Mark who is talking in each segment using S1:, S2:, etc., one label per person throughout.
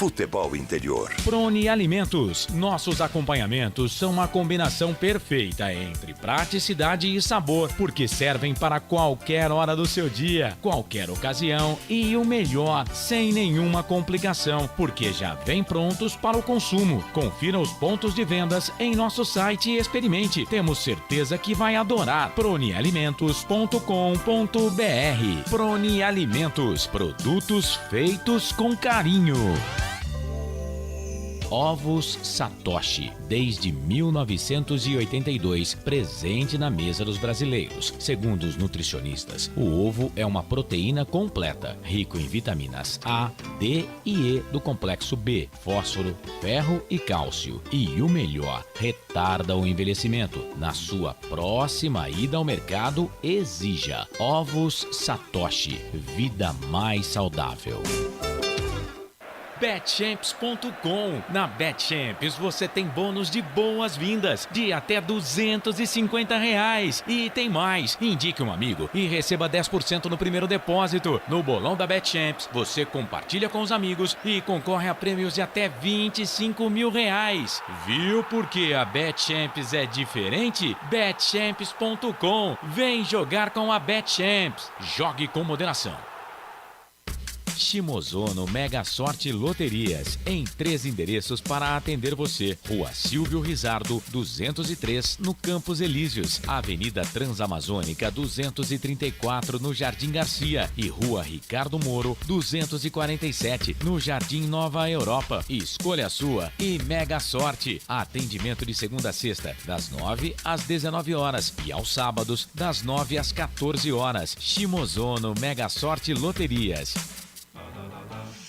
S1: Futebol Interior.
S2: Prone Alimentos. Nossos acompanhamentos são uma combinação perfeita entre praticidade e sabor, porque servem para qualquer hora do seu dia, qualquer ocasião e o melhor, sem nenhuma complicação, porque já vem prontos para o consumo. Confira os pontos de vendas em nosso site e experimente. Temos certeza que vai adorar. pronealimentos.com.br. Prone Alimentos. Produtos feitos com carinho. Ovos Satoshi, desde 1982, presente na mesa dos brasileiros. Segundo os nutricionistas, o ovo é uma proteína completa, rico em vitaminas A, D e E do complexo B, fósforo, ferro e cálcio. E o melhor, retarda o envelhecimento. Na sua próxima ida ao mercado, exija Ovos Satoshi, vida mais saudável. Betchamps.com. Na Betchamps você tem bônus de boas-vindas de até R$250. E tem mais. Indique um amigo e receba 10% no primeiro depósito. No bolão da Betchamps, você compartilha com os amigos e concorre a prêmios de até R$25 mil. Viu por que a Betchamps é diferente? Betchamps.com. Vem jogar com a Betchamps. Jogue com moderação. Shimozono Mega Sorte Loterias, em 3 endereços para atender você. Rua Silvio Rizardo, 203, no Campos Elíseos. Avenida Transamazônica, 234, no Jardim Garcia. E Rua Ricardo Moro, 247, no Jardim Nova Europa. Escolha a sua e Mega Sorte. Atendimento de segunda a sexta, das 9 às 19 horas. E aos sábados, das 9 às 14 horas. Shimozono Mega Sorte Loterias.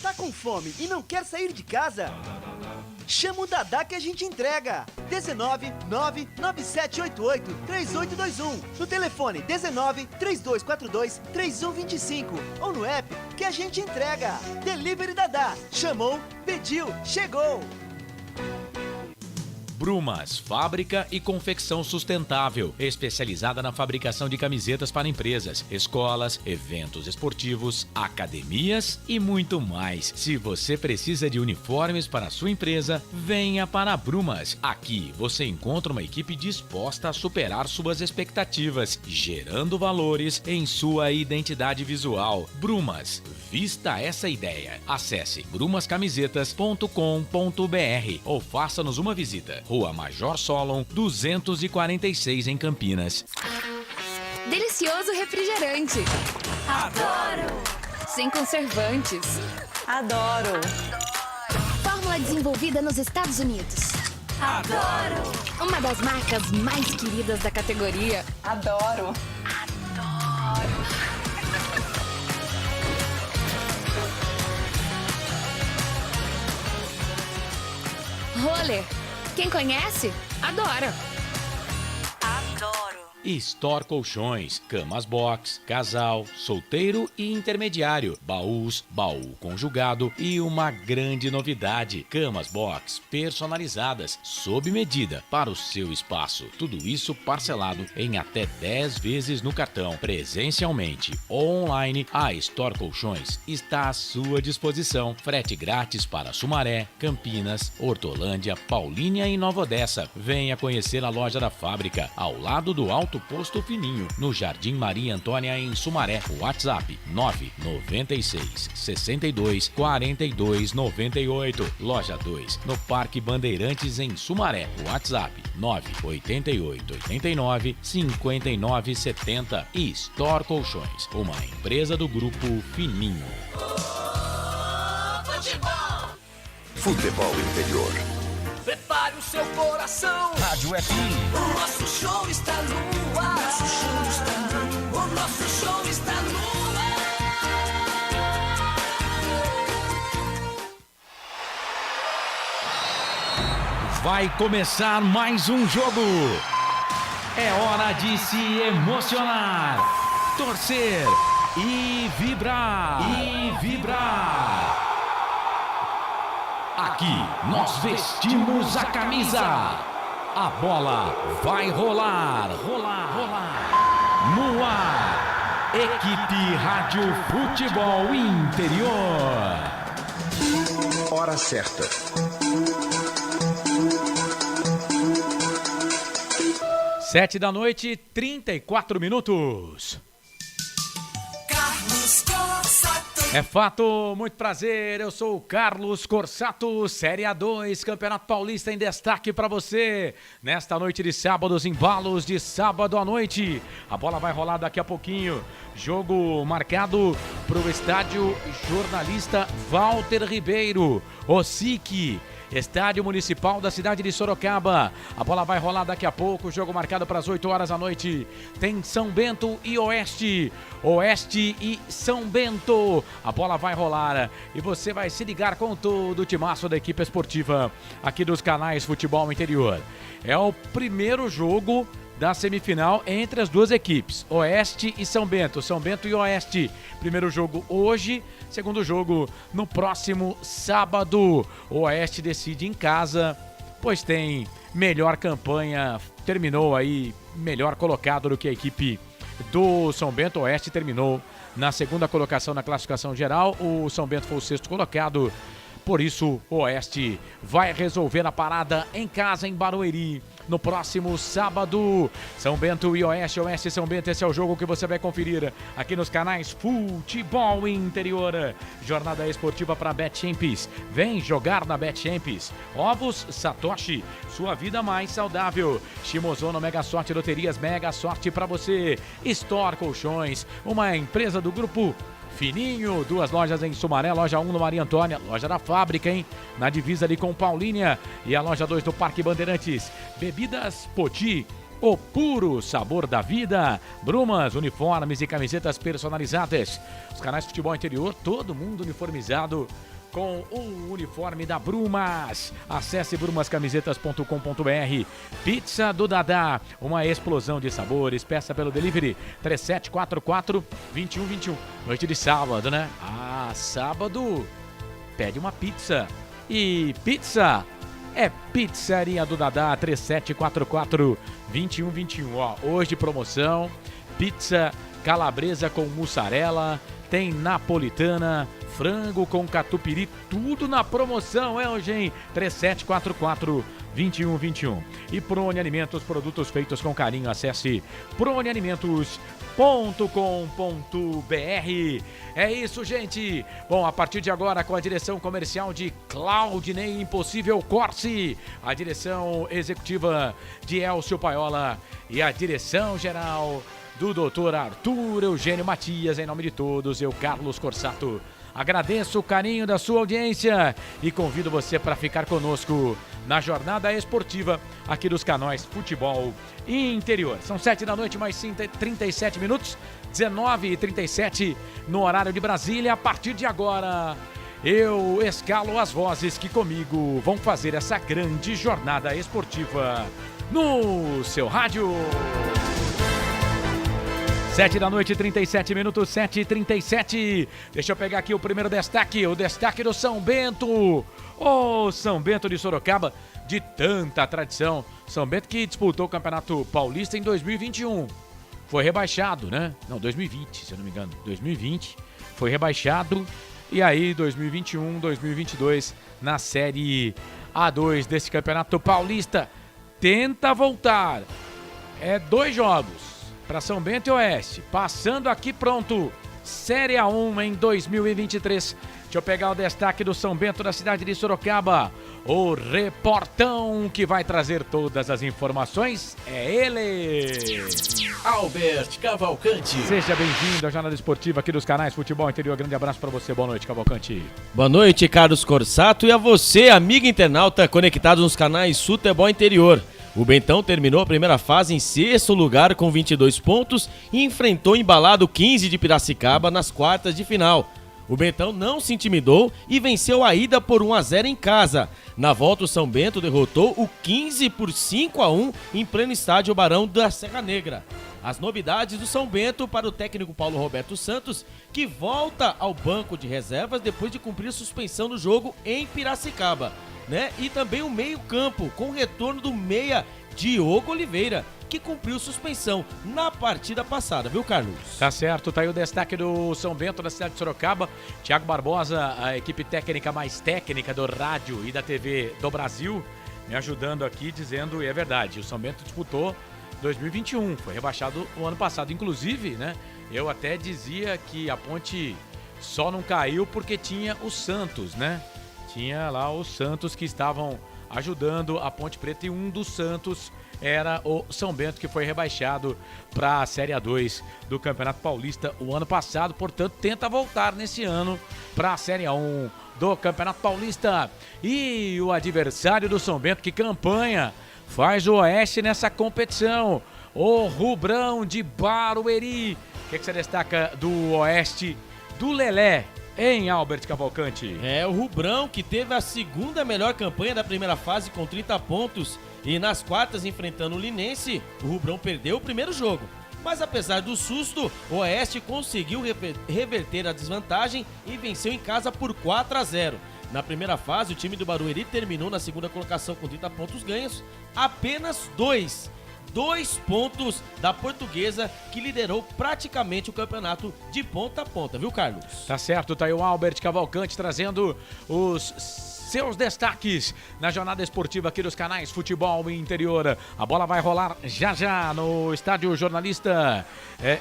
S3: Tá com fome e não quer sair de casa? Chama o Dadá que a gente entrega. 19 99788 3821. No telefone 19 3242 3125. Ou no app que a gente entrega. Delivery Dadá. Chamou, pediu, chegou.
S2: Brumas, fábrica e confecção sustentável, especializada na fabricação de camisetas para empresas, escolas, eventos esportivos, academias e muito mais. Se você precisa de uniformes para a sua empresa, venha para a Brumas. Aqui você encontra uma equipe disposta a superar suas expectativas, gerando valores em sua identidade visual. Brumas, vista essa ideia. Acesse brumascamisetas.com.br ou faça-nos uma visita. Rua Major Solon, 246 em Campinas.
S4: Delicioso refrigerante.
S5: Adoro!
S4: Sem conservantes.
S5: Adoro!
S4: Fórmula desenvolvida nos Estados Unidos.
S5: Adoro!
S4: Uma das marcas mais queridas da categoria.
S5: Adoro!
S4: Adoro! Roller. Quem conhece, adora.
S5: Adoro!
S2: Store Colchões, camas box, casal, solteiro e intermediário, baús, baú conjugado e uma grande novidade, camas box personalizadas, sob medida para o seu espaço. Tudo isso parcelado em até 10 vezes no cartão. Presencialmente ou online, a Store Colchões está à sua disposição. Frete grátis para Sumaré, Campinas, Hortolândia, Paulínia e Nova Odessa. Venha conhecer a loja da fábrica, ao lado do Alto Posto Fininho, no Jardim Maria Antônia, em Sumaré. WhatsApp 996 62 42 98. Loja 2, no Parque Bandeirantes, em Sumaré. WhatsApp 988 89 59 70. E Store Colchões, uma empresa do Grupo Fininho.
S1: Futebol Interior.
S3: Prepare o seu coração.
S6: Rádio FM.
S3: O nosso show está no ar. O nosso show está no ar. O nosso show está no ar.
S2: Vai começar mais um jogo. É hora de se emocionar, torcer e vibrar. Aqui nós vestimos a camisa. A bola vai rolar. No ar, Equipe Rádio Futebol Interior.
S1: hora certa.
S2: Sete da noite, 34 minutos.
S6: Carlos Corsato.
S2: É fato, muito prazer, eu sou o Carlos Corsato, Série A2, Campeonato Paulista em destaque para você. Nesta noite de sábado, os embalos de sábado à noite. A bola vai rolar daqui a pouquinho. Jogo marcado para o estádio Jornalista Walter Ribeiro, o SIC. Estádio Municipal da cidade de Sorocaba. A bola vai rolar daqui a pouco. Jogo marcado para as 8 horas da noite. Tem São Bento e Oeste. Oeste e São Bento. A bola vai rolar e você vai se ligar com todo o timaço da equipe esportiva aqui dos canais Futebol Interior. É o primeiro jogo da semifinal entre as duas equipes, Oeste e São Bento. São Bento e Oeste. Primeiro jogo hoje, segundo jogo no próximo sábado. O Oeste decide em casa, pois tem melhor campanha, terminou aí melhor colocado do que a equipe do São Bento. O Oeste terminou na segunda colocação na classificação geral, o São Bento foi o sexto colocado. Por isso, o Oeste vai resolver a parada em casa, em Barueri, no próximo sábado. São Bento e Oeste, Oeste e São Bento, esse é o jogo que você vai conferir aqui nos canais Futebol Interior. Jornada esportiva para BetChamps. Vem jogar na BetChamps. Ovos Satoshi, sua vida mais saudável. Shimozono Mega Sorte Loterias, Mega Sorte para você. Store Colchões, uma empresa do grupo Fininho, duas lojas em Sumaré, loja 1 no Maria Antônia, loja da fábrica, hein? Na divisa ali com Paulínia, e a loja 2 no Parque Bandeirantes. Bebidas Poti, o puro sabor da vida. Brumas, uniformes e camisetas personalizadas. Os canais Futebol Interior, todo mundo uniformizado com o uniforme da Brumas. Acesse brumascamisetas.com.br. Pizza do Dadá, uma explosão de sabores. Peça pelo delivery 3744-2121. Noite de sábado, né? Ah, sábado pede uma pizza. E pizza é Pizzaria do Dadá 3744-2121. Ó, hoje promoção, pizza calabresa com mussarela, tem napolitana, frango com catupiry, tudo na promoção, é hoje, hein? 3744-2121. E Prone Alimentos, produtos feitos com carinho. Acesse pronealimentos.com.br. É isso, gente. Bom, a partir de agora, com a direção comercial de Claudinei Impossível Corsi, a direção executiva de Elcio Paiola e a direção geral do Dr. Arthur Eugênio Matias, em nome de todos, eu, Carlos Corsato, agradeço o carinho da sua audiência e convido você para ficar conosco na jornada esportiva aqui dos canais Futebol Interior. São 7 da noite, mais 37 minutos, 19h37 no horário de Brasília. A partir de agora, eu escalo as vozes que comigo vão fazer essa grande jornada esportiva no seu rádio. 7 da noite, 37 minutos, 7h37. Deixa eu pegar aqui o primeiro destaque, o destaque do São Bento. Ô, São Bento de Sorocaba, de tanta tradição. São Bento que disputou o Campeonato Paulista em 2021. Foi rebaixado, né? Não, 2020, se eu não me engano. 2020 foi rebaixado. E aí, 2021, 2022, na Série A2 desse Campeonato Paulista, tenta voltar. É 2 jogos para São Bento e Oeste, passando aqui pronto, Série A1 em 2023. Deixa eu pegar o destaque do São Bento da cidade de Sorocaba. O reportão que vai trazer todas as informações é ele,
S7: Albert Cavalcante.
S2: Seja bem-vindo à jornada esportiva aqui dos canais Futebol Interior. Grande abraço para você, boa noite, Cavalcante.
S7: Boa noite, Carlos Corsato, e a você, amigo internauta conectado nos canais Futebol Interior. O Bentão terminou a primeira fase em 6º lugar com 22 pontos e enfrentou o embalado 15 de Piracicaba nas quartas de final. O Bentão não se intimidou e venceu a ida por 1-0 em casa. Na volta, o São Bento derrotou o 15 por 5-1 em pleno estádio Barão da Serra Negra. As novidades do São Bento para o técnico Paulo Roberto Santos, que volta ao banco de reservas depois de cumprir suspensão no jogo em Piracicaba, né? E também o meio-campo, com o retorno do meia Diogo Oliveira, que cumpriu suspensão na partida passada, viu, Carlos?
S2: Tá certo, tá aí o destaque do São Bento da cidade de Sorocaba. Thiago Barbosa, a equipe técnica mais técnica do rádio e da TV do Brasil, me ajudando aqui, dizendo, e é verdade, o São Bento disputou 2021, foi rebaixado o ano passado. Inclusive, né, eu até dizia que a Ponte só não caiu porque tinha o Santos, né? Tinha lá os Santos que estavam ajudando a Ponte Preta e um dos Santos era o São Bento, que foi rebaixado para a Série A2 do Campeonato Paulista o ano passado. Portanto, tenta voltar nesse ano para a Série A1 do Campeonato Paulista. E o adversário do São Bento, que campanha, faz o Oeste nessa competição. O Rubrão de Barueri. O que você destaca do Oeste do Lelé, em Albert Cavalcante?
S7: É, o Rubrão, que teve a segunda melhor campanha da primeira fase com 30 pontos e nas quartas enfrentando o Linense, o Rubrão perdeu o primeiro jogo. Mas apesar do susto, o Oeste conseguiu reverter a desvantagem e venceu em casa por 4-0. Na primeira fase, o time do Barueri terminou na segunda colocação com 30 pontos ganhos, apenas 2 pontos da Portuguesa, que liderou praticamente o campeonato de ponta a ponta, viu, Carlos?
S2: Tá certo, tá aí o Albert Cavalcante trazendo os seus destaques na jornada esportiva aqui dos canais Futebol Interior. A bola vai rolar já já no Estádio Jornalista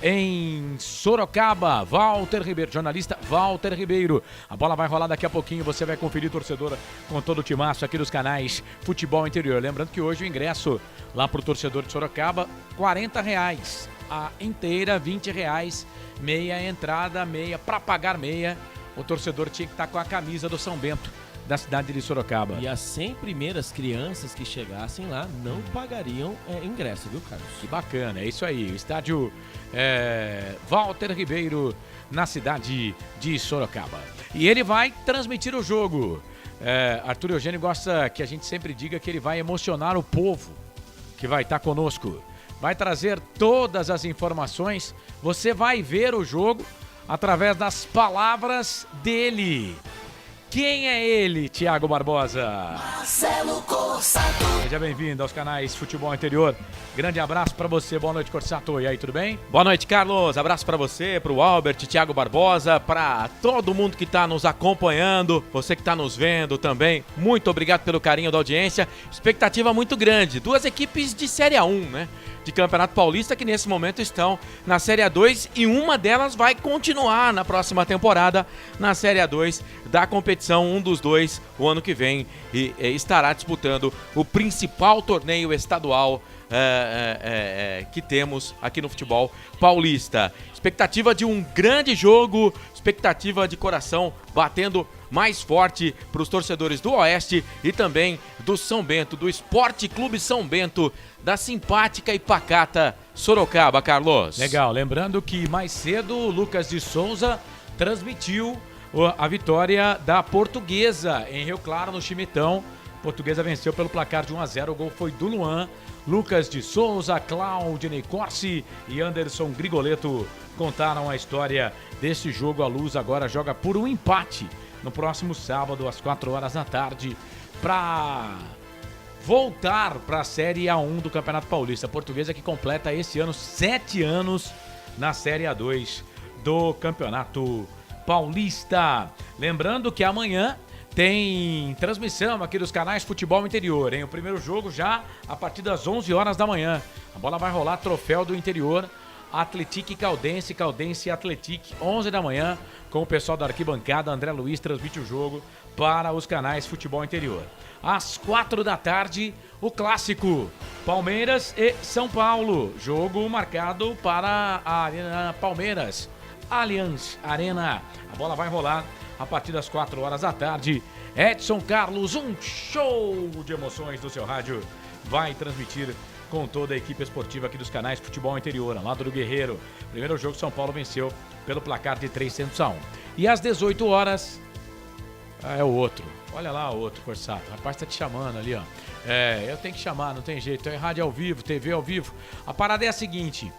S2: em Sorocaba. Walter Ribeiro, jornalista Walter Ribeiro. A bola vai rolar daqui a pouquinho, você vai conferir, torcedor, com todo o timaço aqui dos canais Futebol Interior. Lembrando que hoje o ingresso lá pro torcedor de Sorocaba, R$40. A inteira, R$20. Meia entrada, meia. Para pagar meia, o torcedor tinha que estar com a camisa do São Bento, da cidade de Sorocaba.
S7: E as 100 primeiras crianças que chegassem lá não pagariam ingresso, viu, Carlos?
S2: Que bacana, é isso aí. O estádio Walter Ribeiro, na cidade de Sorocaba. E ele vai transmitir o jogo. Arthur Eugênio gosta que a gente sempre diga que ele vai emocionar o povo que vai estar conosco. Vai trazer todas as informações. Você vai ver o jogo através das palavras dele. Quem é ele, Thiago Barbosa?
S1: Marcelo Corsato.
S2: Seja bem-vindo aos canais Futebol Interior. Grande abraço pra você, boa noite, Corsato. E aí, tudo bem?
S6: Boa noite, Carlos. Abraço pra você, pro Albert, Thiago Barbosa, pra todo mundo que tá nos acompanhando, você que tá nos vendo também. Muito obrigado pelo carinho da audiência. Expectativa muito grande. Duas equipes de Série A1, né? De Campeonato Paulista que nesse momento estão na Série A2 e uma delas vai continuar na próxima temporada na Série A2 da competição, um dos dois o ano que vem e estará disputando o principal torneio estadual que temos aqui no futebol paulista. Expectativa de um grande jogo, expectativa de coração batendo mais forte para os torcedores do Oeste e também do São Bento, do Esporte Clube São Bento, da simpática e pacata Sorocaba, Carlos.
S2: Legal, lembrando que mais cedo o Lucas de Souza transmitiu a vitória da Portuguesa em Rio Claro, no Chimitão. Portuguesa venceu pelo placar de 1-0, o gol foi do Luan. Lucas de Souza, Claudinei Corsi e Anderson Grigoleto contaram a história desse jogo. A Luz agora joga por um empate no próximo sábado, às 4 da tarde, para voltar para a Série A1 do Campeonato Paulista. A Portuguesa que completa esse ano 7 anos na Série A2 do Campeonato Paulista. Lembrando que amanhã tem transmissão aqui dos canais Futebol Interior, hein? O primeiro jogo já a partir das 11 horas da manhã. A bola vai rolar, Troféu do Interior, Atletique Caldense, Caldense e Atletique, 11 da manhã, com o pessoal da arquibancada. André Luiz transmite o jogo para os canais Futebol Interior. Às 4 da tarde, o clássico Palmeiras e São Paulo. Jogo marcado para a Arena Palmeiras, Allianz Arena. A bola vai rolar a partir das 4 horas da tarde. Edson Carlos, um show de emoções do seu rádio, vai transmitir com toda a equipe esportiva aqui dos canais Futebol Interior, ao lado do Guerreiro. Primeiro jogo, São Paulo venceu pelo placar de 300-1. E às 18 horas, é o outro. Olha lá o outro, Corsato. O rapaz tá te chamando ali, ó. Eu tenho que chamar, não tem jeito. É rádio ao vivo, TV ao vivo. A parada é a seguinte.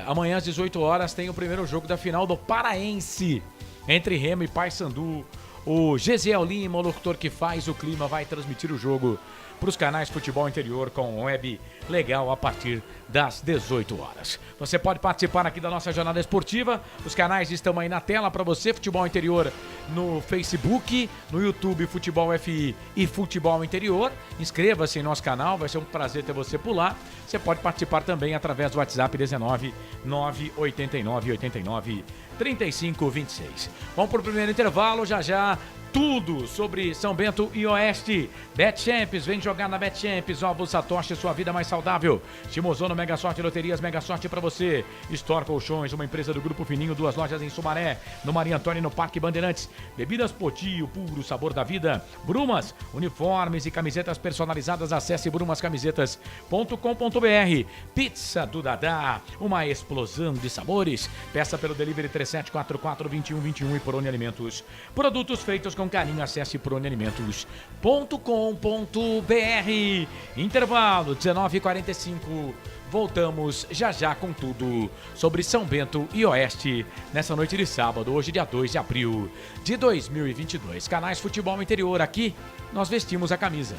S2: Amanhã às 18 horas tem o primeiro jogo da final do Paraense entre Remo e Paysandu. O Gesiel Lima, o locutor que faz o clima, vai transmitir o jogo para os canais Futebol Interior com web legal a partir das 18 horas. Você pode participar aqui da nossa jornada esportiva. Os canais estão aí na tela para você. Futebol Interior no Facebook, no YouTube Futebol FI e Futebol Interior. Inscreva-se em nosso canal, vai ser um prazer ter você por lá. Você pode participar também através do WhatsApp 19 989 89 35 26. Vamos para o primeiro intervalo, já tudo sobre São Bento e Oeste. BetChamps, vem jogar na BetChamps. Ovos Satoshi, sua vida mais saudável. Shimozono, Mega Sorte, Loterias, Mega Sorte pra você. Store Colchões, uma empresa do Grupo Fininho, 2 lojas em Sumaré, no Maria Antônia e no Parque Bandeirantes. Bebidas Poti, o puro sabor da vida. Brumas, uniformes e camisetas personalizadas. Acesse brumascamisetas.com.br. Pizza do Dadá, uma explosão de sabores. Peça pelo delivery 3744-2121 e Prone Alimentos. Produtos feitos com carinho, acesse pronealimentos.com.br. Intervalo 19h45. Voltamos já com tudo sobre São Bento e Oeste nessa noite de sábado, hoje dia 2 de abril de 2022. Canais Futebol Interior, aqui nós vestimos a camisa.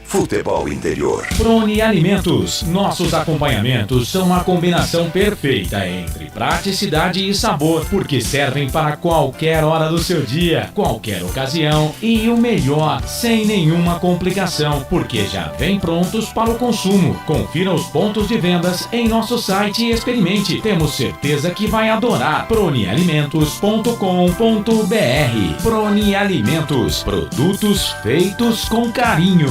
S1: Futebol Interior.
S2: Prone Alimentos. Nossos acompanhamentos são uma combinação perfeita entre praticidade e sabor, porque servem para qualquer hora do seu dia, qualquer ocasião e o melhor, sem nenhuma complicação, porque já vem prontos para o consumo. Confira os pontos de vendas em nosso site e experimente. Temos certeza que vai adorar. pronealimentos.com.br. Prone Alimentos. Produtos feitos com carinho.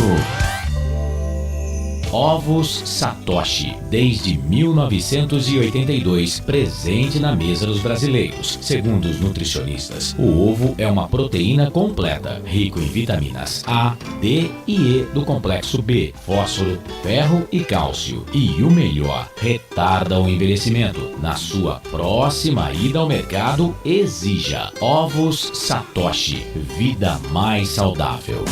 S2: Ovos Satoshi, desde 1982, presente na mesa dos brasileiros. Segundo os nutricionistas, o ovo é uma proteína completa, rico em vitaminas A, D e E do complexo B, fósforo, ferro e cálcio. E o melhor, retarda o envelhecimento. Na sua próxima ida ao mercado, exija Ovos Satoshi, vida mais saudável.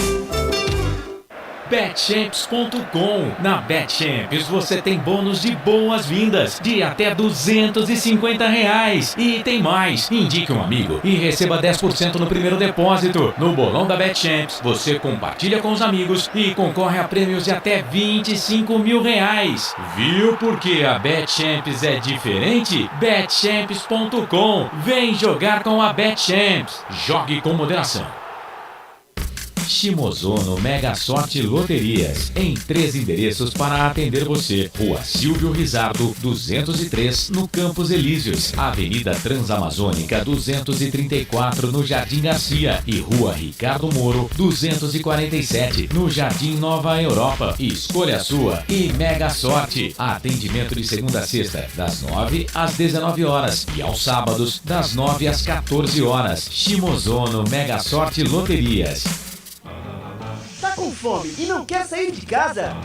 S2: BetChamps.com. Na BetChamps você tem bônus de boas-vindas de até R$250. E tem mais. Indique um amigo e receba 10% no primeiro depósito. No bolão da BetChamps você compartilha com os amigos e concorre a prêmios de até R$25 mil. Viu porque a BetChamps é diferente? BetChamps.com. Vem jogar com a BetChamps. Jogue com moderação. Shimozono Mega Sorte Loterias, em 3 endereços para atender você. Rua Silvio Rizardo, 203, no Campos Elíseos. Avenida Transamazônica, 234, no Jardim Garcia. E Rua Ricardo Moro, 247, no Jardim Nova Europa. Escolha a sua e Mega Sorte. Atendimento de segunda a sexta, das 9 às 19 horas. E aos sábados, das 9 às 14 horas. Shimozono Mega Sorte Loterias.
S3: Tá com fome e não quer sair de casa?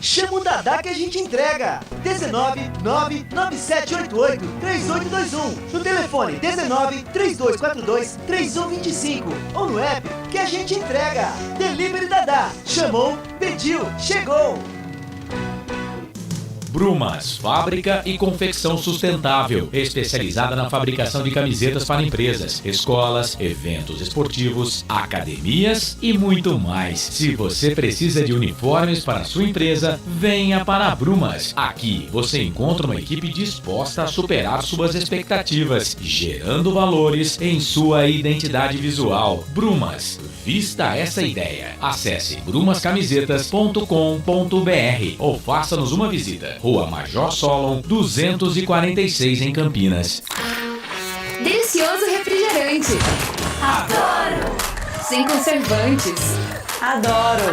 S3: Chama o Dadá que a gente entrega. 19 99788 3821. No telefone 19 3242 3125. Ou no app que a gente entrega. Delivery Dadá. Chamou, pediu, chegou.
S2: Brumas, fábrica e confecção sustentável, especializada na fabricação de camisetas para empresas, escolas, eventos esportivos, academias e muito mais. Se você precisa de uniformes para a sua empresa, venha para a Brumas. Aqui você encontra uma equipe disposta a superar suas expectativas, gerando valores em sua identidade visual. Brumas, vista essa ideia. Acesse brumascamisetas.com.br ou faça-nos uma visita. Rua Major Solon, 246 em Campinas.
S4: Delicioso refrigerante.
S5: Adoro.
S4: Sem conservantes.
S5: Adoro.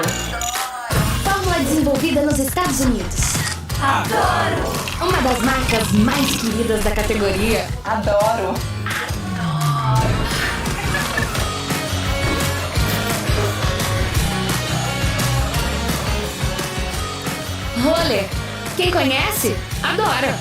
S4: Fórmula desenvolvida nos Estados Unidos.
S5: Adoro.
S4: Uma das marcas mais queridas da categoria.
S5: Adoro.
S4: Roller. Quem conhece, adora.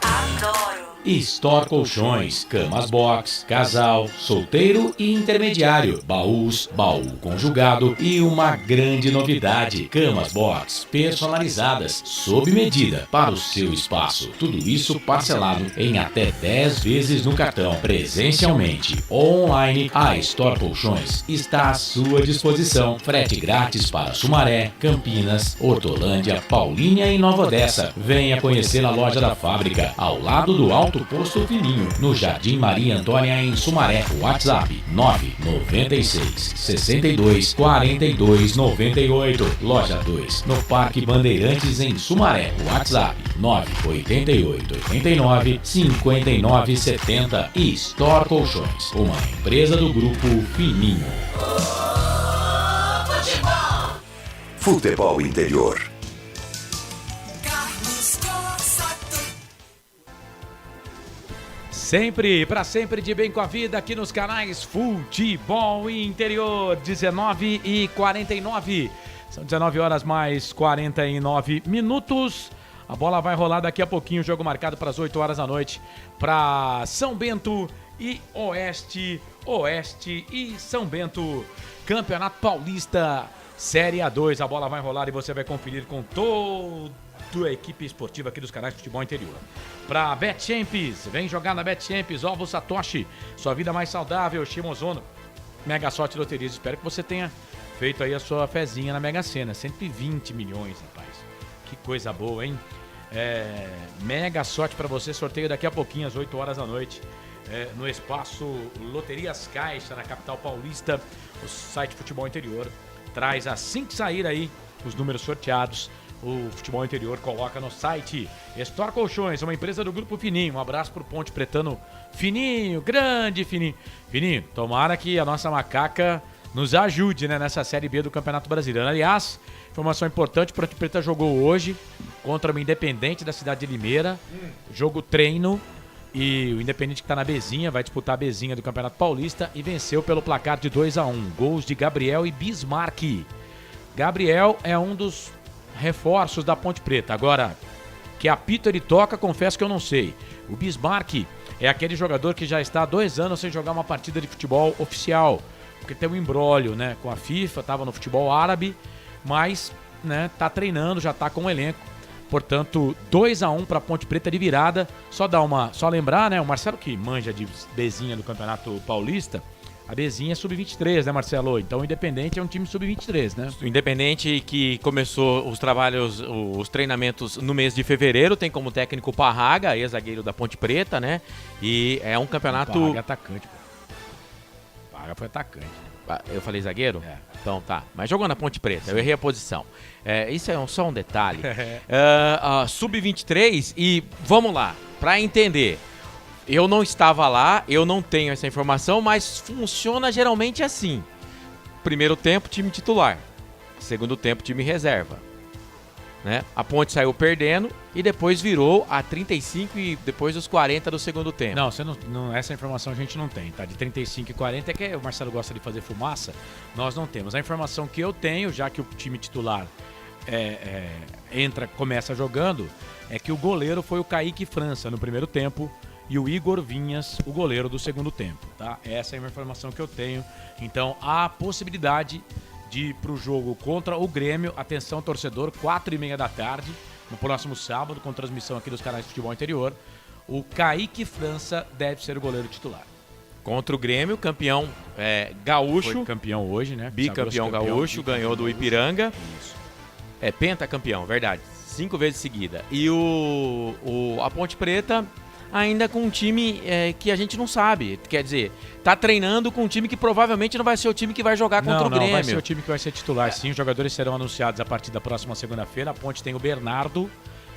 S5: Adoro.
S2: Store Colchões, camas box, casal, solteiro e intermediário, baús, baú conjugado e uma grande novidade, camas box personalizadas, sob medida para o seu espaço. Tudo isso parcelado em até 10 vezes no cartão. Presencialmente ou online, a Store Colchões está à sua disposição. Frete grátis para Sumaré, Campinas, Hortolândia, Paulínia e Nova Odessa. Venha conhecer a loja da fábrica, ao lado do Alto Posto Fininho, no Jardim Maria Antônia, em Sumaré. WhatsApp 996 62 42 98. Loja 2, no Parque Bandeirantes, em Sumaré. WhatsApp 988 89 59 70. E Store Colchões, uma empresa do Grupo Fininho.
S1: Futebol interior.
S6: Sempre, para sempre de bem com a vida aqui nos canais Futebol Interior, 19h49. São 19 horas mais 49 minutos. A bola vai rolar daqui a pouquinho, jogo marcado para as 8 horas da noite para São Bento e Oeste e São Bento. Campeonato Paulista Série A2. A bola vai rolar e você vai conferir com toda a equipe esportiva aqui dos canais Futebol Interior. Para BetChamps, vem jogar na BetChamps, Ovo Satoshi, sua vida mais saudável, Shimozono, Mega Sorte Loterias. Espero que você tenha feito aí a sua fezinha na Mega Sena, 120 milhões, rapaz. Que coisa boa, hein? Mega Sorte para você, sorteio daqui a pouquinho, às 8 horas da noite, no espaço Loterias Caixa, na capital paulista. O site Futebol Interior traz assim que sair aí os números sorteados. O Futebol Interior coloca no site. Store Colchões, uma empresa do Grupo Fininho. Um abraço pro Ponte Pretano Fininho, grande Fininho. Fininho, tomara que a nossa macaca nos ajude, né, nessa Série B do Campeonato Brasileiro. Aliás, informação importante, o Ponte Preta jogou hoje contra o Independente da cidade de Limeira. Jogo treino. E o Independente, que está na Bezinha, vai disputar a Bezinha do Campeonato Paulista e venceu pelo placar de 2-1. Gols de Gabriel e Bismarck. Gabriel é um dos reforços da Ponte Preta. Agora, que apito ele toca, confesso que eu não sei. O Bismarck é aquele jogador que já está há 2 anos sem jogar uma partida de futebol oficial, porque tem um imbróglio, né, com a FIFA, estava no futebol árabe, mas, né, tá treinando, já tá com o elenco. Portanto, 2-1 para Ponte Preta de virada. Só lembrar, né, o Marcelo, que manja de Bezinha do Campeonato Paulista, a Bezinha é sub-23, né, Marcelo? Então o Independente é um time sub-23, né? O Independente, que começou os trabalhos, os treinamentos no mês de fevereiro, tem como técnico o Parraga, ex-zagueiro da Ponte Preta, né? E é um campeonato... O Parraga é atacante, pô. O Parraga foi atacante. Eu falei zagueiro? É. Então tá. Mas jogou na Ponte Preta, sim. Eu errei a posição. Isso é só um detalhe. Sub-23 e vamos lá, pra entender... Eu não estava lá, eu não tenho essa informação, mas funciona geralmente assim. Primeiro tempo, time titular. Segundo tempo, time reserva. Né? A Ponte saiu perdendo e depois virou a 35 e depois dos 40 do segundo tempo. Não, essa informação a gente não tem, tá? De 35 e 40 é que o Marcelo gosta de fazer fumaça, nós não temos. A informação que eu tenho, já que o time titular começa jogando, é que o goleiro foi o Kaique França no primeiro tempo, e o Igor Vinhas, o goleiro do segundo tempo, tá? Essa é uma informação que eu tenho. Então, há possibilidade de ir pro jogo contra o Grêmio. Atenção, torcedor, 4h30 da tarde, no próximo sábado, com transmissão aqui dos canais de Futebol Interior. O Kaique França deve ser o goleiro titular. Contra o Grêmio, campeão gaúcho. Foi campeão hoje, né? Bicampeão gaúcho, ganhou do Ipiranga. Isso. Pentacampeão, verdade. 5 vezes seguida. E a Ponte Preta... ainda com um time que a gente não sabe. Quer dizer, tá treinando com um time que provavelmente não vai ser o time que vai jogar contra o Grêmio. Não, vai ser o time que vai ser titular, sim. Os jogadores serão anunciados a partir da próxima segunda-feira. A Ponte tem o Bernardo,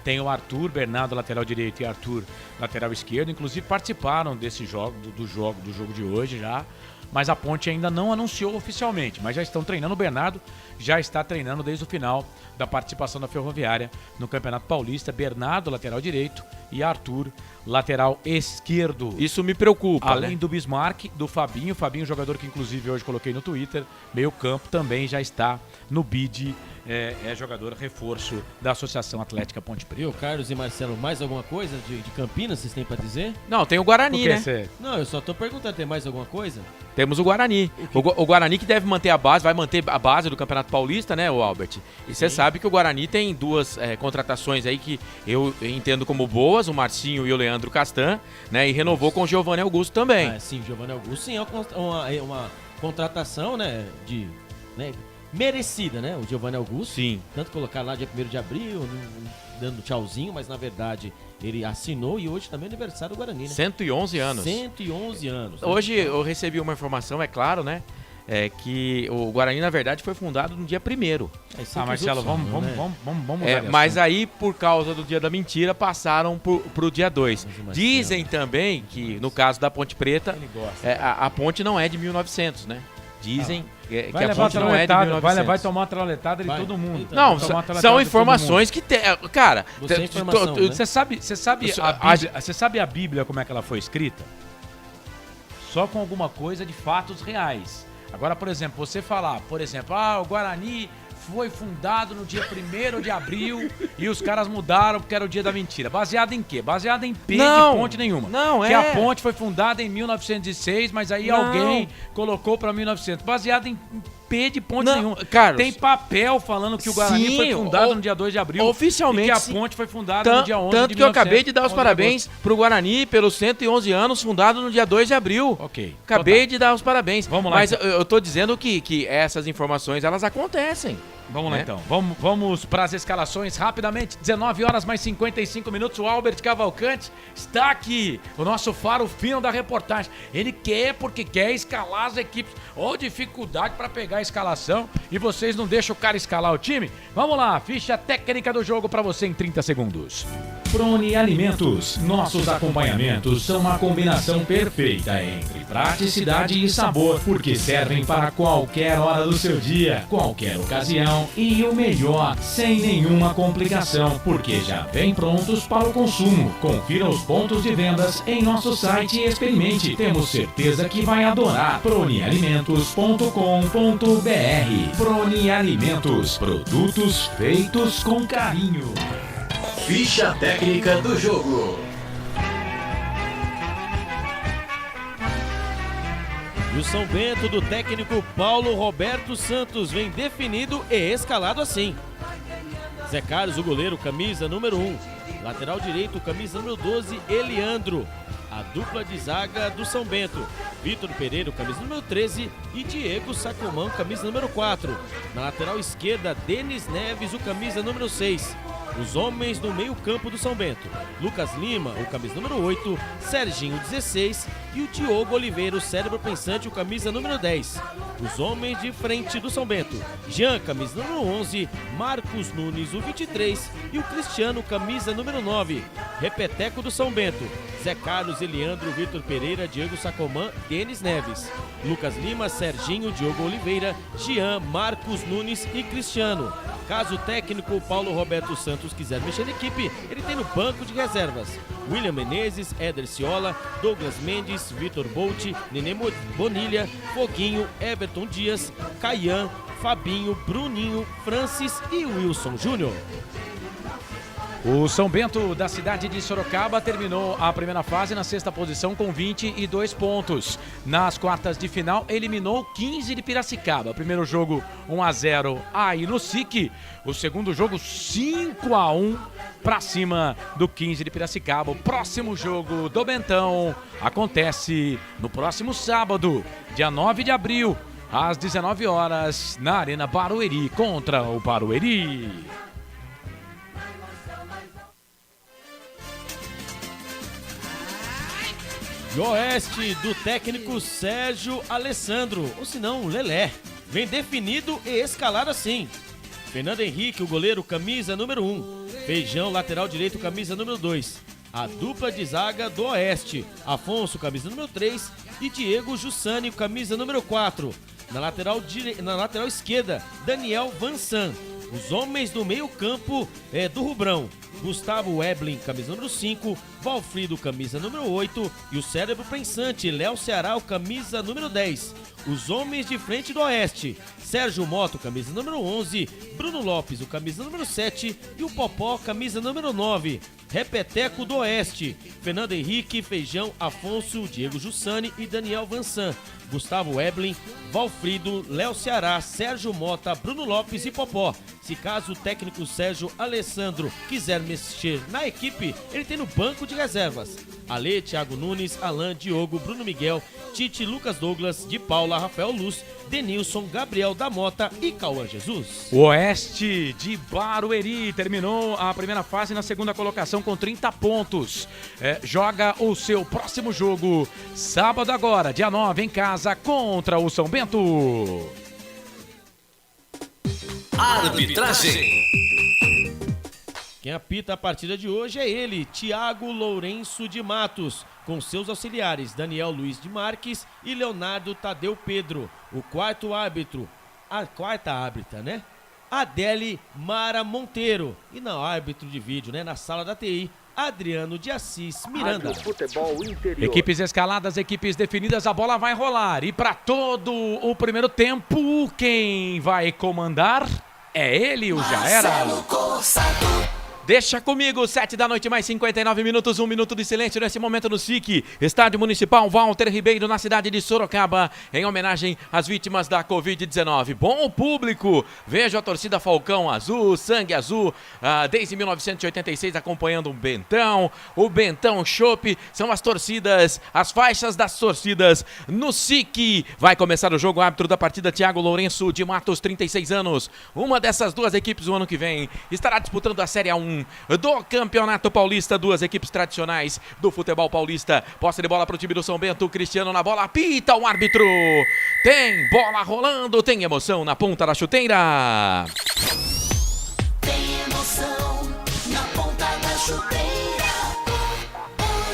S6: tem o Arthur, Bernardo lateral direito e Arthur lateral esquerdo. Inclusive participaram desse jogo, do jogo de hoje já. Mas a Ponte ainda não anunciou oficialmente, mas já estão treinando. O Bernardo já está treinando desde o final da participação da Ferroviária no Campeonato Paulista. Bernardo, lateral direito, e Arthur, lateral esquerdo. Isso me preocupa, além do Bismarck, do Fabinho. Fabinho, jogador que inclusive hoje coloquei no Twitter, meio campo, também já está no bid
S2: é jogador reforço da Associação Atlética Ponte Preta.
S7: Viu, Carlos e Marcelo, mais alguma coisa de Campinas vocês têm pra dizer?
S6: Não, tem o Guarani, né?
S7: Não, eu só tô perguntando, tem mais alguma coisa?
S6: Temos o Guarani. O Guarani que deve manter a base, vai manter a base do Campeonato Paulista, né, o Albert? E você sabe que o Guarani tem duas contratações aí que eu entendo como boas, o Marcinho e o Leandro Castan, né? E renovou com o Giovanni Augusto também.
S7: Sim, o Giovanni Augusto, sim, é uma contratação, né, merecida, né? O Giovanni Augusto.
S6: Sim.
S7: Tanto colocar lá dia 1º de abril, dando tchauzinho, mas na verdade ele assinou e hoje também é aniversário do Guarani, né?
S6: 111 anos.
S7: 111 anos. Né?
S6: Hoje eu recebi uma informação, é claro, né? Que o Guarani, na verdade, foi fundado no dia 1º.
S2: Marcelo, vamos
S6: mas aí, por causa do dia da mentira, passaram pro dia 2. Dizem também que, no caso da Ponte Preta, a ponte não é de 1900, né? Dizem que a ponte não é de 1900.
S2: Vai tomar uma trauletada de todo mundo.
S6: Não, são informações que tem. Cara,
S2: você sabe a Bíblia como é que ela foi escrita? Só com alguma coisa de fatos reais. Agora, por exemplo, você falar, o Guarani foi fundado no dia 1º de abril e os caras mudaram porque era o dia da mentira. Baseado em quê? Baseado em P de ponte nenhuma. Que a ponte foi fundada em 1906, mas aí alguém colocou pra 1900. Baseado em P de ponte nenhuma.
S6: Carlos,
S2: tem papel falando que o Guarani foi fundado no dia 2 de abril.
S6: Oficialmente.
S2: E que a ponte foi fundada no dia 11 de 1900.
S6: Tanto que eu acabei de dar os parabéns pro Guarani pelos 111 anos, fundado no dia 2 de abril.
S2: Ok.
S6: Acabei de dar os parabéns.
S2: Vamos lá.
S6: Mas eu tô dizendo que essas informações, elas acontecem.
S2: Vamos lá então, vamos para as escalações rapidamente, 19 horas mais 55 minutos, o Albert Cavalcante está aqui, o nosso faro fino da reportagem, ele quer porque quer escalar as equipes, dificuldade para pegar a escalação e vocês não deixam o cara escalar o time? Vamos lá, ficha técnica do jogo para você em 30 segundos. Prone Alimentos, nossos acompanhamentos são uma combinação perfeita entre praticidade e sabor, porque servem para qualquer hora do seu dia, qualquer ocasião e o melhor, sem nenhuma complicação, porque já vem prontos para o consumo. Confira os pontos de vendas em nosso site e experimente. Temos certeza que vai adorar. pronealimentos.com.br. Prone Alimentos, produtos feitos com carinho.
S1: Ficha técnica do jogo.
S7: E o São Bento do técnico Paulo Roberto Santos vem definido e escalado assim. Zé Carlos, o goleiro, camisa número 1. Lateral direito, camisa número 12, Eliandro. A dupla de zaga do São Bento, Vitor Pereira, camisa número 13, e Diego Sacomão, camisa número 4. Na lateral esquerda, Denis Neves, o camisa número 6. Os homens no meio campo do São Bento, Lucas Lima, o camisa número 8, Serginho, 16, e o Diogo Oliveira, o cérebro pensante, o camisa número 10. Os homens de frente do São Bento, Jean, camisa número 11, Marcos Nunes, o 23, e o Cristiano, camisa número 9. Repeteco do São Bento, Zé Carlos, Eliandro, Vitor Pereira, Diego Sacomã, Denis Neves, Lucas Lima, Serginho, Diogo Oliveira, Jean, Marcos Nunes e Cristiano. Caso o técnico Paulo Roberto Santos quiser mexer na equipe, ele tem no banco de reservas William Menezes, Éder Ciola, Douglas Mendes, Vitor Bolt, Nenê Bonilha, Foguinho, Everton Dias, Caian, Fabinho, Bruninho, Francis e Wilson Júnior.
S2: O São Bento da cidade de Sorocaba terminou a primeira fase na 6ª posição com 22 pontos. Nas quartas de final, eliminou o 15 de Piracicaba. Primeiro jogo 1-0 aí no SIC. O segundo jogo 5-1 para cima do 15 de Piracicaba. O próximo jogo do Bentão acontece no próximo sábado, dia 9 de abril, às 19 horas, na Arena Barueri contra o Barueri.
S7: E Oeste do técnico Sérgio Alessandro, ou se não, Lelé, vem definido e escalado assim. Fernando Henrique, o goleiro, camisa número 1. Feijão, lateral direito, camisa número 2. A dupla de zaga do Oeste, Afonso, camisa número 3, e Diego Jussani, camisa número 4. Na lateral esquerda, Daniel Vansan. Os homens do meio campo do Rubrão. Gustavo Weblin, camisa número 5, Valfrido, camisa número 8 e o cérebro pensante, Léo Ceará, camisa número 10. Os homens de frente do Oeste, Sérgio Moto, camisa número 11, Bruno Lopes, o camisa número 7 e o Popó, camisa número 9. Repeteco do Oeste, Fernando Henrique, Feijão, Afonso, Diego Jussani e Daniel Vansan. Gustavo Weblin, Valfrido, Léo Ceará, Sérgio Mota, Bruno Lopes e Popó. Se caso o técnico Sérgio Alessandro quiser mexer na equipe, ele tem no banco de reservas Ale, Thiago Nunes, Alain, Diogo, Bruno Miguel, Tite, Lucas Douglas, de Paula, Rafael Luz, Denilson, Gabriel da Mota e Cauã Jesus.
S6: O Oeste de Barueri terminou a primeira fase na segunda colocação com 30 pontos. Joga o seu próximo jogo sábado agora, dia 9, em casa contra o São Bento.
S1: Arbitragem.
S7: Quem apita a partida de hoje é ele, Thiago Lourenço de Matos, com seus auxiliares Daniel Luiz de Marques e Leonardo Tadeu Pedro. O quarto árbitro, a quarta árbitra, né? Adele Mara Monteiro. E não árbitro de vídeo, né? Na sala da TI, Adriano de Assis Miranda.
S6: Equipes escaladas, equipes definidas, a bola vai rolar. E para todo o primeiro tempo, quem vai comandar é ele, o Já Era. Deixa comigo, 7 da noite, mais 59 minutos, 1 minuto de silêncio nesse momento no SIC, Estádio Municipal Walter Ribeiro, na cidade de Sorocaba, em homenagem às vítimas da Covid-19. Bom público, vejo a torcida Falcão Azul, Sangue Azul, desde 1986 acompanhando o Bentão Chopp, são as torcidas, as faixas das torcidas no SIC. Vai começar o jogo, árbitro da partida, Thiago Lourenço de Matos, 36 anos. Uma dessas duas equipes no ano que vem estará disputando a Série A1 do Campeonato Paulista, duas equipes tradicionais do futebol paulista. Posse de bola para o time do São Bento, Cristiano na bola, apita o árbitro. Tem bola rolando, tem emoção na ponta da chuteira.
S8: Tem emoção na ponta da chuteira.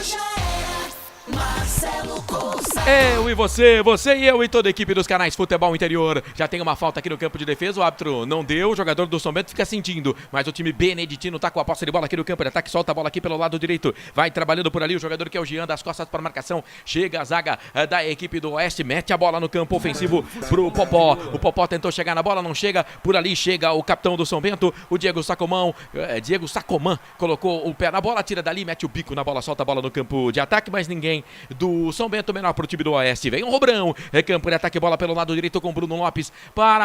S8: Já era Marcelo Costa.
S6: Eu e você e eu e toda a equipe dos canais Futebol Interior. Já tem uma falta aqui no campo de defesa, o árbitro não deu, o jogador do São Bento fica sentindo, mas o time beneditino tá com a posse de bola aqui no campo de ataque, solta a bola aqui pelo lado direito, vai trabalhando por ali o jogador que é o Jean, das costas para marcação, chega a zaga da equipe do Oeste, mete a bola no campo ofensivo pro Popó, o Popó tentou chegar na bola, não chega, por ali chega o capitão do São Bento, o Diego Sacomão, colocou o pé na bola, tira dali, mete o bico na bola, solta a bola no campo de ataque, mas ninguém do São Bento, menor pro time do Oeste, vem o Robrão, campo de ataque, bola pelo lado direito com Bruno Lopes,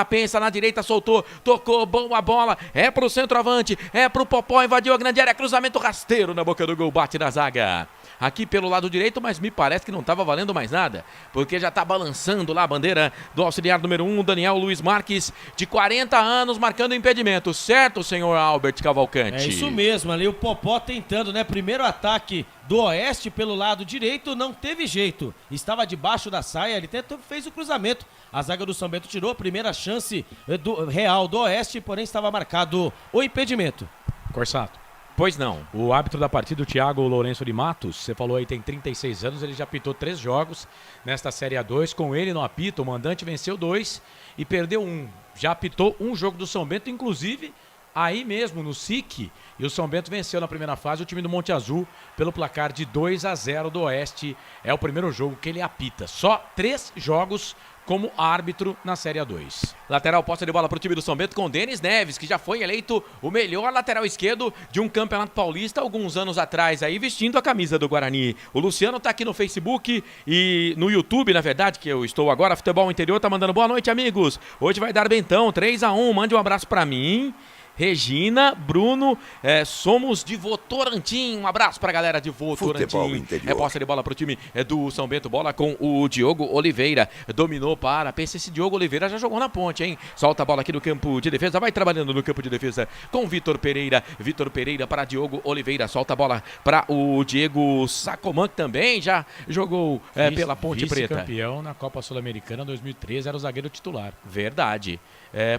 S6: pensa na direita, soltou, tocou, boa bola, é pro centroavante, é pro Popó, invadiu a grande área, cruzamento rasteiro na boca do gol, bate na zaga, aqui pelo lado direito, mas me parece que não estava valendo mais nada, porque já tá balançando lá a bandeira do auxiliar número 1, Daniel Luiz Marques, de 40 anos, marcando impedimento, certo, senhor Albert Cavalcante?
S7: É isso mesmo, ali o Popó tentando, né, primeiro ataque do Oeste pelo lado direito, não teve jeito, estava debaixo da saia, ele tentou, fez o cruzamento, a zaga do São Bento tirou a primeira chance real do Oeste, porém estava marcado o impedimento.
S6: Corsato. Pois não, o árbitro da partida, o Thiago Lourenço de Matos, você falou aí, tem 36 anos, ele já apitou 3 jogos nesta Série A2, com ele no apito, o mandante venceu 2 e perdeu 1, já apitou um jogo do São Bento, inclusive aí mesmo no SIC, e o São Bento venceu na primeira fase o time do Monte Azul pelo placar de 2-0 do Oeste, é o primeiro jogo que ele apita, só 3 jogos como árbitro na Série A2. Lateral, posse de bola para o time do São Bento com o Denis Neves, que já foi eleito o melhor lateral esquerdo de um campeonato paulista alguns anos atrás, aí vestindo a camisa do Guarani. O Luciano tá aqui no Facebook e no YouTube, na verdade, que eu estou agora, Futebol Interior, tá mandando boa noite, amigos. Hoje vai dar Bentão, 3-1, mande um abraço para mim. Regina, Bruno, somos de Votorantim, um abraço pra galera de Votorantim. Posse de bola pro time do São Bento, bola com o Diogo Oliveira, dominou para, pensa, esse Diogo Oliveira já jogou na ponte, hein? Solta a bola aqui no campo de defesa, vai trabalhando no campo de defesa com Vitor Pereira para Diogo Oliveira, solta a bola para o Diego Sacomã, que também já jogou pela Ponte Preta.
S2: Vice-campeão na Copa Sul-Americana 2013, era o zagueiro titular.
S6: Verdade.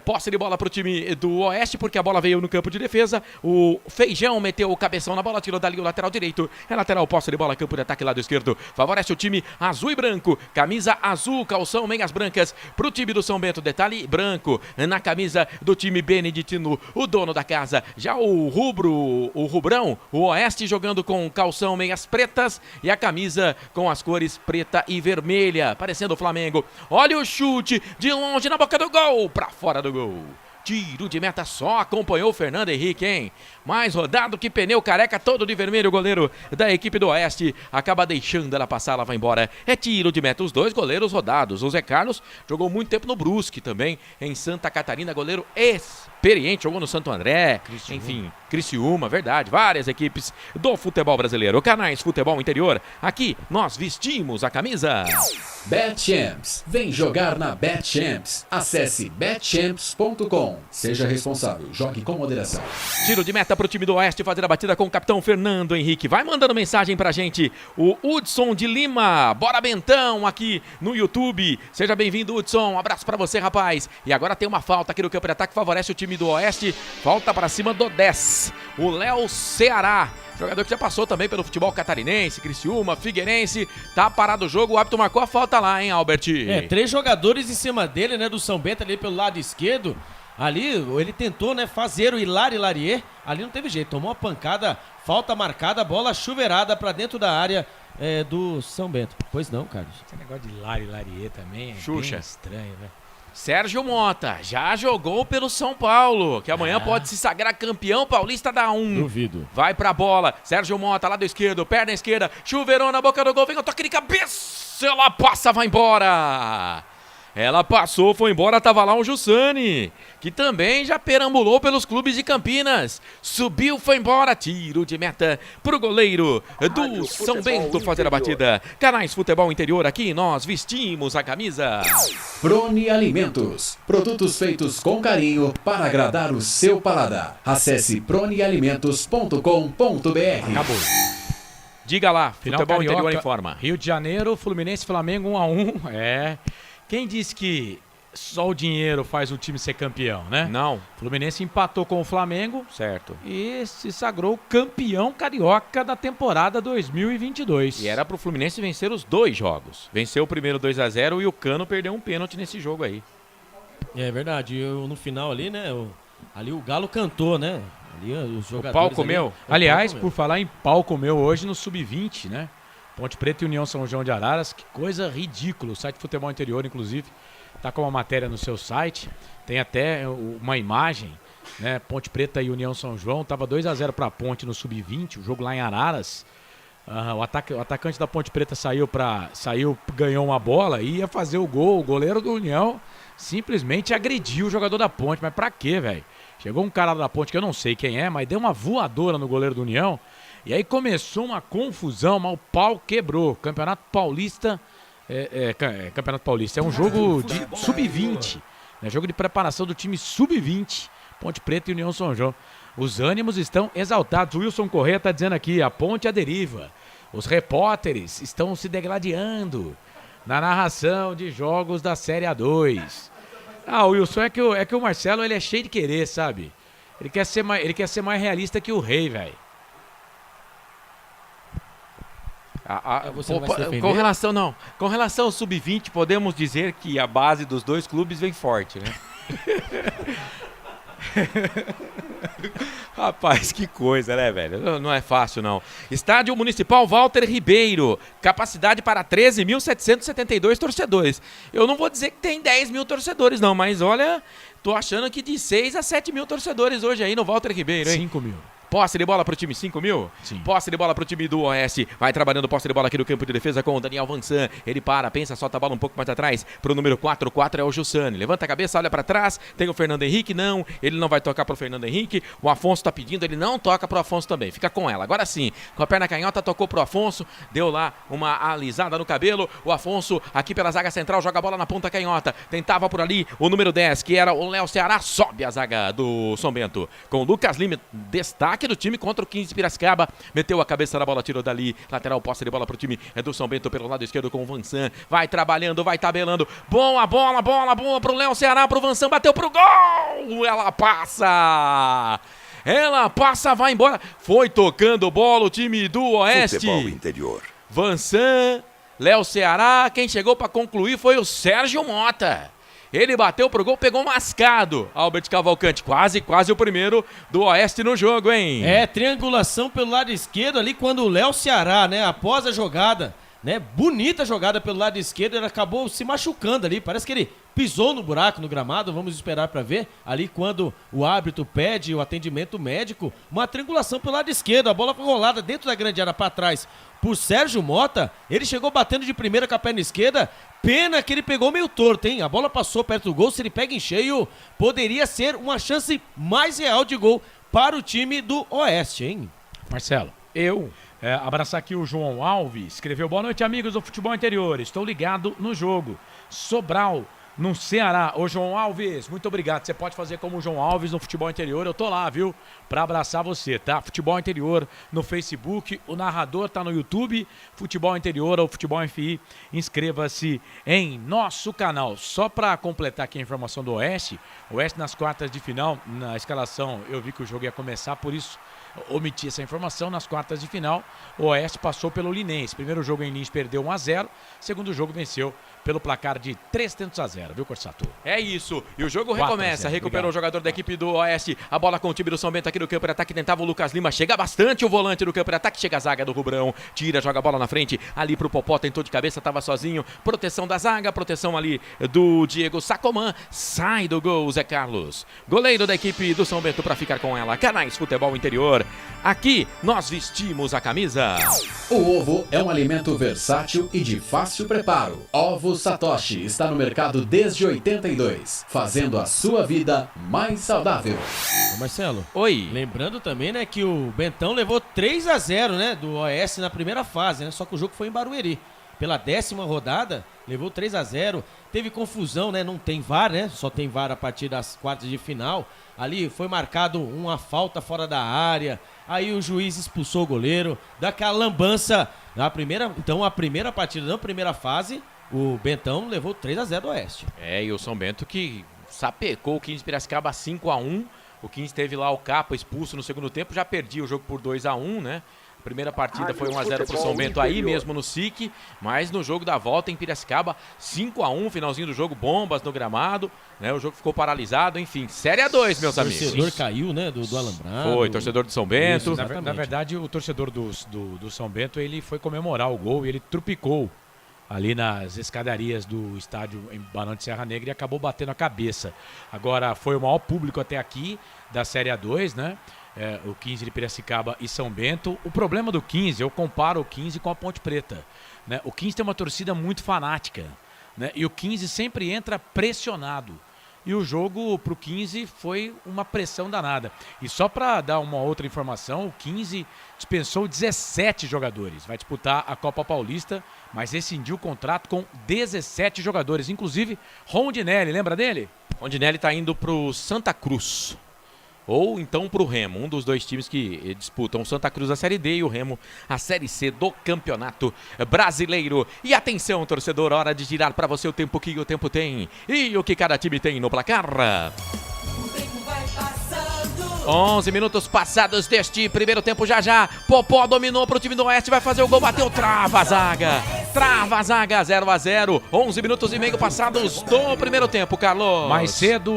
S6: Posse de bola pro time do Oeste, porque a bola veio no campo de defesa. O Feijão meteu o cabeção na bola, tirou dali o lateral direito. É lateral, posse de bola, campo de ataque lado esquerdo. Favorece o time azul e branco. Camisa azul, calção, meias brancas pro time do São Bento. Detalhe branco na camisa do time beneditino, o dono da casa. Já o rubrão, o Oeste jogando com calção, meias pretas e a camisa com as cores preta e vermelha, parecendo o Flamengo. Olha o chute de longe na boca do gol, pra fora do gol. Tiro de meta, só acompanhou o Fernando Henrique, hein? Mais rodado que pneu careca, todo de vermelho. O goleiro da equipe do Oeste acaba deixando ela passar, ela vai embora. É tiro de meta, os dois goleiros rodados. O Zé Carlos jogou muito tempo no Brusque também, em Santa Catarina, goleiro experiente, jogou no Santo André, enfim, Criciúma, verdade, várias equipes do futebol brasileiro. Canais Futebol Interior, aqui nós vestimos a camisa.
S1: BetChamps. Vem jogar na BetChamps. Acesse betchamps.com. Seja responsável. Jogue com moderação.
S6: Tiro de meta pro time do Oeste fazer a batida com o capitão Fernando Henrique. Vai mandando mensagem pra gente. O Hudson de Lima. Bora Bentão aqui no YouTube. Seja bem-vindo, Hudson. Um abraço pra você, rapaz. E agora tem uma falta aqui no campo de ataque que favorece o time do Oeste. Falta pra cima do 10. O Léo Ceará. Jogador que já passou também pelo futebol catarinense, Criciúma, Figueirense. Tá parado o jogo, o árbitro marcou a falta lá, hein, Albert?
S7: 3 jogadores em cima dele, né, do São Bento ali pelo lado esquerdo. Ali, ele tentou, né, fazer o Hilari-Larier. Ali não teve jeito, tomou uma pancada, falta marcada, bola chuveirada pra dentro da área do São Bento. Pois não, Carlos.
S2: Esse negócio de Hilari-Larier também é
S6: Xuxa.
S2: bem estranho, velho.
S6: Sérgio Mota já jogou pelo São Paulo, que amanhã pode se sagrar campeão paulista da 1.
S7: Duvido.
S6: Vai pra bola, Sérgio Mota, lado esquerdo, perna esquerda, chuveirão na boca do gol, vem o toque de cabeça, ela passa, vai embora. Ela passou, foi embora, tava lá o Jussani, que também já perambulou pelos clubes de Campinas. Subiu, foi embora, tiro de meta pro goleiro do São Bento fazer a batida. Canais Futebol Interior, aqui nós vestimos a camisa.
S1: Prone Alimentos. Produtos feitos com carinho para agradar o seu paladar. Acesse pronealimentos.com.br.
S6: Acabou. Diga lá,
S2: Final
S6: Futebol
S2: Carioca,
S6: Interior informa.
S2: Rio de Janeiro, Fluminense e Flamengo 1-1. Quem disse que só o dinheiro faz o time ser campeão, né?
S6: Não.
S2: O Fluminense empatou com o Flamengo.
S6: Certo.
S2: E se sagrou campeão carioca da temporada 2022.
S6: E era pro Fluminense vencer os 2 jogos. Venceu o primeiro 2-0 e o Cano perdeu um pênalti nesse jogo aí.
S7: É verdade, no final ali, né, ali o Galo cantou, né? Ali os jogadores.
S6: O pau comeu.
S2: Aliás, por falar em pau comeu hoje no Sub-20, né? Ponte Preta e União São João de Araras, que coisa ridícula. O site Futebol Interior, inclusive, tá com uma matéria no seu site. Tem até uma imagem, né? Ponte Preta e União São João. Tava 2-0 pra Ponte no Sub-20, o jogo lá em Araras. O atacante da Ponte Preta saiu, ganhou uma bola e ia fazer o gol. O goleiro do União simplesmente agrediu o jogador da Ponte. Mas pra quê, velho? Chegou um cara da Ponte que eu não sei quem é, mas deu uma voadora no goleiro do União. E aí começou uma confusão, mas o pau quebrou. Campeonato Paulista. Campeonato Paulista. É um jogo de sub-20. Né? Jogo de preparação do time sub-20. Ponte Preta e União São João. Os ânimos estão exaltados. O Wilson Corrêa está dizendo aqui, a ponte à deriva. Os repórteres estão se degladiando na narração de jogos da Série A2. Ah, Wilson, é que o Marcelo ele é cheio de querer, sabe? Ele quer ser mais realista que o Rei, velho.
S6: Com relação ao Sub-20, podemos dizer que a base dos 2 clubes vem forte, né? Rapaz, que coisa, né, velho? Não é fácil, não. Estádio Municipal Walter Ribeiro. Capacidade para 13.772 torcedores. Eu não vou dizer que tem 10 mil torcedores, não, mas olha, tô achando que de 6 a 7 mil torcedores hoje aí no Walter Ribeiro, hein?
S2: 5 mil.
S6: Posse de bola pro time, 5 mil?
S2: Sim.
S6: Posse de bola pro time do Oeste. Vai trabalhando posse de bola aqui no campo de defesa com o Daniel Vansan. Ele pensa, solta a bola um pouco mais atrás pro número 4. O 4 é o Jussani. Levanta a cabeça, olha pra trás. Tem o Fernando Henrique, não. Ele não vai tocar pro Fernando Henrique. O Afonso tá pedindo, ele não toca pro Afonso também. Fica com ela. Agora sim, com a perna canhota, tocou pro Afonso. Deu lá uma alisada no cabelo. O Afonso aqui pela zaga central, joga a bola na ponta canhota. Tentava por ali o número 10, que era o Léo Ceará. Sobe a zaga do São Bento. Com o Lucas Lima, destaque ataque do time contra o 15 de Piracicaba. Meteu a cabeça na bola, tirou dali. Lateral, posse de bola pro time do São Bento pelo lado esquerdo com o Vansan. Vai trabalhando, vai tabelando. Boa bola pro Léo Ceará, pro Vansan, bateu pro gol! Ela passa, vai embora. Foi tocando bola o time do Oeste.
S9: Futebol Interior.
S6: Vansan, Léo Ceará, quem chegou para concluir foi o Sérgio Mota. Ele bateu pro gol, pegou mascado. Albert Cavalcante, quase o primeiro do Oeste no jogo, hein?
S7: Triangulação pelo lado esquerdo ali quando o Léo Ceará, né, após a jogada, né, bonita jogada pelo lado esquerdo, ele acabou se machucando ali, parece que ele pisou no buraco, no gramado, vamos esperar para ver, ali quando o árbitro pede o atendimento médico, uma triangulação pelo lado esquerdo, a bola foi rolada dentro da grande área para trás por Sérgio Mota, ele chegou batendo de primeira com a perna esquerda, pena que ele pegou meio torto, hein, a bola passou perto do gol, se ele pega em cheio, poderia ser uma chance mais real de gol para o time do Oeste, hein?
S10: Marcelo, abraçar aqui o João Alves, escreveu: boa noite, amigos do Futebol Interior, estou ligado no jogo. Sobral, no Ceará. Ô, João Alves, muito obrigado. Você pode fazer como o João Alves no Futebol Interior. Eu tô lá, viu? Pra abraçar você, tá? Futebol Interior no Facebook. O narrador tá no YouTube. Futebol Interior ou Futebol FI. Inscreva-se em nosso canal. Só pra completar aqui a informação do Oeste. O Oeste nas quartas de final. Na escalação, eu vi que o jogo ia começar, por isso omiti essa informação. Nas quartas de final, o Oeste passou pelo Linense. Primeiro jogo em Lins perdeu 1-0. Segundo jogo venceu pelo placar de 3-0, viu, Corsato?
S6: É isso, e o jogo recomeça, recuperou o jogador da equipe do Oeste, a bola com o time do São Bento aqui no campo de ataque, tentava o Lucas Lima, chega bastante o volante do campo de ataque, chega a zaga do Rubrão, tira, joga a bola na frente, ali pro Popó, tentou de cabeça, tava sozinho, proteção da zaga, proteção ali do Diego Sacomã, sai do gol, Zé Carlos, goleiro da equipe do São Bento para ficar com ela. Canais Futebol Interior, aqui nós vestimos a camisa.
S1: O ovo é um alimento versátil e de fácil preparo. Ovo Satoshi está no mercado desde 82, fazendo a sua vida mais saudável.
S7: Ô Marcelo.
S6: Oi.
S7: Lembrando também, né, que o Bentão levou 3-0, né, do Oeste na primeira fase, né, só que o jogo foi em Barueri. Pela 10ª rodada, levou 3-0, teve confusão, né, não tem VAR, né, só tem VAR a partir das quartas de final. Ali foi marcado uma falta fora da área, aí o juiz expulsou o goleiro, daquela lambança. Então a primeira partida na primeira fase, o Bentão levou 3-0 do Oeste.
S6: E o São Bento que sapecou o 15 de Piracicaba 5-1. O 15 teve lá o Capa expulso no segundo tempo, já perdia o jogo por 2-1, né? A primeira partida foi 1-0 pro São Bento aí mesmo no SIC, mas no jogo da volta em Piracicaba, 5-1, finalzinho do jogo, bombas no gramado, né? O jogo ficou paralisado, enfim, Série A2, meus amigos.
S7: O torcedor caiu, né, do alambrado.
S6: Foi, torcedor do São Bento.
S10: Isso, na verdade, o torcedor do São Bento, ele foi comemorar o gol e ele trupicou ali nas escadarias do estádio em Barão de Serra Negra e acabou batendo a cabeça. Agora, foi o maior público até aqui da Série A2, né? O 15 de Piracicaba e São Bento. O problema do 15, eu comparo o 15 com a Ponte Preta, né? O 15 tem uma torcida muito fanática, né? E o 15 sempre entra pressionado. E o jogo pro 15 foi uma pressão danada. E só para dar uma outra informação, o 15 dispensou 17 jogadores. Vai disputar a Copa Paulista, mas rescindiu o contrato com 17 jogadores. Inclusive, Rondinelli, lembra dele?
S6: Rondinelli tá indo pro Santa Cruz. Ou então pro Remo, um dos dois times que disputam o Santa Cruz a Série D e o Remo a Série C do Campeonato Brasileiro. E atenção, torcedor, hora de girar para você o tempo que o tempo tem e o que cada time tem no placar. 11 minutos passados deste primeiro tempo, já. Popó dominou pro time do Oeste, vai fazer o gol, bateu, trava a zaga, 0-0, 11 minutos e meio passados do primeiro tempo, Carlos.
S10: Mais cedo,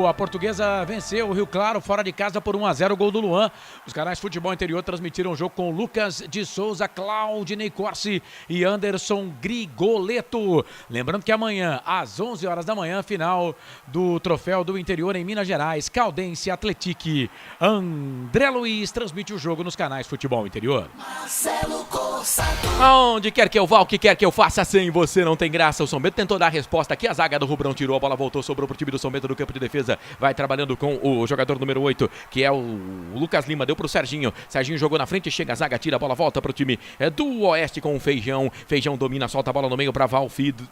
S10: a Portuguesa venceu o Rio Claro, fora de casa por 1-0, gol do Luan. Os canais Futebol Interior transmitiram o jogo com Lucas de Souza, Claudinei Corsi e Anderson Grigoleto. Lembrando que amanhã, às 11 horas da manhã, final do Troféu do Interior em Minas Gerais, Caldense Atletique. André Luiz transmite o jogo nos canais Futebol Interior.
S8: Marcelo Corsato.
S6: Aonde quer que eu vá, o que quer que eu faça sem você não tem graça. O São Bento tentou dar a resposta aqui. A zaga do Rubrão tirou, a bola voltou, sobrou pro time do São Bento do campo de defesa. Vai trabalhando com o jogador número 8, que é o Lucas Lima. Deu pro Serginho. Serginho jogou na frente, chega a zaga, tira a bola, volta pro time do Oeste com o Feijão. Feijão domina, solta a bola no meio pra Valfrido.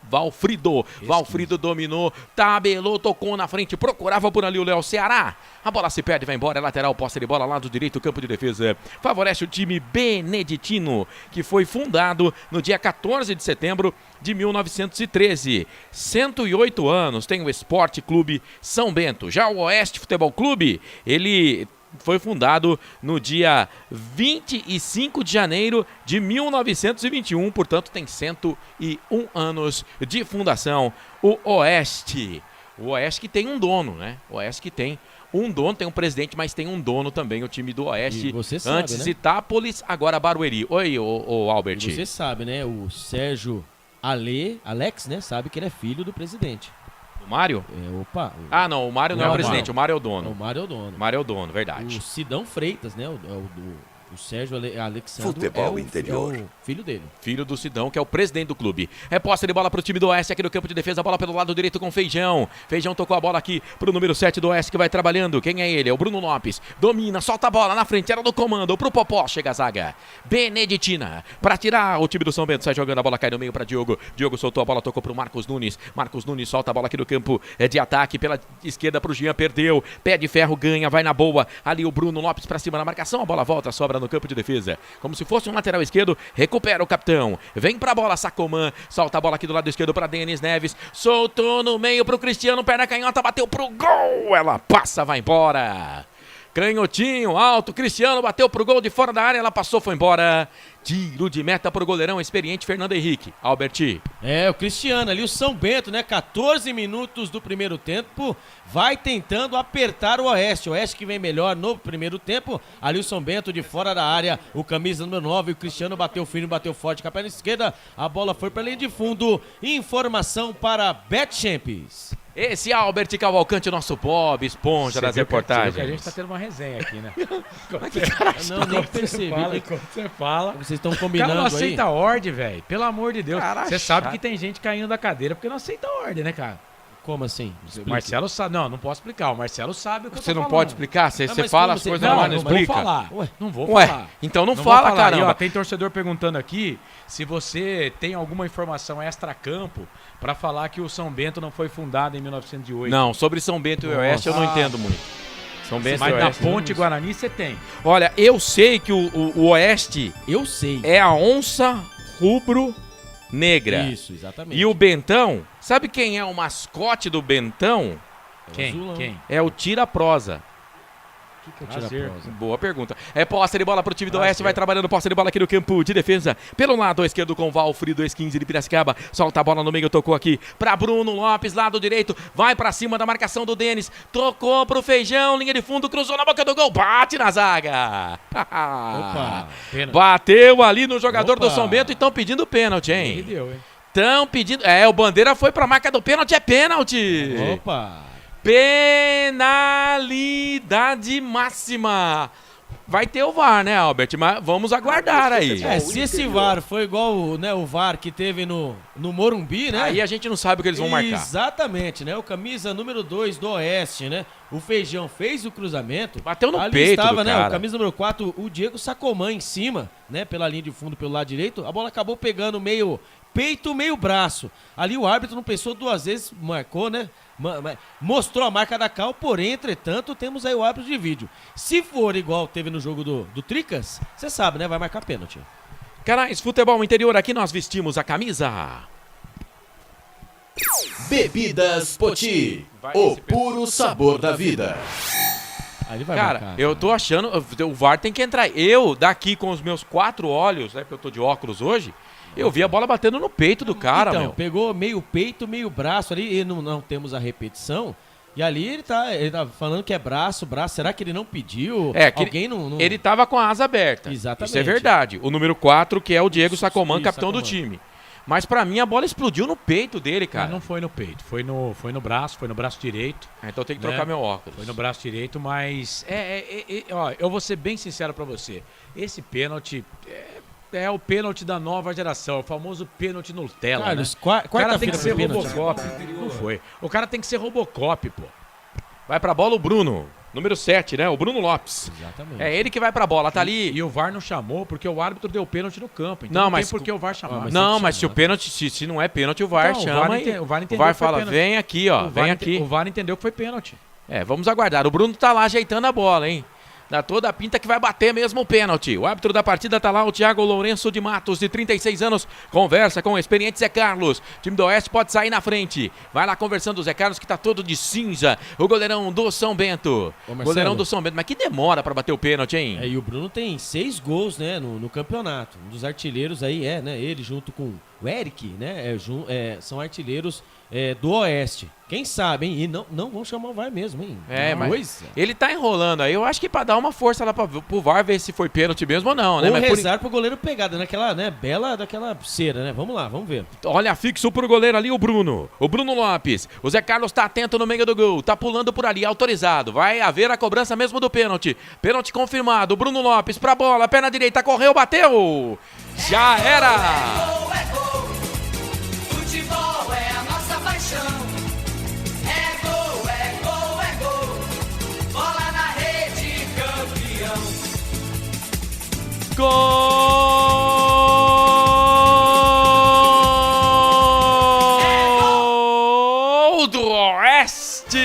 S6: Valfrido dominou, tabelou, tocou na frente, procurava por ali o Léo Ceará. A bola se perde, vai embora, é lateral, posse de bola, lado direito, campo de defesa. Favorece o time beneditino, que foi fundado no dia 14 de setembro de 1913. 108 anos tem o Esporte Clube São Bento. Já o Oeste Futebol Clube, ele foi fundado no dia 25 de janeiro de 1921, portanto tem 101 anos de fundação. O Oeste que tem um dono, né? O Oeste que tem um dono, tem um presidente, mas tem um dono também, o time do Oeste.
S7: Você sabe,
S6: antes
S7: né?
S6: Itápolis, agora Barueri. Oi, o Albert.
S7: E você sabe, né? O Sérgio Alex, né? Sabe que ele é filho do presidente.
S6: O Mário?
S7: Opa.
S6: Ah, não, o Mário não é o presidente,
S7: Mário.
S6: o Mário é o dono.
S7: O Mário é o dono.
S6: O Mário é o dono, verdade.
S7: O Sidão Freitas, né? O Sérgio Alexandre
S9: Futebol interior.
S7: é o filho dele.
S6: Filho do Sidão, que é o presidente do clube. É posse de bola pro time do Oeste aqui no campo de defesa. Bola pelo lado direito com Feijão. Feijão tocou a bola aqui pro número 7 do Oeste, que vai trabalhando. Quem é ele? É o Bruno Lopes. Domina, solta a bola na frente. Era do comando. Pro Popó, chega a zaga. Beneditina. Pra tirar o time do São Bento. Sai jogando, a bola cai no meio pra Diogo. Diogo soltou a bola, tocou pro Marcos Nunes. Marcos Nunes solta a bola aqui no campo de ataque. Pela esquerda pro Jean, perdeu. Pé de ferro, ganha, vai na boa. Ali o Bruno Lopes pra cima na marcação. A bola volta, sobra no campo de defesa. Como se fosse um lateral esquerdo, recupera o capitão. Vem pra bola, Sacomã. Solta a bola aqui do lado esquerdo pra Denis Neves. Soltou no meio pro Cristiano, perna canhota, bateu pro gol. Ela passa, vai embora. Canhotinho, alto, Cristiano bateu pro gol de fora da área, ela passou, foi embora. Tiro de meta pro goleirão experiente Fernando Henrique. Albert.
S7: É, o Cristiano ali, o São Bento, né? 14 minutos do primeiro tempo, vai tentando apertar o Oeste. O Oeste que vem melhor no primeiro tempo. Ali o São Bento de fora da área, o camisa número 9, o Cristiano bateu firme, bateu forte com a perna esquerda. A bola foi pra linha de fundo. Informação para Betchamps.
S6: Esse Albert Cavalcante, nosso Bob Esponja das reportagens.
S10: A gente tá tendo uma resenha aqui, né?
S7: Não, nem percebi.
S10: Quando você fala.
S7: Vocês estão
S10: O cara
S7: combinando
S10: não
S7: aí?
S10: aceita ordem, velho. Pelo amor de Deus.
S6: Cara
S10: Você sabe
S6: chato.
S10: que tem gente caindo da cadeira porque não aceita ordem, né, cara?
S7: Como assim?
S10: O Marcelo sabe. Não posso explicar. O Marcelo sabe o que
S6: Você
S10: eu tô
S6: não
S10: falando.
S6: pode explicar? Você
S7: mas
S6: fala
S7: como
S6: as
S7: você-
S6: coisas
S10: Não,
S6: lá, não
S10: não vou
S6: explica?
S10: falar.
S7: Ué,
S10: Não vou
S6: Ué,
S10: falar.
S6: então não
S10: vou
S6: fala,
S10: falar. E,
S6: caramba.
S10: ó, tem torcedor perguntando aqui se você tem alguma informação extra-campo pra falar que o São Bento não foi fundado em 1908.
S6: Não, sobre São Bento e Oeste eu não entendo muito. São Bento
S10: Mas
S6: e
S10: na
S6: Oeste.
S10: Ponte Guarani você tem.
S6: Olha, eu sei que o Oeste
S7: Eu sei.
S6: é a onça rubro-negra.
S7: Isso, exatamente.
S6: E o Bentão, sabe quem é o mascote do Bentão?
S10: Quem?
S7: Azulão.
S10: Quem?
S6: É o Tira-Prosa.
S7: O que é o
S10: Prazer.
S7: tira-prosa?
S6: Boa pergunta. É posse de bola pro time do
S10: Prazer.
S6: Oeste, vai trabalhando posse de bola aqui no campo de defesa. Pelo lado esquerdo com Valfrido, 2-15 de Piracicaba. Solta a bola no meio, tocou aqui pra Bruno Lopes, lado direito. Vai pra cima da marcação do Denis. Tocou pro Feijão, linha de fundo, cruzou na boca do gol. Bate na zaga.
S7: Opa.
S10: Pênalti.
S6: Bateu ali no jogador
S7: Opa.
S6: do São Bento e estão pedindo pênalti,
S10: Que
S6: hein?
S10: deu, hein?
S6: Estão pedindo... o Bandeira foi pra marca do pênalti, é pênalti.
S7: Opa.
S6: Penalidade máxima. Vai ter o VAR, né, Albert? Mas vamos aguardar aí.
S7: É, se esse VAR foi igual o VAR que teve no Morumbi, né?
S6: Aí a gente não sabe o que eles vão marcar.
S7: Exatamente, né? O camisa número 2 do Oeste, né? O Feijão fez o cruzamento.
S6: Bateu no
S7: Ali
S6: peito
S7: estava,
S6: do
S7: né?
S6: cara.
S7: O camisa número 4, o Diego Sacomã em cima, né? Pela linha de fundo, pelo lado direito. A bola acabou pegando meio peito, meio braço. Ali o árbitro não pensou duas vezes, marcou, né? Mostrou a marca da cal, porém, entretanto, temos aí o árbitro de vídeo. Se for igual teve no jogo do Tricas, você sabe, né? Vai marcar pênalti.
S6: Canais Futebol Interior, aqui nós vestimos a camisa.
S1: Bebidas Poti,
S6: Vai
S1: o
S6: esse
S1: puro sabor da vida.
S7: Aí ele vai
S6: Cara,
S7: marcar.
S6: eu tô achando... O VAR tem que entrar. Eu, daqui com os meus 4 olhos, né? Porque eu tô de óculos hoje... Eu vi a bola batendo no peito do cara,
S7: então,
S6: meu.
S7: pegou meio peito, meio braço ali, e não temos a repetição. E ali ele tá falando que é braço. Será que ele não pediu?
S6: É, que
S7: alguém não...
S6: Ele tava com a asa aberta.
S7: Exatamente.
S6: Isso é verdade. O número 4, que é o Diego Sacomã,
S7: Isso,
S6: capitão do
S7: Sacomã.
S6: time. Mas pra mim a bola explodiu no peito dele,
S10: Cara,
S6: cara.
S10: não foi no peito, foi no braço direito.
S6: Então tem que
S10: né?
S6: trocar meu óculos.
S10: Foi no braço direito, mas ó, eu vou ser bem sincero pra você. Esse pênalti É o pênalti da nova geração, o famoso pênalti Nutella,
S7: Carlos,
S10: né? O cara tem que ser
S7: pênalti.
S10: Robocop. Não foi. O cara tem que ser Robocop, pô.
S6: Vai pra bola o Bruno, número 7, né? O Bruno Lopes.
S7: Exatamente.
S6: É ele que vai pra bola, tá ali.
S10: E o VAR não chamou porque o árbitro deu pênalti no campo. Então
S6: Não,
S10: não,
S6: mas
S10: tem por que o VAR chamar.
S6: Não, mas se o pênalti, se não é pênalti, o VAR
S10: Então,
S6: chama
S10: o VAR
S6: e
S10: entendeu
S6: o VAR
S10: que foi
S6: fala,
S10: pênalti.
S6: vem aqui, ó,
S10: O
S6: vem
S10: VAR
S6: aqui.
S10: O VAR entendeu que foi pênalti.
S6: Vamos aguardar. O Bruno tá lá ajeitando a bola, hein? Dá toda a pinta que vai bater mesmo o pênalti. O árbitro da partida tá lá, o Thiago Lourenço de Matos, de 36 anos. Conversa com o experiente Zé Carlos. O time do Oeste pode sair na frente. Vai lá conversando o Zé Carlos, que tá todo de cinza. O goleirão do São Bento. Goleirão do São Bento. Mas que demora pra bater o pênalti, hein?
S7: E o Bruno tem 6 gols, né, no campeonato. Um dos artilheiros aí né? Ele junto com o Eric, né? São artilheiros do Oeste. Quem sabe, hein? E não vão chamar o VAR mesmo, hein?
S6: Mas ele tá enrolando aí. Eu acho que pra dar uma força lá pro VAR ver se foi pênalti mesmo ou não, né?
S7: Ou
S6: Mas
S7: rezar pro goleiro pegar daquela, né? Bela daquela cera, né? Vamos lá, vamos ver.
S6: Olha, fixo pro goleiro ali o Bruno. O Bruno Lopes. O Zé Carlos tá atento no meio do gol. Tá pulando por ali, autorizado. Vai haver a cobrança mesmo do pênalti. Pênalti confirmado. Bruno Lopes pra bola. Perna direita, correu, bateu. Já era.
S8: Futebol é a nossa paixão. É gol, é gol, é gol. Bola na rede, campeão.
S6: Gol do Oeste.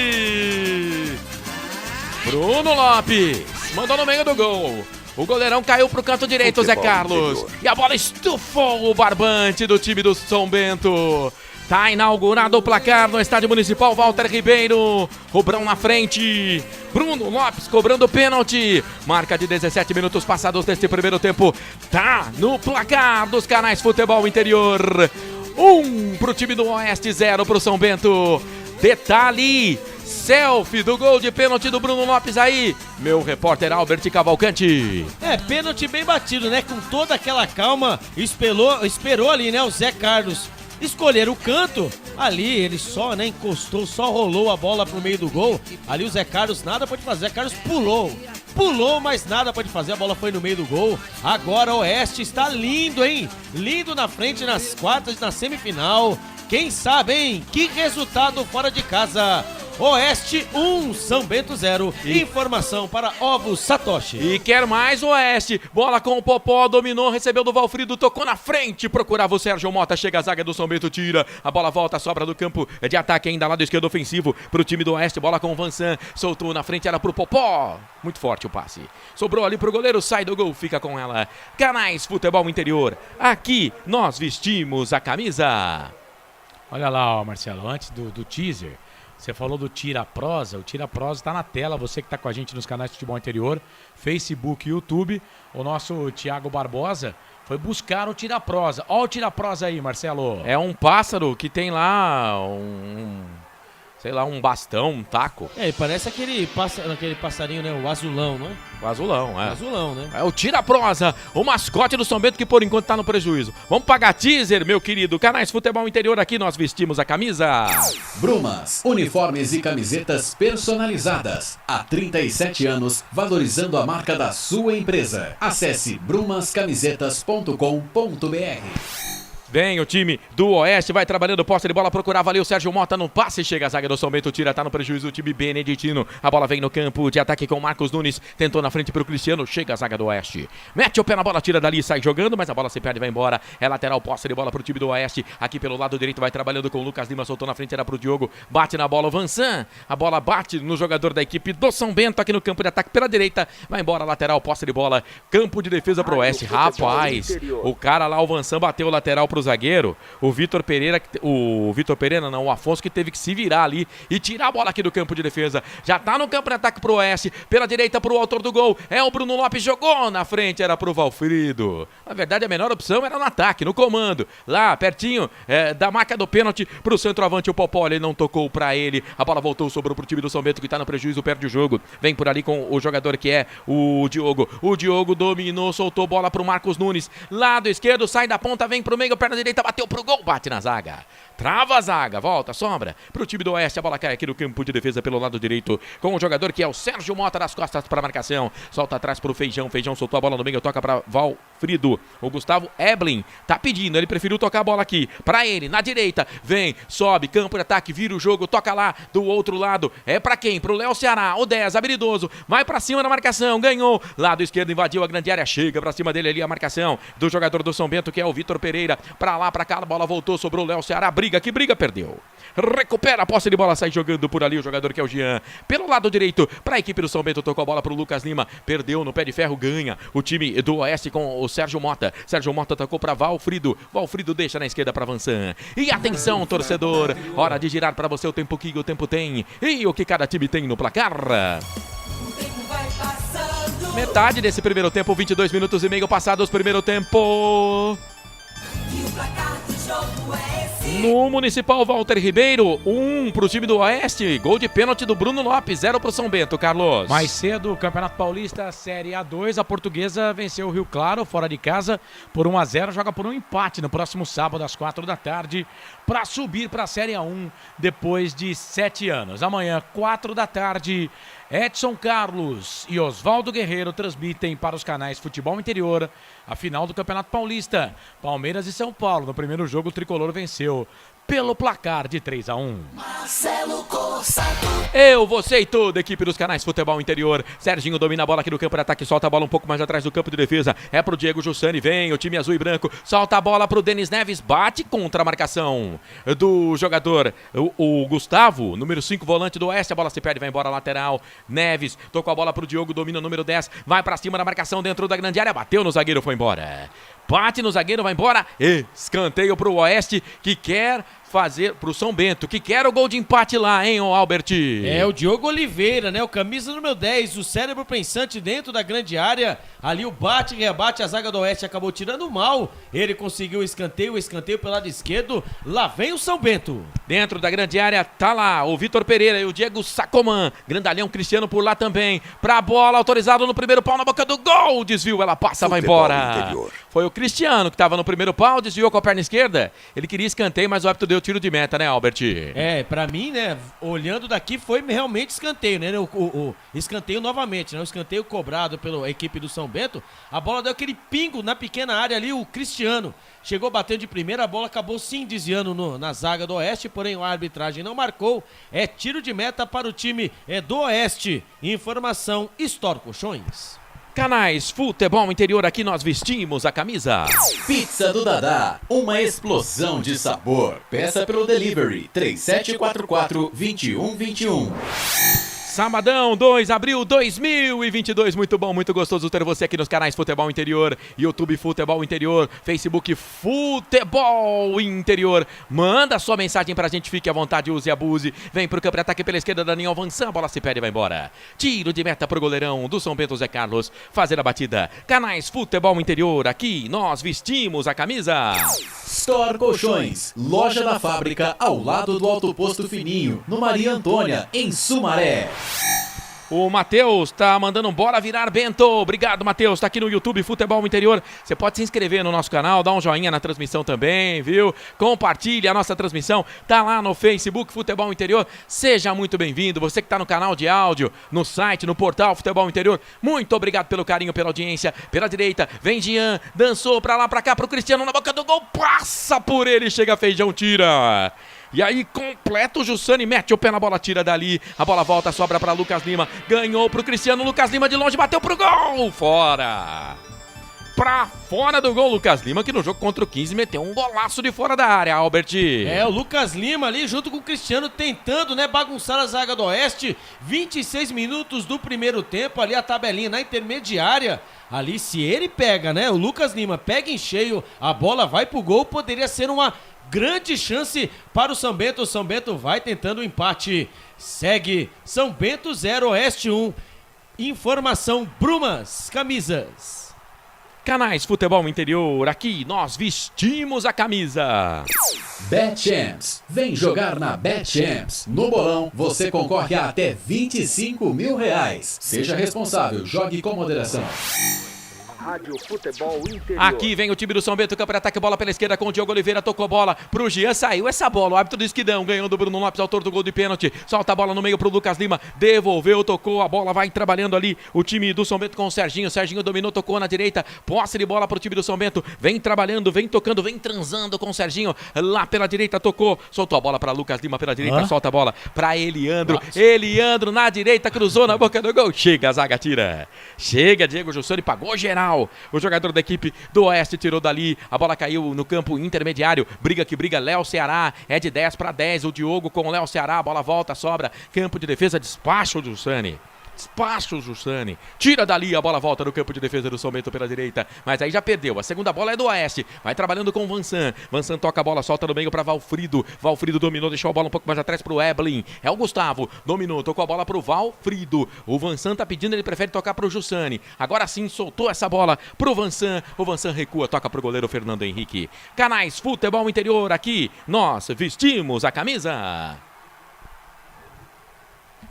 S6: Bruno Lopes mandou no meio do gol. O goleirão caiu pro canto direito, Zé Carlos. E a bola estufou o barbante do time do São Bento. Tá inaugurado o placar no Estádio Municipal Walter Ribeiro. Rubrão na frente. Bruno Lopes cobrando pênalti. Marca de 17 minutos passados deste primeiro tempo. Tá no placar dos canais Futebol Interior. 1 pro time do Oeste, 0 pro São Bento. Detalhe. Selfie do gol de pênalti do Bruno Lopes aí, meu repórter Albert Cavalcante.
S7: Pênalti bem batido, né? Com toda aquela calma, esperou ali, né? O Zé Carlos escolher o canto. Ali ele só, né? Encostou, só rolou a bola pro meio do gol. Ali o Zé Carlos nada pode fazer. Zé Carlos pulou, mas nada pode fazer. A bola foi no meio do gol. Agora o Oeste está lindo, hein? Lindo na frente nas quartas, na semifinal. Quem sabe, hein? Que resultado fora de casa. Oeste 1, São Bento 0. Informação para Ovos Satoshi.
S6: E quer mais o Oeste. Bola com o Popó, dominou, recebeu do Valfrido, tocou na frente, procurava o Sérgio Mota, chega a zaga do São Bento, tira. A bola volta, sobra do campo de ataque ainda lá do esquerdo ofensivo pro time do Oeste. Bola com o Vansan, soltou na frente, era pro Popó. Muito forte o passe. Sobrou ali pro goleiro, sai do gol, fica com ela. Canais Futebol Interior. Aqui nós vestimos a camisa.
S10: Olha lá, ó, Marcelo, antes do teaser, você falou do Tira-Prosa. O Tira-Prosa está na tela, você que está com a gente nos canais de Futebol Interior, Facebook e YouTube. O nosso Thiago Barbosa foi buscar o Tira-Prosa. Olha o Tira-Prosa aí, Marcelo.
S6: É um pássaro que tem lá sei lá, um bastão, um taco.
S7: Parece aquele passarinho, né? O azulão, não é?
S6: O azulão,
S7: O azulão, né?
S6: É o Tira-Prosa, o mascote do São Bento que por enquanto tá no prejuízo. Vamos pagar teaser, meu querido. Canais Futebol Interior, aqui nós vestimos a camisa.
S1: Brumas, uniformes e camisetas personalizadas. Há 37 anos, valorizando a marca da sua empresa. Acesse brumascamisetas.com.br.
S6: Vem o time do Oeste, vai trabalhando, posse de bola, procurava ali o Sérgio Mota no passe, chega a zaga do São Bento, tira, tá no prejuízo o time beneditino, a bola vem no campo de ataque com o Marcos Nunes, tentou na frente pro Cristiano, chega a zaga do Oeste, mete o pé na bola, tira dali, sai jogando, mas a bola se perde, vai embora, é lateral, posse de bola pro time do Oeste, aqui pelo lado direito vai trabalhando com o Lucas Lima, soltou na frente, era pro Diogo, bate na bola o Vansan, a bola bate no jogador da equipe do São Bento, aqui no campo de ataque pela direita, vai embora, lateral, posse de bola, campo de defesa pro Oeste, rapaz, o cara lá, o Vansan bateu o lateral pro zagueiro, o Afonso que teve que se virar ali e tirar a bola aqui do campo de defesa. Já tá no campo de ataque pro Oeste, pela direita pro autor do gol, é o Bruno Lopes, jogou na frente, era pro Valfrido. Na verdade a menor opção era no ataque, no comando, lá pertinho da marca do pênalti pro centroavante, o Popó, ele não tocou pra ele, a bola voltou, sobrou pro time do São Bento que tá no prejuízo, perde o jogo, vem por ali com o jogador que é o Diogo dominou, soltou bola pro Marcos Nunes, lado esquerdo, sai da ponta, vem pro meio, perna direita, bateu pro gol, bate na zaga. Trava a zaga, volta, sobra pro time do Oeste. A bola cai aqui no campo de defesa pelo lado direito com o jogador que é o Sérgio Mota das costas para marcação. Solta atrás pro Feijão. Feijão soltou a bola no meio, toca para Valfrido. O Gustavo Eblin tá pedindo, ele preferiu tocar a bola aqui para ele, na direita. Vem, sobe, campo de ataque, vira o jogo, toca lá do outro lado. É para quem? Pro Léo Ceará, o 10, habilidoso. Vai para cima na marcação, ganhou. Lado esquerdo invadiu a grande área, chega para cima dele ali a marcação do jogador do São Bento que é o Vitor Pereira. Para lá, para cá, a bola voltou, sobrou o Léo Ceará. Briga, que briga, perdeu. Recupera a posse de bola, sai jogando por ali o jogador que é o Jean. Pelo lado direito, para a equipe do São Bento, tocou a bola para o Lucas Lima. Perdeu no pé de ferro, ganha o time do Oeste com o Sérgio Mota. Sérgio Mota tocou para Valfrido. Valfrido deixa na esquerda para Vansan. E atenção, torcedor, hora de girar para você o tempo que o tempo tem e o que cada time tem no placar. Metade desse primeiro tempo, 22 minutos e meio passados, primeiro tempo. No Municipal, Walter Ribeiro, 1 pro time do Oeste, gol de pênalti do Bruno Lopes, 0 pro São Bento, Carlos.
S10: Mais cedo, Campeonato Paulista, Série A2, a Portuguesa venceu o Rio Claro, fora de casa, por 1-0, joga por um empate no próximo sábado, às 4 da tarde, para subir para a Série A1, depois de 7 anos. Amanhã, 4 da tarde, Edson Carlos e Oswaldo Guerreiro transmitem para os canais Futebol Interior a final do Campeonato Paulista. Palmeiras e São Paulo. No primeiro jogo, o tricolor venceu pelo placar de 3-1.
S8: Marcelo Corsato.
S6: Eu, você e toda a equipe dos canais Futebol Interior. Serginho domina a bola aqui no campo de ataque, solta a bola um pouco mais atrás do campo de defesa. É pro Diego Jussani, vem o time azul e branco. Solta a bola pro Denis Neves, bate contra a marcação do jogador, o Gustavo, número 5, volante do Oeste. A bola se perde, vai embora lateral. Neves tocou a bola pro Diogo, domina o número 10. Vai pra cima da marcação dentro da grande área, bateu no zagueiro, foi embora. Bate no zagueiro, vai embora. Escanteio pro Oeste, que quer fazer pro São Bento, que quer o gol de empate lá, hein, Albert?
S7: É o Diogo Oliveira, né? O camisa número 10, o cérebro pensante dentro da grande área. Ali o bate e rebate, a zaga do Oeste acabou tirando mal. Ele conseguiu o escanteio pelo lado esquerdo. Lá vem o São Bento.
S6: Dentro da grande área tá lá o Vitor Pereira e o Diego Sacomã. Grandalhão Cristiano por lá também. Pra bola, autorizado no primeiro pau na boca do gol. Desvio, ela passa, vai embora. Interior. Foi o Cristiano que tava no primeiro pau, desviou com a perna esquerda. Ele queria escanteio, mas o árbitro deu tiro de meta, né, Albert?
S7: É, pra mim, né, olhando daqui foi realmente escanteio, né, o escanteio novamente, né, o escanteio cobrado pela equipe do São Bento, a bola deu aquele pingo na pequena área ali, o Cristiano chegou batendo de primeira, a bola acabou sim desviando na zaga do Oeste, porém a arbitragem não marcou, é tiro de meta para o time do Oeste. Informação Store Colchões.
S6: Canais Futebol Interior, aqui nós vestimos a camisa.
S1: Pizza do Dadá, uma explosão de sabor. Peça pelo delivery 3744-2121.
S6: Sabadão, 2 de abril 2022, muito bom, muito gostoso ter você aqui nos canais Futebol Interior, YouTube Futebol Interior, Facebook Futebol Interior. Manda sua mensagem pra gente, fique à vontade, use e abuse. Vem pro campo de ataque pela esquerda, Daniel Vansan, a bola se perde e vai embora. Tiro de meta pro goleirão do São Bento, Zé Carlos, fazer a batida. Canais Futebol Interior, aqui nós vestimos a camisa.
S1: Store Colchões, loja da fábrica ao lado do Alto Posto Fininho, no Maria Antônia, em Sumaré.
S6: O Matheus tá mandando bora virar Bento. Obrigado, Matheus. Tá aqui no YouTube Futebol Interior. Você pode se inscrever no nosso canal, dar um joinha na transmissão também, viu? Compartilhe a nossa transmissão. Tá lá no Facebook Futebol Interior. Seja muito bem-vindo. Você que tá no canal de áudio, no site, no portal Futebol Interior. Muito obrigado pelo carinho, pela audiência. Pela direita, vem Jean. Dançou pra lá, pra cá, pro Cristiano na boca do gol. Passa por ele, chega Feijão, tira. E aí, completa o Jussani, mete o pé na bola, tira dali. A bola volta, sobra para Lucas Lima. Ganhou pro Cristiano, Lucas Lima de longe, bateu pro gol. Fora. Pra fora do gol, Lucas Lima, que no jogo contra o 15 meteu um golaço de fora da área, Albert.
S7: É, o Lucas Lima ali junto com o Cristiano tentando, né, bagunçar a zaga do Oeste. 26 minutos do primeiro tempo, ali a tabelinha na intermediária. Ali, se ele pega, né, o Lucas Lima pega em cheio, a bola vai pro gol, poderia ser uma grande chance para o São Bento. O São Bento vai tentando o empate. Segue São Bento 0, Oeste 1. Informação Brumas Camisas.
S6: Canais Futebol Interior, aqui nós vestimos a camisa.
S1: BetChamps, vem jogar na BetChamps. No bolão, você concorre a até R$25 mil. Seja responsável, jogue com moderação.
S9: Rádio Futebol Interior.
S6: Aqui vem o time do São Bento, campo de ataque, bola pela esquerda com o Diogo Oliveira, tocou bola pro Jean, saiu essa bola, o árbitro do Esquidão, ganhou do Bruno Lopes, autor do gol de pênalti, solta a bola no meio pro Lucas Lima, devolveu, tocou, a bola vai trabalhando ali, o time do São Bento com o Serginho dominou, tocou na direita, posse de bola pro time do São Bento, vem trabalhando, vem tocando, vem transando com o Serginho, lá pela direita tocou, soltou a bola pra Lucas Lima pela direita, solta a bola pra Eliandro, Eliandro na direita, cruzou na boca do gol, chega a zaga, tira, chega Diego Jussani, pagou geral, o jogador da equipe do Oeste tirou dali, a bola caiu no campo intermediário, briga que briga, Léo Ceará, é de 10 para 10, o Diogo com o Léo Ceará, a bola volta, sobra, campo de defesa, despacha o Jussani. Despacha o Jussani, tira dali, a bola volta no campo de defesa do São Bento pela direita, mas aí já perdeu, a segunda bola é do Oeste, vai trabalhando com o Vansan toca a bola, solta no meio para Valfrido dominou, deixou a bola um pouco mais atrás pro Eblin, é o Gustavo, dominou, tocou a bola pro Valfrido, o Vansan tá pedindo, ele prefere tocar pro Jussani, agora sim soltou essa bola pro Vansan, o Vansan recua, toca pro goleiro Fernando Henrique. Canais Futebol Interior, aqui nós vestimos a camisa.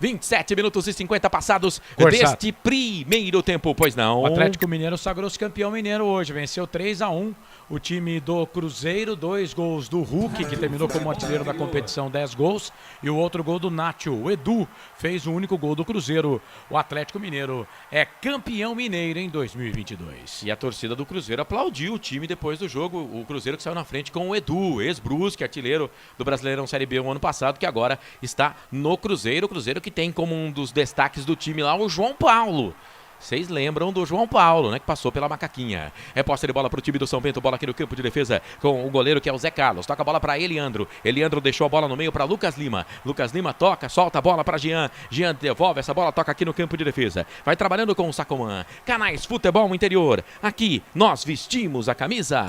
S6: 27 minutos e 50 passados deste primeiro tempo, pois não.
S10: O Atlético Mineiro sagrou-se campeão mineiro hoje, venceu 3-1 o time do Cruzeiro, 2 gols do Hulk, que terminou como artilheiro da competição, 10 gols, e o outro gol do Nacho. O Edu fez o único gol do Cruzeiro. O Atlético Mineiro é campeão mineiro em 2022.
S6: E a torcida do Cruzeiro aplaudiu o time depois do jogo, o Cruzeiro que saiu na frente com o Edu, ex-Brusque, artilheiro do Brasileirão Série B o ano passado, que agora está no Cruzeiro, o Cruzeiro que tem como um dos destaques do time lá o João Paulo. Vocês lembram do João Paulo, né? Que passou pela macaquinha. É posse de bola pro time do São Bento. Bola aqui no campo de defesa com o goleiro que é o Zé Carlos. Toca a bola pra Eliandro. Eliandro deixou a bola no meio pra Lucas Lima. Lucas Lima toca, solta a bola pra Jean. Jean devolve essa bola, toca aqui no campo de defesa. Vai trabalhando com o Sacomã. Canais Futebol Interior. Aqui nós vestimos a camisa.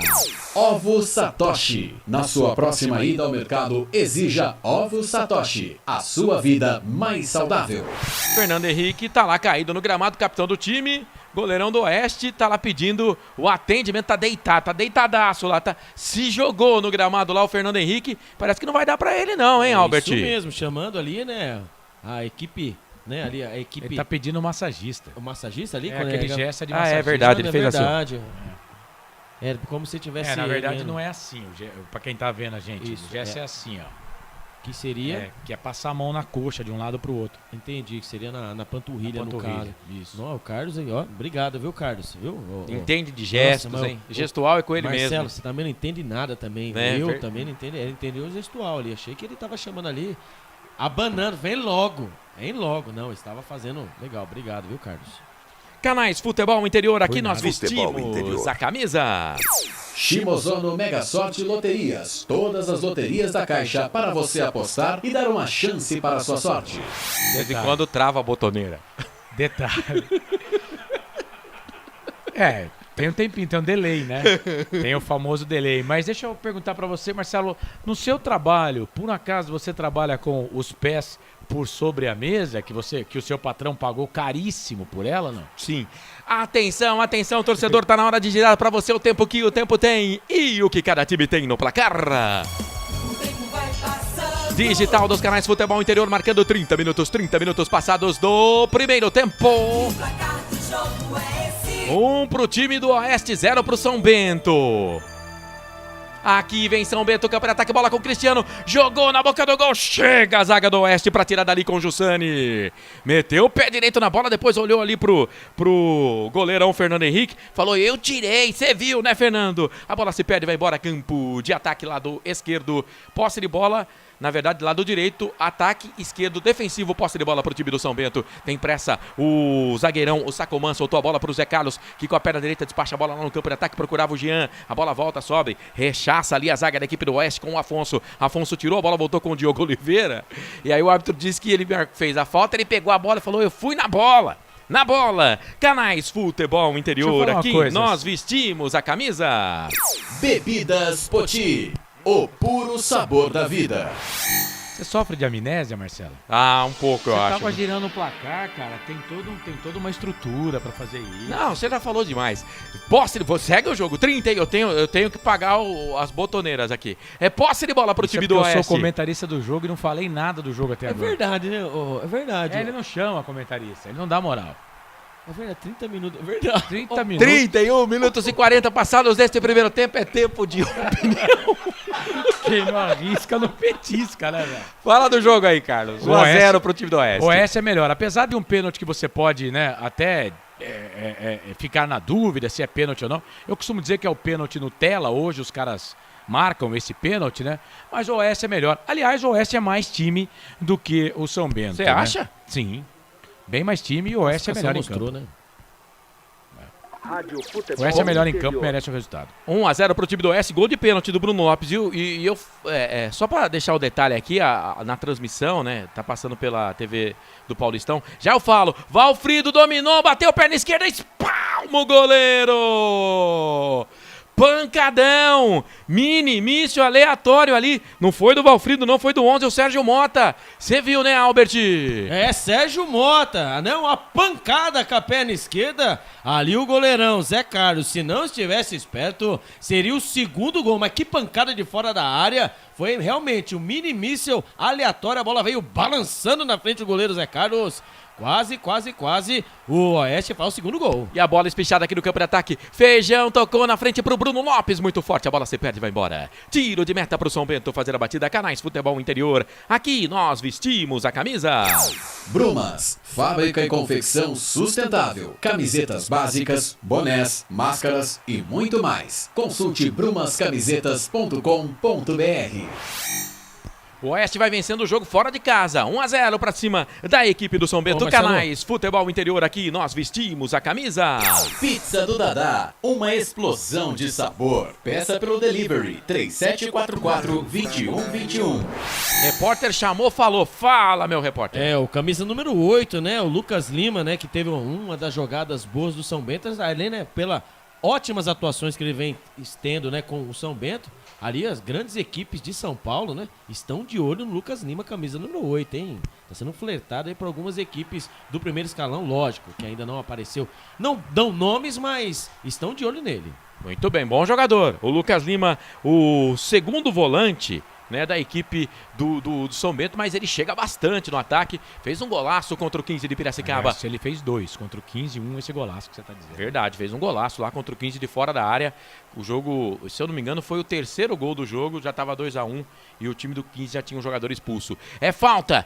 S1: Ovos Satoshi. Na sua próxima ida ao mercado, exija Ovos Satoshi. A sua vida mais saudável.
S6: Fernando Henrique tá lá caído no gramado, capitão do time, goleirão do Oeste, tá lá pedindo o atendimento, tá deitado, tá deitadaço lá, se jogou no gramado lá o Fernando Henrique, parece que não vai dar pra ele não, hein, Albert?
S7: Isso mesmo, chamando ali, né, a equipe, né, ali a equipe...
S10: Ele tá pedindo um massagista.
S7: O massagista ali?
S10: É, aquele gesto de massagista.
S6: É verdade, ele fez
S7: assim. É como se tivesse...
S10: na verdade não é assim, pra quem tá vendo a gente,
S7: isso,
S10: o gesto é assim, ó.
S7: Que seria?
S10: Que é passar a mão na coxa de um lado pro outro.
S7: Entendi, que seria na panturrilha, no caso.
S10: Isso.
S7: Não, o Carlos aí, ó. Obrigado, viu, Carlos? Viu?
S6: Entende de gestos,
S7: nossa,
S6: hein? Gestual é com ele
S7: Marcelo,
S6: mesmo.
S7: Você também não entende nada também. Eu também não entendo. Ele entendeu o gestual ali. Achei que ele tava chamando ali, abanando. Vem logo. Não, estava fazendo. Legal, obrigado, viu, Carlos?
S6: Canais Futebol Interior, aqui nós vestimos a camisa.
S1: Shimozono Mega Sorte Loterias. Todas as loterias da Caixa para você apostar e dar uma chance para a sua sorte.
S6: Desde quando trava a botoneira.
S10: Detalhe. Tem um tempinho, tem um delay, né? Tem o famoso delay. Mas deixa eu perguntar pra você, Marcelo, no seu trabalho, por acaso você trabalha com os pés por sobre a mesa, que o seu patrão pagou caríssimo por ela, não?
S6: Sim. Atenção, atenção, torcedor, tá na hora de girar pra você o tempo que o tempo tem e o que cada time tem no placar. Digital dos canais Futebol Interior marcando 30 minutos passados do primeiro tempo. 1 pro time do Oeste, 0 pro São Bento. Aqui vem São Bento, campo de ataque, bola com o Cristiano, jogou na boca do gol, chega a zaga do Oeste pra tirar dali com o Jussani. Meteu o pé direito na bola, depois olhou ali pro goleirão Fernando Henrique, falou, eu tirei, você viu, né, Fernando? A bola se perde, vai embora, campo de ataque lado esquerdo, posse de bola. Na verdade, lado direito, ataque esquerdo, defensivo, posse de bola pro time do São Bento. Tem pressa, o zagueirão, o Sacomã, soltou a bola pro Zé Carlos, que com a perna direita despacha a bola lá no campo de ataque, procurava o Jean. A bola volta, sobe, rechaça ali a zaga da equipe do Oeste com o Afonso. Afonso tirou, a bola voltou com o Diogo Oliveira. E aí o árbitro disse que ele fez a falta, ele pegou a bola e falou, eu fui na bola. Na bola, Canais Futebol Interior, aqui nós vestimos a camisa.
S1: Bebidas Poti. O puro sabor da vida.
S10: Você sofre de amnésia, Marcelo?
S6: Um pouco, eu acho.
S10: Você tava girando o placar, cara. Tem toda uma estrutura pra fazer isso.
S6: Não, você já falou demais. Posse, segue o jogo. 30, eu tenho que pagar as botoneiras aqui. É posse de bola pro time do Oeste.
S10: Eu sou comentarista do jogo e não falei nada do jogo até agora.
S7: É verdade, né? É verdade.
S10: Ele não chama comentarista, ele não dá moral.
S7: É verdade, 30 minutos, é verdade.
S10: 30 minutos.
S6: 31 minutos e 40 passados deste primeiro tempo, é tempo de opinião.
S10: Quem não arrisca não petisca, né, velho?
S6: Fala do jogo aí, Carlos. 1x0 pro time do Oeste.
S10: O Oeste é melhor. Apesar de um pênalti que você pode, né, até ficar na dúvida se é pênalti ou não. Eu costumo dizer que é o pênalti Nutella. Hoje os caras marcam esse pênalti, né? Mas o Oeste é melhor. Aliás, o Oeste é mais time do que o São Bento.
S6: Você acha?
S10: Sim. Bem mais time e o Oeste é melhor em campo.
S7: Né?
S10: O Oeste é melhor em campo, merece o resultado.
S6: 1x0 pro time do Oeste, gol de pênalti do Bruno Lopes. E eu, só pra deixar o detalhe aqui, na transmissão, né? Tá passando pela TV do Paulistão. Já eu falo, Valfrido dominou, bateu perna esquerda, espalma o goleiro! Pancadão! Mício aleatório ali. Não foi do Valfrido, não foi do 11, é o Sérgio Mota. Você viu, né, Albert?
S7: É, Sérgio Mota. Não, a pancada com a perna esquerda. Ali o goleirão, Zé Carlos, se não estivesse esperto, seria o segundo gol. Mas que pancada de fora da área. Foi realmente um míssil aleatório. A bola veio balançando na frente do goleiro Zé Carlos. Quase, o Oeste faz o segundo gol.
S6: E a bola espichada aqui no campo de ataque. Feijão tocou na frente pro Bruno Lopes. Muito forte, a bola se perde e vai embora. Tiro de meta pro São Bento fazer a batida. Canais Futebol Interior. Aqui nós vestimos a camisa.
S1: Brumas, fábrica e confecção sustentável. Camisetas básicas, bonés, máscaras e muito mais. Consulte brumascamisetas.com.br.
S6: O Oeste vai vencendo o jogo fora de casa. 1x0 pra cima da equipe do São Bento. Canais Futebol Interior, aqui nós vestimos a camisa.
S1: Pizza do Dadá, uma explosão de sabor. Peça pelo delivery 3744-2121.
S6: Repórter chamou, falou. Fala, meu repórter.
S7: É, o camisa número 8, né? O Lucas Lima, né? Que teve uma das jogadas boas do São Bento. Ali, né? Pela ótimas atuações que ele vem tendo, né? Com o São Bento. Ali as grandes equipes de São Paulo, né, estão de olho no Lucas Lima, camisa número 8, hein? Tá sendo flertado aí por algumas equipes do primeiro escalão, lógico, que ainda não apareceu. Não dão nomes, mas estão de olho nele.
S6: Muito bem, bom jogador. O Lucas Lima, o segundo volante, né, da equipe do São Bento, mas ele chega bastante no ataque. Fez um golaço contra o 15 de Piracicaba.
S10: Se ele fez 2 contra o 15, esse golaço que você tá dizendo.
S6: Verdade, fez um golaço lá contra o 15 de fora da área. O jogo, se eu não me engano, foi o terceiro gol do jogo, já tava 2-1 e o time do 15 já tinha um jogador expulso. É falta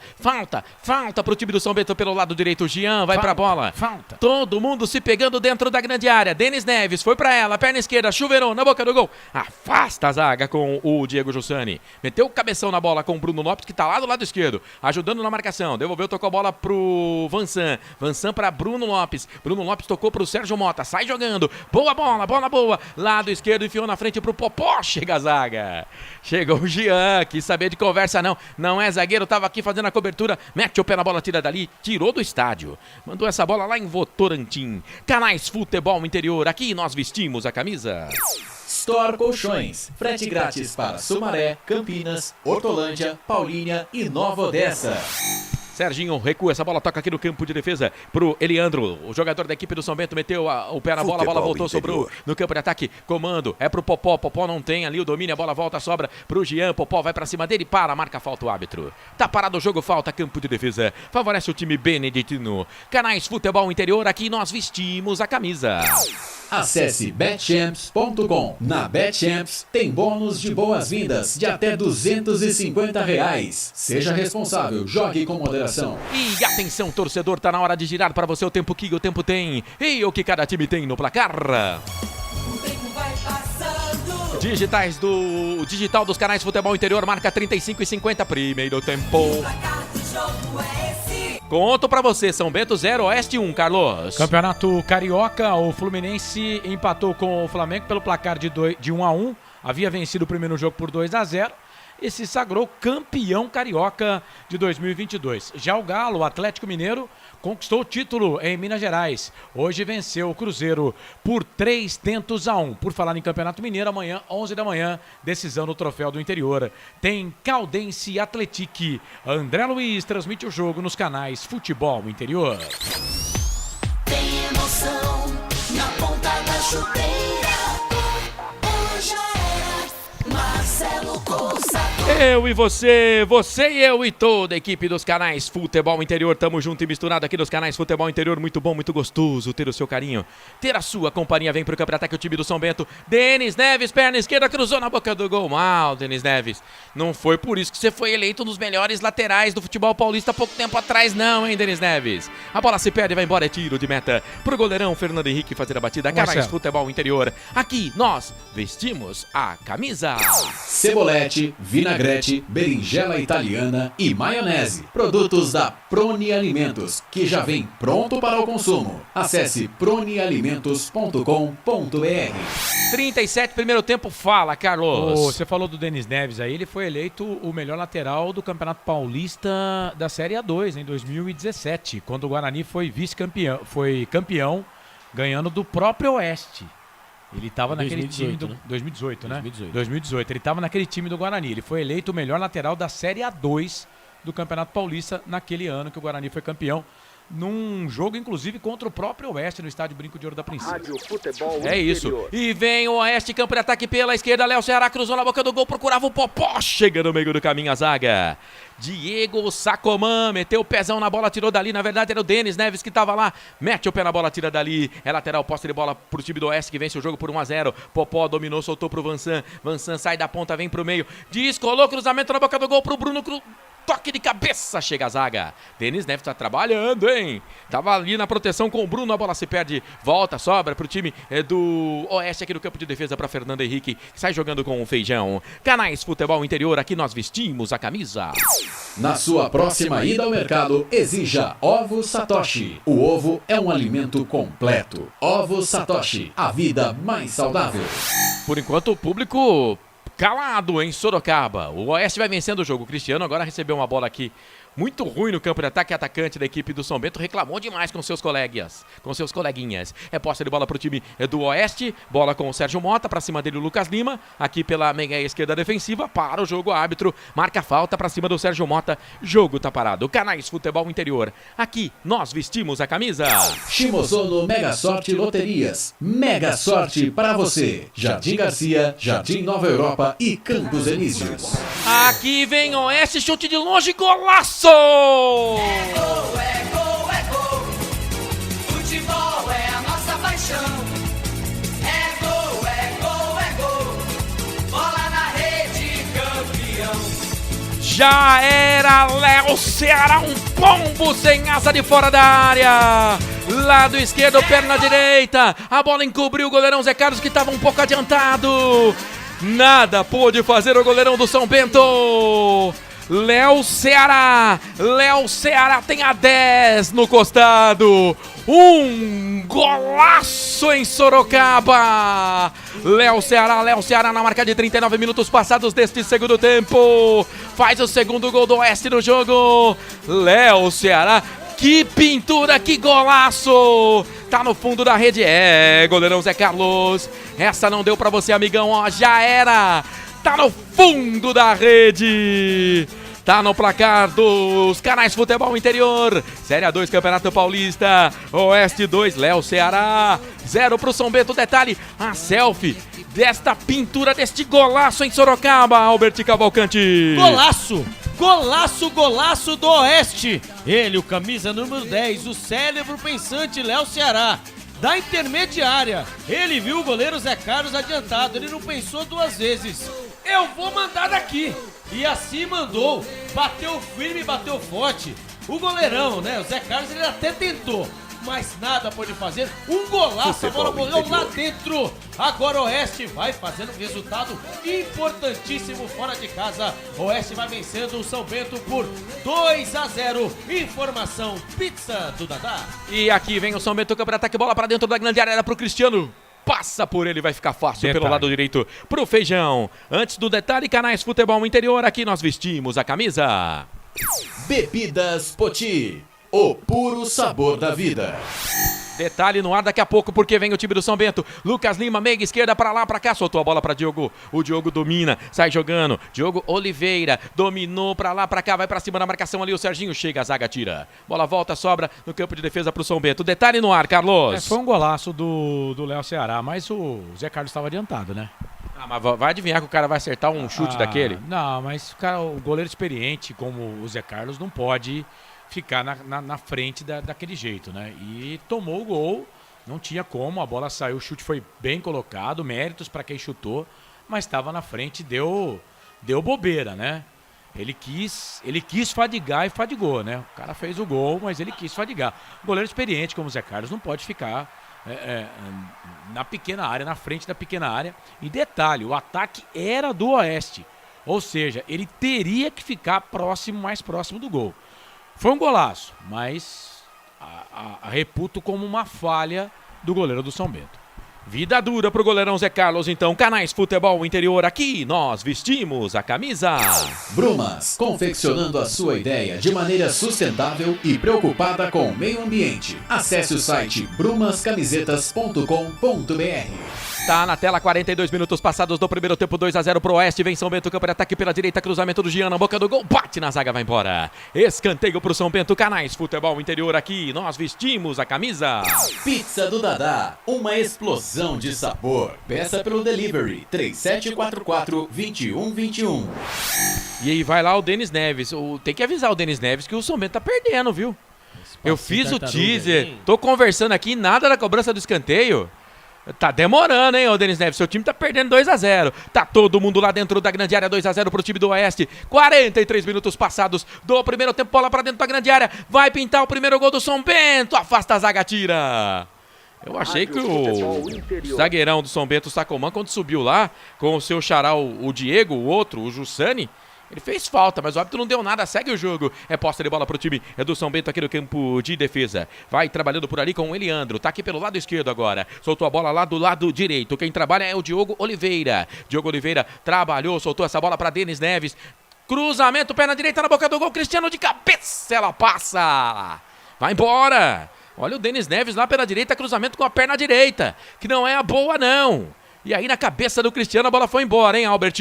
S6: pro time do São Bento pelo lado direito. O Jean vai pra bola.
S10: Falta.
S6: Todo mundo se pegando dentro da grande área. Denis Neves foi pra ela, perna esquerda, chuveirou na boca do gol. Afasta a zaga com o Diego Jussani. Meteu o cabeção na bola com o Bruno Lopes, que tá lá do lado esquerdo, ajudando na marcação. Devolveu, tocou a bola pro Vansan. Vansan pra Bruno Lopes. Bruno Lopes tocou pro Sérgio Mota. Sai jogando. Boa bola boa. Lado esquerdo, enfiou na frente pro Popó. Chega a zaga. Chegou o Jean, quis saber de conversa não. Não é zagueiro, tava aqui fazendo a cobertura. Mete o pé na bola, tira dali. Tirou do estádio. Mandou essa bola lá em Votorantim. Canais Futebol Interior. Aqui nós vestimos a camisa.
S1: Store Colchões, frete grátis para Sumaré, Campinas, Hortolândia, Paulínia e Nova Odessa.
S6: Serginho recua, essa bola toca aqui no campo de defesa pro Eliandro, o jogador da equipe do São Bento meteu o pé na bola, a bola voltou, sobrou no campo de ataque, comando, é pro Popó, Popó não tem ali o domínio, a bola volta, sobra pro Jean, Popó vai pra cima dele, marca falta o árbitro. Tá parado o jogo, falta, campo de defesa, favorece o time beneditino. Canais Futebol Interior, aqui nós vestimos a camisa.
S1: Acesse betchamps.com. Na Betchamps tem bônus de boas-vindas de até R$250. Seja responsável, jogue com moderação.
S6: E atenção, torcedor, tá na hora de girar para você o tempo que o tempo tem e o que cada time tem no placar.
S8: O tempo vai passando.
S6: Digital dos Canais Futebol Interior marca 35:50, primeiro tempo.
S8: O placar do jogo é esse.
S6: Conto pra você, São Bento 0, Oeste 1, Carlos.
S10: Campeonato Carioca, o Fluminense empatou com o Flamengo pelo placar de 1-1. Havia vencido o primeiro jogo por 2-0 e se sagrou campeão carioca de 2022. Já o Galo, o Atlético Mineiro, conquistou o título em Minas Gerais. Hoje venceu o Cruzeiro por 3-1. Por falar em Campeonato Mineiro, amanhã, 11 da manhã, decisão no Troféu do Interior. Tem Caldense e Atletique. André Luiz transmite o jogo nos canais Futebol Interior.
S8: Tem emoção na ponta da chuteira. Hoje era Marcelo Coça.
S6: Eu e você, você e eu e toda a equipe dos canais Futebol Interior. Tamo junto e misturado aqui nos canais Futebol Interior. Muito bom, muito gostoso ter o seu carinho, ter a sua companhia. Vem pro campo de ataque o time do São Bento. Denis Neves, perna esquerda, cruzou na boca do gol. Mal, Denis Neves. Não foi por isso que você foi eleito um dos melhores laterais do futebol paulista há pouco tempo atrás, não, hein, Denis Neves? A bola se perde, vai embora, é tiro de meta pro goleirão Fernando Henrique fazer a batida. Canais Futebol Interior. Aqui nós vestimos a camisa.
S1: Cebolete, vinagrete, berinjela italiana e maionese. Produtos da Proni Alimentos, que já vem pronto para o consumo. Acesse pronialimentos.com.br.
S6: 37, primeiro tempo, fala, Carlos.
S10: Você falou do Denis Neves aí, ele foi eleito o melhor lateral do Campeonato Paulista da Série A2 em 2017, quando o Guarani foi vice-campeão, foi campeão, ganhando do próprio Oeste. Ele estava naquele time do... 2018, né? 2018. Ele estava naquele time do Guarani. Ele foi eleito o melhor lateral da Série A2 do Campeonato Paulista naquele ano que o Guarani foi campeão. Num jogo, inclusive, contra o próprio Oeste no estádio Brinco de Ouro da Princesa. É isso. E vem o Oeste, campo de ataque pela esquerda. Léo Ceará cruzou na boca do gol, procurava o Popó. Chega no meio do caminho a zaga. Diego Sacomã meteu o pezão na bola, tirou dali. Na verdade, era o Denis Neves que estava lá. Mete o pé na bola, tira dali. É lateral, posse de bola pro time do Oeste que vence o jogo por 1-0. Popó dominou, soltou pro Vansan. Vansan sai da ponta, vem pro meio. Descolou, cruzamento na boca do gol pro Bruno Toque de cabeça, chega a zaga. Denis Neves tá trabalhando, hein? Tava ali na proteção com o Bruno, a bola se perde, volta, sobra pro time do Oeste aqui no campo de defesa para Fernando Henrique, que sai jogando com o Feijão. Canais Futebol Interior, aqui nós vestimos a camisa.
S1: Na sua próxima ida ao mercado, exija Ovo Satoshi. O ovo é um alimento completo. Ovo Satoshi, a vida mais saudável.
S6: Por enquanto, o público calado em Sorocaba. O Oeste vai vencendo o jogo. O Cristiano agora recebeu uma bola aqui muito ruim no campo de ataque. Atacante da equipe do São Bento reclamou demais com seus colegas, com seus coleguinhas. É posse de bola pro time do Oeste. Bola com o Sérgio Mota, pra cima dele o Lucas Lima. Aqui pela meia esquerda defensiva. Para o jogo, árbitro marca falta pra cima do Sérgio Mota. Jogo tá parado. Canais Futebol Interior. Aqui nós vestimos a camisa.
S1: Shimozono Mega Sorte Loterias. Mega Sorte para você. Jardim Garcia, Jardim Nova Europa e Campos Elíseos.
S6: Aqui vem Oeste, chute de longe, golaço!
S8: É gol, é gol, é gol. Futebol é a nossa paixão. É gol, é gol, é gol. Bola na rede, campeão.
S6: Já era Léo Ceará, um pombo sem asa de fora da área. Lado esquerdo, perna direita. A bola encobriu o goleirão Zé Carlos, que estava um pouco adiantado. Nada pôde fazer o goleirão do São Bento. Léo Ceará tem a 10 no costado. Um golaço em Sorocaba. Léo Ceará na marca de 39 minutos passados deste segundo tempo. Faz o segundo gol do Oeste no jogo. Léo Ceará, que pintura, que golaço. Tá no fundo da rede, goleirão Zé Carlos. Essa não deu pra você, amigão, ó, já era. Tá no fundo da rede. Tá no placar dos Canais Futebol Interior. Série A2, Campeonato Paulista. Oeste 2, Léo Ceará 0 pro São Bento. Detalhe, a selfie desta pintura, deste golaço em Sorocaba, Albert Cavalcante.
S7: Golaço do Oeste. Ele, o camisa número 10, o cérebro pensante Léo Ceará. Da intermediária, ele viu o goleiro Zé Carlos adiantado, ele não pensou duas vezes. Eu vou mandar daqui. E assim mandou. Bateu firme, bateu forte. O goleirão, né? O Zé Carlos, ele até tentou, mas nada pôde fazer. Um golaço, a bola morreu lá dentro. Agora o Oeste vai fazendo um resultado importantíssimo fora de casa. O Oeste vai vencendo o São Bento por 2-0. Informação Pizza do Dadá.
S6: E aqui vem o São Bento, campo de ataque, bola para dentro da grande área, era pro Cristiano. Passa por ele, vai ficar fácil pelo lado direito pro Feijão. Antes do detalhe, Canais Futebol Interior, aqui nós vestimos a camisa.
S1: Bebidas Poti, o puro sabor da vida.
S6: Detalhe no ar daqui a pouco, porque vem o time do São Bento. Lucas Lima, meia esquerda, pra lá, pra cá. Soltou a bola pra Diogo. O Diogo domina, sai jogando. Diogo Oliveira dominou pra lá, pra cá. Vai pra cima da marcação ali. O Serginho chega, a zaga tira. Bola volta, sobra no campo de defesa pro São Bento. Detalhe no ar, Carlos.
S10: Foi um golaço do Léo Ceará, mas o Zé Carlos estava adiantado, né?
S6: Ah, mas vai adivinhar que o cara vai acertar um chute daquele?
S10: Não, mas o goleiro experiente, como o Zé Carlos, não pode ficar na frente daquele jeito, né? E tomou o gol, não tinha como, a bola saiu, o chute foi bem colocado, méritos para quem chutou, mas estava na frente, deu bobeira, né? Ele quis fadigar e fadigou, né? O cara fez o gol, mas ele quis fadigar. O goleiro experiente, como o Zé Carlos, não pode ficar na pequena área, na frente da pequena área. E detalhe, o ataque era do Oeste, ou seja, ele teria que ficar mais próximo do gol. Foi um golaço, mas reputo como uma falha do goleiro do São Bento. Vida dura pro goleirão Zé Carlos, então. Canais Futebol Interior, aqui nós vestimos a camisa.
S1: Brumas, confeccionando a sua ideia de maneira sustentável e preocupada com o meio ambiente. Acesse o site brumascamisetas.com.br.
S6: Tá na tela, 42 minutos passados do primeiro tempo, 2-0 pro Oeste. Vem São Bento, campo de ataque pela direita, cruzamento do Gian na boca do gol, bate na zaga, vai embora. Escanteio pro São Bento. Canais Futebol Interior, aqui nós vestimos a camisa.
S1: Pizza do Dadá, uma explosão de sabor. Peça pelo delivery 3744-2121.
S6: E aí vai lá o Denis Neves. Tem que avisar o Denis Neves que o São Bento tá perdendo, viu? Eu fiz o teaser, tô conversando aqui, nada da cobrança do escanteio. Tá demorando, hein, ô Denis Neves? Seu time tá perdendo 2-0. Tá todo mundo lá dentro da grande área, 2-0 pro time do Oeste. 43 minutos passados do primeiro tempo, bola pra dentro da grande área. Vai pintar o primeiro gol do São Bento. Afasta a zaga, tira. Eu achei que o zagueirão do São Bento, o Sacomã, quando subiu lá com o seu xará, o Diego, o outro, o Jussani, ele fez falta, mas o árbitro não deu nada, segue o jogo. É posse de bola pro time do São Bento aqui no campo de defesa. Vai trabalhando por ali com o Eliandro, tá aqui pelo lado esquerdo agora. Soltou a bola lá do lado direito. Quem trabalha é o Diogo Oliveira. Diogo Oliveira trabalhou, soltou essa bola pra Denis Neves. Cruzamento, perna direita na boca do gol, Cristiano de cabeça, ela passa. Vai embora. Olha o Denis Neves lá pela direita, cruzamento com a perna direita, que não é a boa não. E aí na cabeça do Cristiano a bola foi embora, hein, Albert?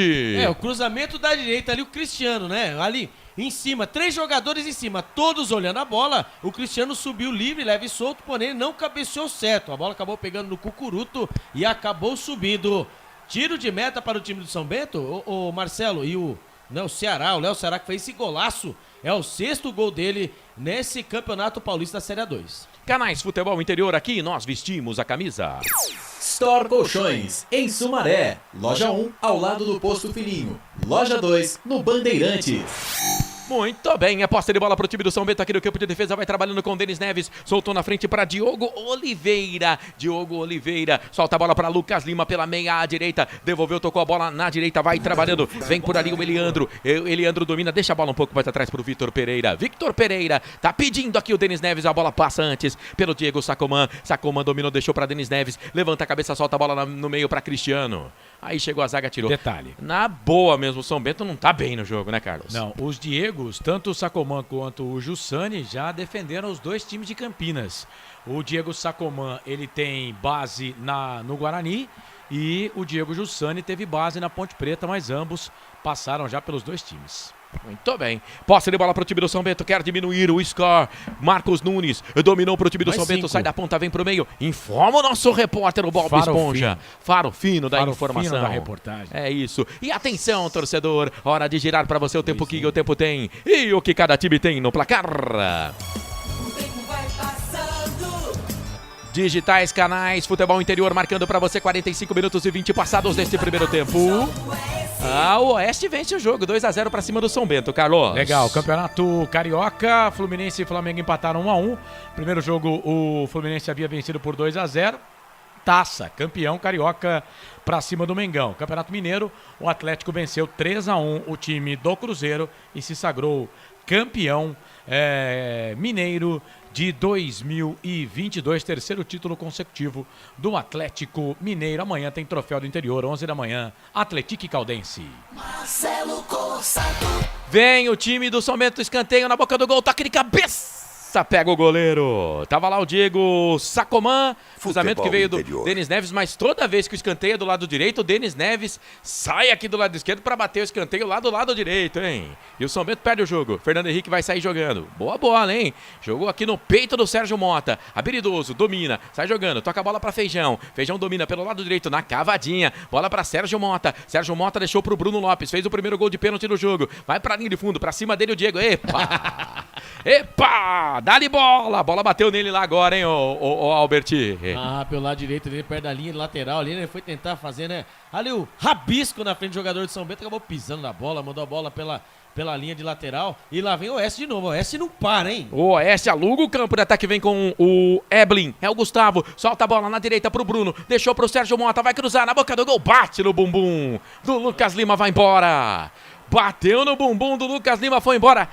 S7: O cruzamento da direita ali, o Cristiano, né? Ali em cima, 3 jogadores em cima, todos olhando a bola. O Cristiano subiu livre, leve e solto, porém não cabeceou certo. A bola acabou pegando no cucuruto e acabou subindo. Tiro de meta para o time do São Bento, o Marcelo e o Léo Ceará que fez esse golaço. É o 6º gol dele nesse Campeonato Paulista Série A2.
S6: Canais Futebol Interior, aqui nós vestimos a camisa.
S1: Store Colchões, em Sumaré. Loja 1, ao lado do Posto Filhinho. Loja 2, no Bandeirantes.
S6: Muito bem, é posse de bola pro time do São Bento aqui no campo de defesa, vai trabalhando com o Denis Neves, soltou na frente para Diogo Oliveira, solta a bola para Lucas Lima pela meia à direita, devolveu, tocou a bola na direita, vai trabalhando, vem por ali o Eliandro domina, deixa a bola um pouco mais atrás pro Victor Pereira, tá pedindo aqui o Denis Neves, a bola passa antes pelo Diego Sacomã dominou, deixou para Denis Neves, levanta a cabeça, solta a bola no meio para Cristiano. Aí chegou a zaga, tirou.
S10: Detalhe.
S6: Na boa mesmo, o São Bento não tá bem no jogo, né, Carlos?
S10: Não, os Diegos, tanto o Sacomã quanto o Jussani, já defenderam os dois times de Campinas. O Diego Sacomã, ele tem base no Guarani e o Diego Jussani teve base na Ponte Preta, mas ambos passaram já pelos dois times.
S6: Muito bem. Posse de bola pro time do São Bento, quer diminuir o score. Marcos Nunes dominou pro time do São Bento, sai da ponta, vem pro meio. Informa o nosso repórter, o Bob Esponja. Faro fino da informação.
S10: Fino da reportagem.
S6: É isso. E atenção, torcedor, hora de girar pra você o tempo que o tempo tem e o que cada time tem no placar.
S8: O tempo vai passando.
S6: Digitais Canais Futebol Interior marcando pra você 45 minutos e 20 passados deste primeiro tempo. O Oeste vence o jogo, 2-0 pra cima do São Bento, Carlos.
S10: Legal, Campeonato Carioca, Fluminense e Flamengo empataram 1-1. Primeiro jogo o Fluminense havia vencido por 2-0. Taça, campeão carioca pra cima do Mengão. Campeonato Mineiro, o Atlético venceu 3-1 o time do Cruzeiro e se sagrou campeão mineiro de 2022, terceiro título consecutivo do Atlético Mineiro. Amanhã tem Troféu do Interior, 11 da manhã, Atlético e Caldense.
S8: Marcelo Corsato.
S6: Vem o time do São Bento, escanteio na boca do gol, toque de cabeça. passa, pega o goleiro. Tava lá o Diego Sacomã, cruzamento que veio do
S9: interior.
S6: Denis Neves, mas toda vez que o escanteio é do lado direito, o Denis Neves sai aqui do lado esquerdo para bater o escanteio lá do lado direito, hein? E o São Bento perde o jogo. Fernando Henrique vai sair jogando. Boa bola, hein? Jogou aqui no peito do Sérgio Mota. Habilidoso, domina, sai jogando, toca a bola para Feijão. Feijão domina pelo lado direito, na cavadinha. Bola para Sérgio Mota. Sérgio Mota deixou pro Bruno Lopes, fez o primeiro gol de pênalti do jogo. Vai pra linha de fundo, pra cima dele o Diego. Epa! Epa! Dá-lhe bola! A bola bateu nele lá agora, hein, o Alberti?
S7: Ah, pelo lado direito dele, perto da linha lateral ali, né? Ele foi tentar fazer, né? Ali o rabisco na frente do jogador de São Bento, acabou pisando na bola, mandou a bola pela linha de lateral. E lá vem o Oeste de novo. O Oeste não para, hein?
S6: O Oeste aluga o campo de ataque, vem com o Eblin. É o Gustavo. Solta a bola na direita pro Bruno. Deixou pro Sérgio Mota. Vai cruzar na boca do gol. Bate no bumbum do Lucas Lima. Vai embora. Bateu no bumbum do Lucas Lima. Foi embora.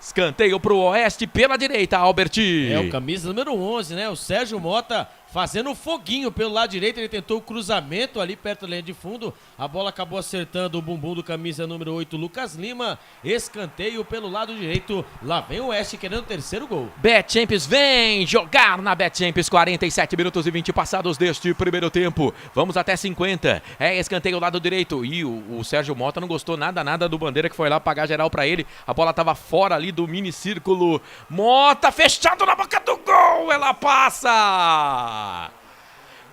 S6: Escanteio pro Oeste pela direita, Alberti.
S7: É o camisa número 11, né? O Sérgio Mota fazendo o foguinho pelo lado direito. Ele tentou o cruzamento ali perto da linha de fundo. A bola acabou acertando o bumbum do camisa número 8, Lucas Lima. Escanteio pelo lado direito. Lá vem o Oeste querendo o terceiro gol.
S6: Bet Champions vem jogar na Bet Champions. 47 minutos e 20 passados deste primeiro tempo. Vamos até 50. É escanteio lado direito. E o Sérgio Mota não gostou nada do Bandeira, que foi lá pagar geral pra ele. A bola tava fora ali do mini círculo. Mota fechado na boca do gol. Ela passa.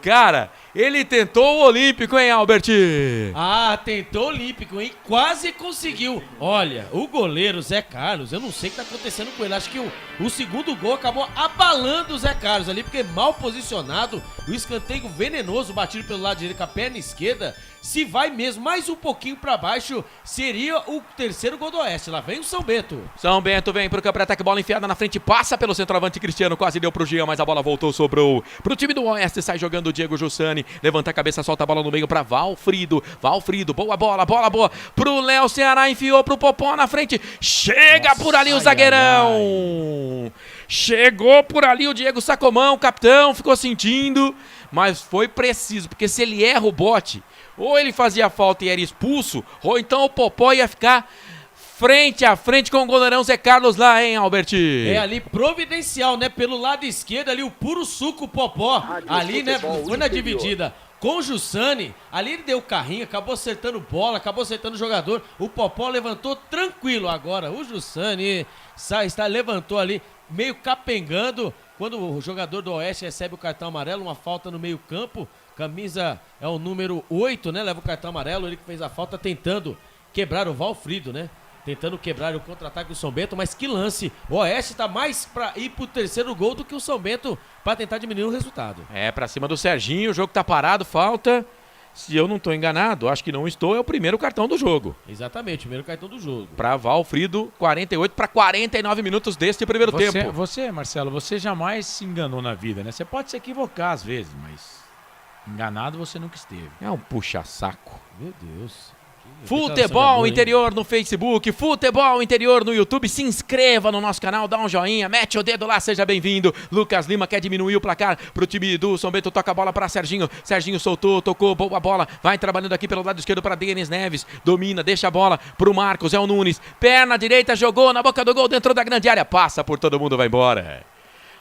S6: Cara, ele tentou o Olímpico, hein, Alberti?
S7: Ah, tentou o Olímpico, hein? Quase conseguiu. Olha, o goleiro Zé Carlos, eu não sei o que tá acontecendo com ele. Acho que o segundo gol acabou abalando o Zé Carlos ali, porque mal posicionado. O escanteio venenoso batido pelo lado direito com a perna esquerda. Se vai mesmo mais um pouquinho pra baixo, seria o terceiro gol do Oeste. Lá vem o São Bento.
S6: São Bento vem pro campo de ataque, bola enfiada na frente, passa pelo centroavante Cristiano, quase deu pro Jean, mas a bola voltou, sobrou pro time do Oeste, sai jogando o Diego Jussani, levanta a cabeça, solta a bola no meio pra Valfrido, boa bola pro Léo Ceará, enfiou pro Popó na frente, chega por ali o zagueirão, chegou por ali o Diego Sacomã, o capitão, ficou sentindo, mas foi preciso, porque se ele erra o bote, ou ele fazia falta e era expulso, ou então o Popó ia ficar frente a frente com o goleirão Zé Carlos lá, hein, Alberti?
S7: É ali providencial, né? Pelo lado esquerdo ali, o puro suco Popó. Ali, né? Foi na dividida com o Jussani. Ali ele deu o carrinho, acabou acertando bola, acabou acertando o jogador. O Popó levantou tranquilo. Agora o Jussani levantou ali, meio capengando. Quando o jogador do Oeste recebe o cartão amarelo, uma falta no meio campo. Camisa é o número 8, né? Leva o cartão amarelo, ele que fez a falta tentando quebrar o Valfrido, né? Tentando quebrar o contra-ataque do São Bento, mas que lance. O Oeste tá mais pra ir pro terceiro gol do que o São Bento pra tentar diminuir o resultado.
S6: É, pra cima do Serginho, o jogo tá parado, falta. Se eu não tô enganado, acho que não estou, é o primeiro cartão do jogo.
S7: Exatamente, o primeiro cartão do jogo.
S6: Pra Valfrido, 48 para 49 minutos deste primeiro tempo.
S10: Você, Marcelo, você jamais se enganou na vida, né? Você pode se equivocar às vezes, mas enganado você nunca esteve.
S6: É um puxa-saco.
S7: Meu Deus.
S6: Futebol Interior no Facebook, Futebol Interior no YouTube. Se inscreva no nosso canal, dá um joinha, mete o dedo lá, seja bem-vindo. Lucas Lima quer diminuir o placar pro time do São Bento, toca a bola para Serginho. Serginho soltou, tocou, boa bola. Vai trabalhando aqui pelo lado esquerdo para Denis Neves. Domina, deixa a bola pro Marcos, é o Nunes. Perna direita, jogou na boca do gol, dentro da grande área. Passa por todo mundo, vai embora.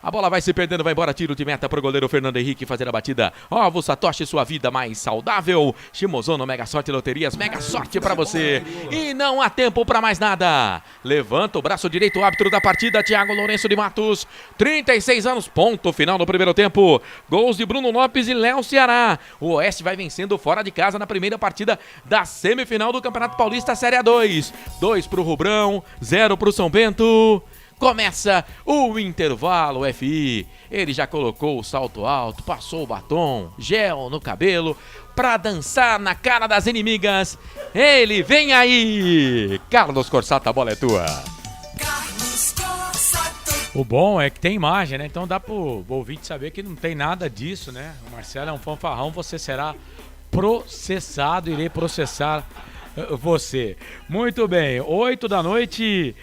S6: A bola vai se perdendo, vai embora, tiro de meta pro goleiro Fernando Henrique fazer a batida. Ovo Satoshi, sua vida mais saudável. Shimozono, Mega Sorte Loterias, mega sorte pra você. E não há tempo pra mais nada. Levanta o braço direito, o árbitro da partida, Thiago Lourenço de Matos. 36 anos, ponto final no primeiro tempo. Gols de Bruno Lopes e Léo Ceará. O Oeste vai vencendo fora de casa na primeira partida da semifinal do Campeonato Paulista Série A2. 2 pro Rubrão, 0 pro São Bento. Começa o intervalo FI. Ele já colocou o salto alto, passou o batom, gel no cabelo, pra dançar na cara das inimigas. Ele vem aí! Carlos Corsato, a bola é tua.
S10: O bom é que tem imagem, né? Então dá pro ouvinte saber que não tem nada disso, né? O Marcelo é um fanfarrão, você será processado, irei processar você. Muito bem, 8 da noite,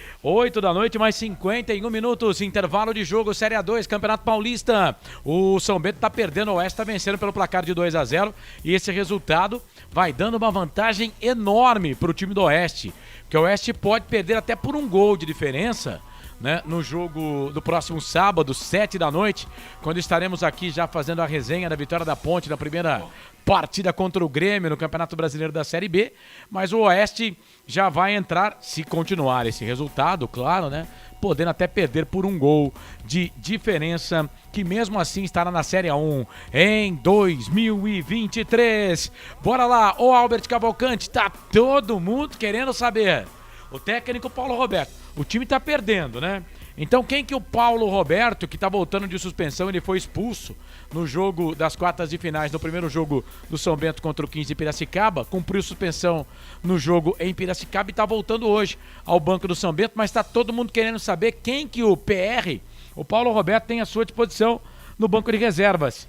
S10: mais 51 minutos, intervalo de jogo, Série A2, Campeonato Paulista. O São Bento tá perdendo, o Oeste tá vencendo pelo placar de 2-0 e esse resultado vai dando uma vantagem enorme pro time do Oeste, porque o Oeste pode perder até por um gol de diferença
S6: né, no jogo do próximo sábado, 7 da noite, quando estaremos aqui já fazendo a resenha da vitória da Ponte na primeira partida contra o Grêmio no Campeonato Brasileiro da Série B, mas o Oeste já vai entrar, se continuar esse resultado, claro, né, podendo até perder por um gol de diferença, que mesmo assim estará na Série A1 em 2023. Bora lá, ô Albert Cavalcante, tá todo mundo querendo saber. O técnico Paulo Roberto, o time tá perdendo, né? Então quem que o Paulo Roberto, que tá voltando de suspensão, ele foi expulso no jogo das quartas de finais, no primeiro jogo do São Bento contra o 15 de Piracicaba, cumpriu suspensão no jogo em Piracicaba e tá voltando hoje ao banco do São Bento, mas tá todo mundo querendo saber quem que o PR, o Paulo Roberto, tem à sua disposição no banco de reservas.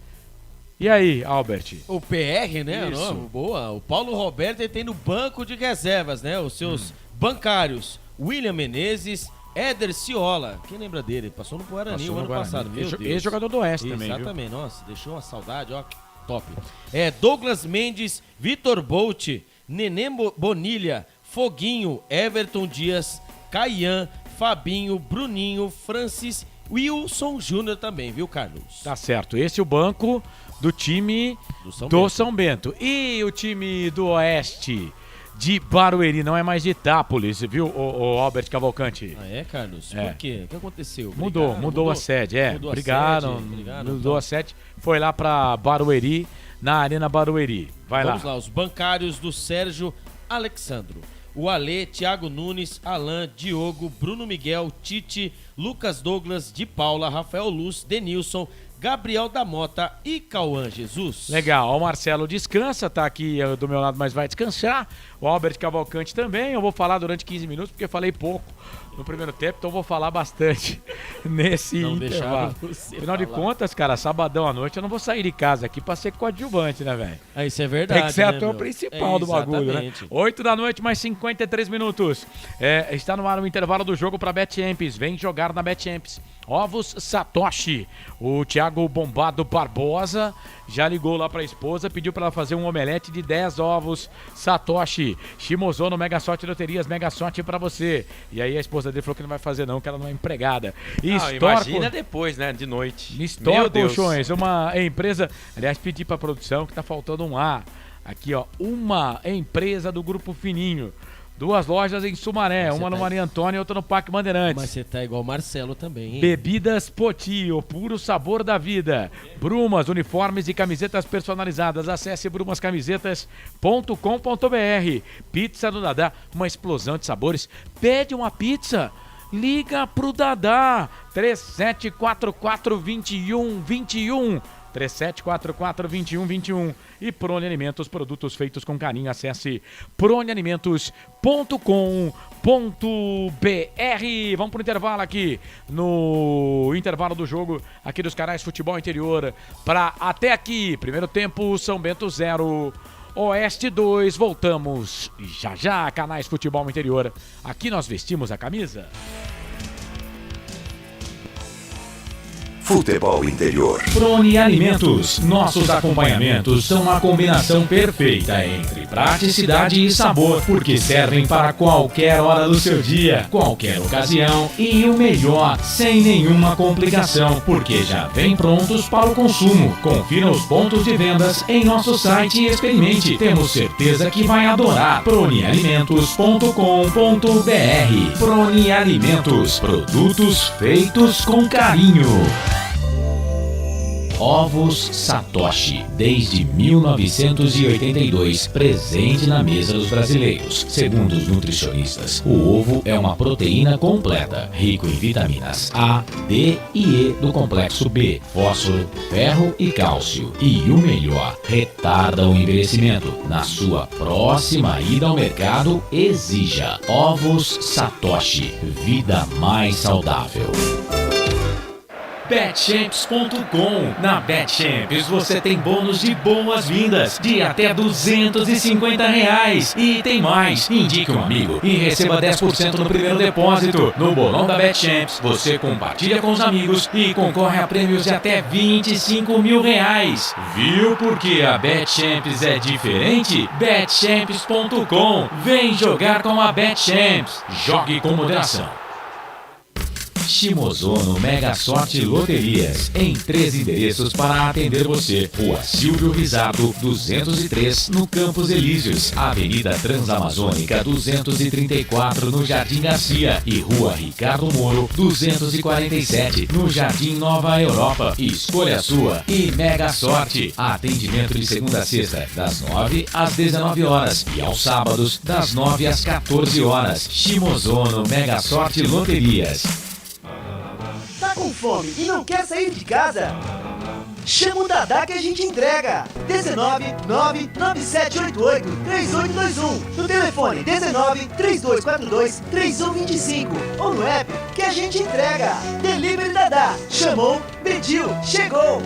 S6: E aí, Albert?
S7: O PR, né?
S6: Isso.
S7: Não, boa. O Paulo Roberto ele tem no banco de reservas, né? Os seus bancários, William Menezes, Éder Ciola. Quem lembra dele? Passou no Guarani o ano passado. Meu Deus.
S6: Ex-jogador do Oeste também, viu?
S7: Exatamente. Nossa, deixou uma saudade, ó. Top. Douglas Mendes, Vitor Bolt, Nenê Bonilha, Foguinho, Everton Dias, Caian, Fabinho, Bruninho, Francis, Wilson Júnior também, viu, Carlos?
S6: Tá certo. Esse é o banco do time do São Bento. E o time do Oeste de Barueri, não é mais de Itápolis, viu, o Albert Cavalcante?
S7: Ah, é, Carlos?
S6: É.
S7: Por quê? O que aconteceu?
S6: Mudou a sede, Brigaram, mudou a sede. Foi lá pra Barueri, na Arena Barueri.
S7: Vamos lá, os bancários do Sérgio Alexandro. O Alê, Thiago Nunes, Alain, Diogo, Bruno Miguel, Tite, Lucas Douglas, de Paula, Rafael Luz, Denilson, Gabriel da Mota e Cauã Jesus.
S6: Legal, o Marcelo descansa, tá aqui do meu lado, mas vai descansar. O Albert Cavalcante também, eu vou falar durante 15 minutos, porque eu falei pouco no primeiro tempo, então eu vou falar bastante nesse intervalo. Afinal de contas, cara, sabadão à noite eu não vou sair de casa aqui pra ser coadjuvante, né, velho?
S7: Isso é verdade.
S6: Tem que ser
S7: né,
S6: ator principal do bagulho, né? 8 da noite, mais 53 minutos. Está no ar o intervalo do jogo pra BetChamps. Vem jogar na BetChamps. Ovos Satoshi. O Thiago Bombado Barbosa já ligou lá pra esposa, pediu pra ela fazer um omelete de 10 ovos Satoshi. Shimozono, Mega Sorte Loterias, Mega Sorte pra você. E aí a esposa dele falou que não vai fazer não, que ela não é empregada.
S9: Imagina depois, né, de noite.
S6: Store Colchões, uma empresa... Aliás, pedi pra produção que tá faltando um A. Aqui, ó, uma empresa do Grupo Fininho. 2 lojas em Sumaré, uma no Maria Antônia e outra no Parque Bandeirantes.
S7: Mas você tá igual o Marcelo também, hein?
S6: Bebidas Poti, o puro sabor da vida. Brumas, uniformes e camisetas personalizadas. Acesse brumascamisetas.com.br. Pizza do Dadá, uma explosão de sabores. Pede uma pizza. Liga pro Dadá. 3744-2121. 3744-2121. E Prone Alimentos, produtos feitos com carinho. Acesse pronealimentos.com.br. Vamos pro intervalo aqui, no intervalo do jogo aqui dos canais Futebol Interior. Para até aqui, primeiro tempo, São Bento 0, Oeste 2. Voltamos já, canais Futebol Interior. Aqui nós vestimos a camisa.
S11: Futebol Interior.
S1: Prone Alimentos. Nossos acompanhamentos são uma combinação perfeita entre praticidade e sabor, porque servem para qualquer hora do seu dia, qualquer ocasião e o melhor, sem nenhuma complicação, porque já vem prontos para o consumo. Confira os pontos de vendas em nosso site e experimente. Temos certeza que vai adorar. pronealimentos.com.br. Prone Alimentos. Produtos feitos com carinho. Ovos Satoshi, desde 1982, presente na mesa dos brasileiros. Segundo os nutricionistas, o ovo é uma proteína completa, rico em vitaminas A, D e E do complexo B, fósforo, ferro e cálcio. E o melhor, retarda o envelhecimento. Na sua próxima ida ao mercado, exija Ovos Satoshi, vida mais saudável. BetChamps.com. Na BetChamps você tem bônus de boas-vindas de até R$250. E tem mais. Indique um amigo e receba 10% no primeiro depósito. No bolão da BetChamps você compartilha com os amigos e concorre a prêmios de até R$25 mil. Viu porque a BetChamps é diferente? BetChamps.com. Vem jogar com a BetChamps. Jogue com moderação.
S2: Shimozono Mega Sorte Loterias, em 3 endereços para atender você. Rua Silvio Risato, 203, no Campos Elíseos, Avenida Transamazônica 234, no Jardim Garcia, e Rua Ricardo Moro, 247, no Jardim Nova Europa. Escolha a sua e Mega Sorte. Atendimento de segunda a sexta, das 9 às 19 horas e aos sábados, das 9 às 14 horas. Shimozono Mega Sorte Loterias.
S3: Tá com fome e não quer sair de casa? Chama o Dadá que a gente entrega. 19997883821. No telefone 1932423125 ou no app que a gente entrega. Delivery Dadá. Chamou, pediu, chegou.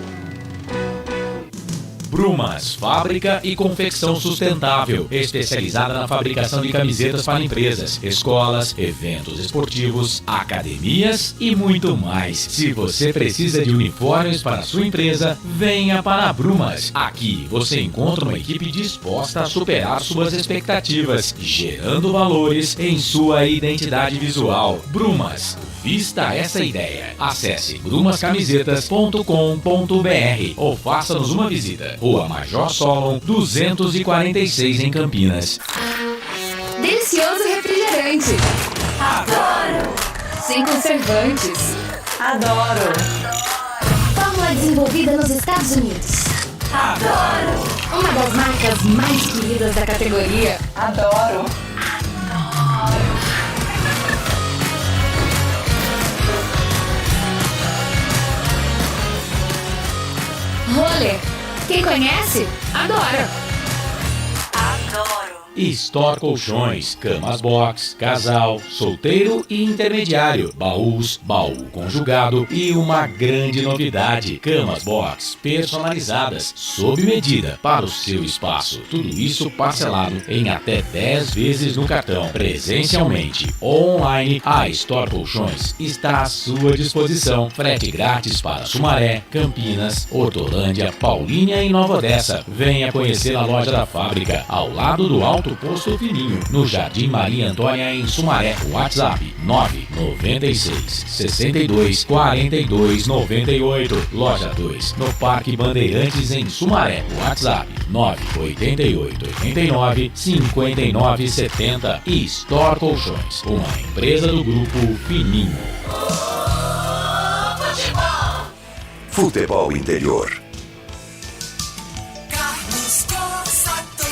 S2: Brumas, fábrica e confecção sustentável, especializada na fabricação de camisetas para empresas, escolas, eventos esportivos, academias e muito mais. Se você precisa de uniformes para sua empresa, venha para a Brumas. Aqui você encontra uma equipe disposta a superar suas expectativas, gerando valores em sua identidade visual. Brumas, vista essa ideia. Acesse brumascamisetas.com.br ou faça-nos uma visita. Rua Major Solon, 246 em Campinas.
S4: Delicioso refrigerante.
S5: Adoro.
S4: Sem conservantes.
S5: Adoro.
S4: Fórmula desenvolvida nos Estados Unidos.
S5: Adoro.
S4: Uma das marcas mais queridas da categoria.
S5: Adoro.
S4: Roller. Quem conhece, adora.
S5: Adoro.
S2: Store Colchões, camas box, casal, solteiro e intermediário, baús, baú conjugado e uma grande novidade, camas box personalizadas, sob medida para o seu espaço. Tudo isso parcelado em até 10 vezes no cartão. Presencialmente ou online, a Store Colchões está à sua disposição. Frete grátis para Sumaré, Campinas, Hortolândia, Paulínia e Nova Odessa. Venha conhecer a loja da fábrica, ao lado do Alto Posto Fininho, no Jardim Maria Antônia, em Sumaré. WhatsApp 996 62 42 98. Loja 2, no Parque Bandeirantes, em Sumaré. WhatsApp 988 89 59 70. E Store Colchões, uma empresa do Grupo Fininho.
S11: Futebol Interior.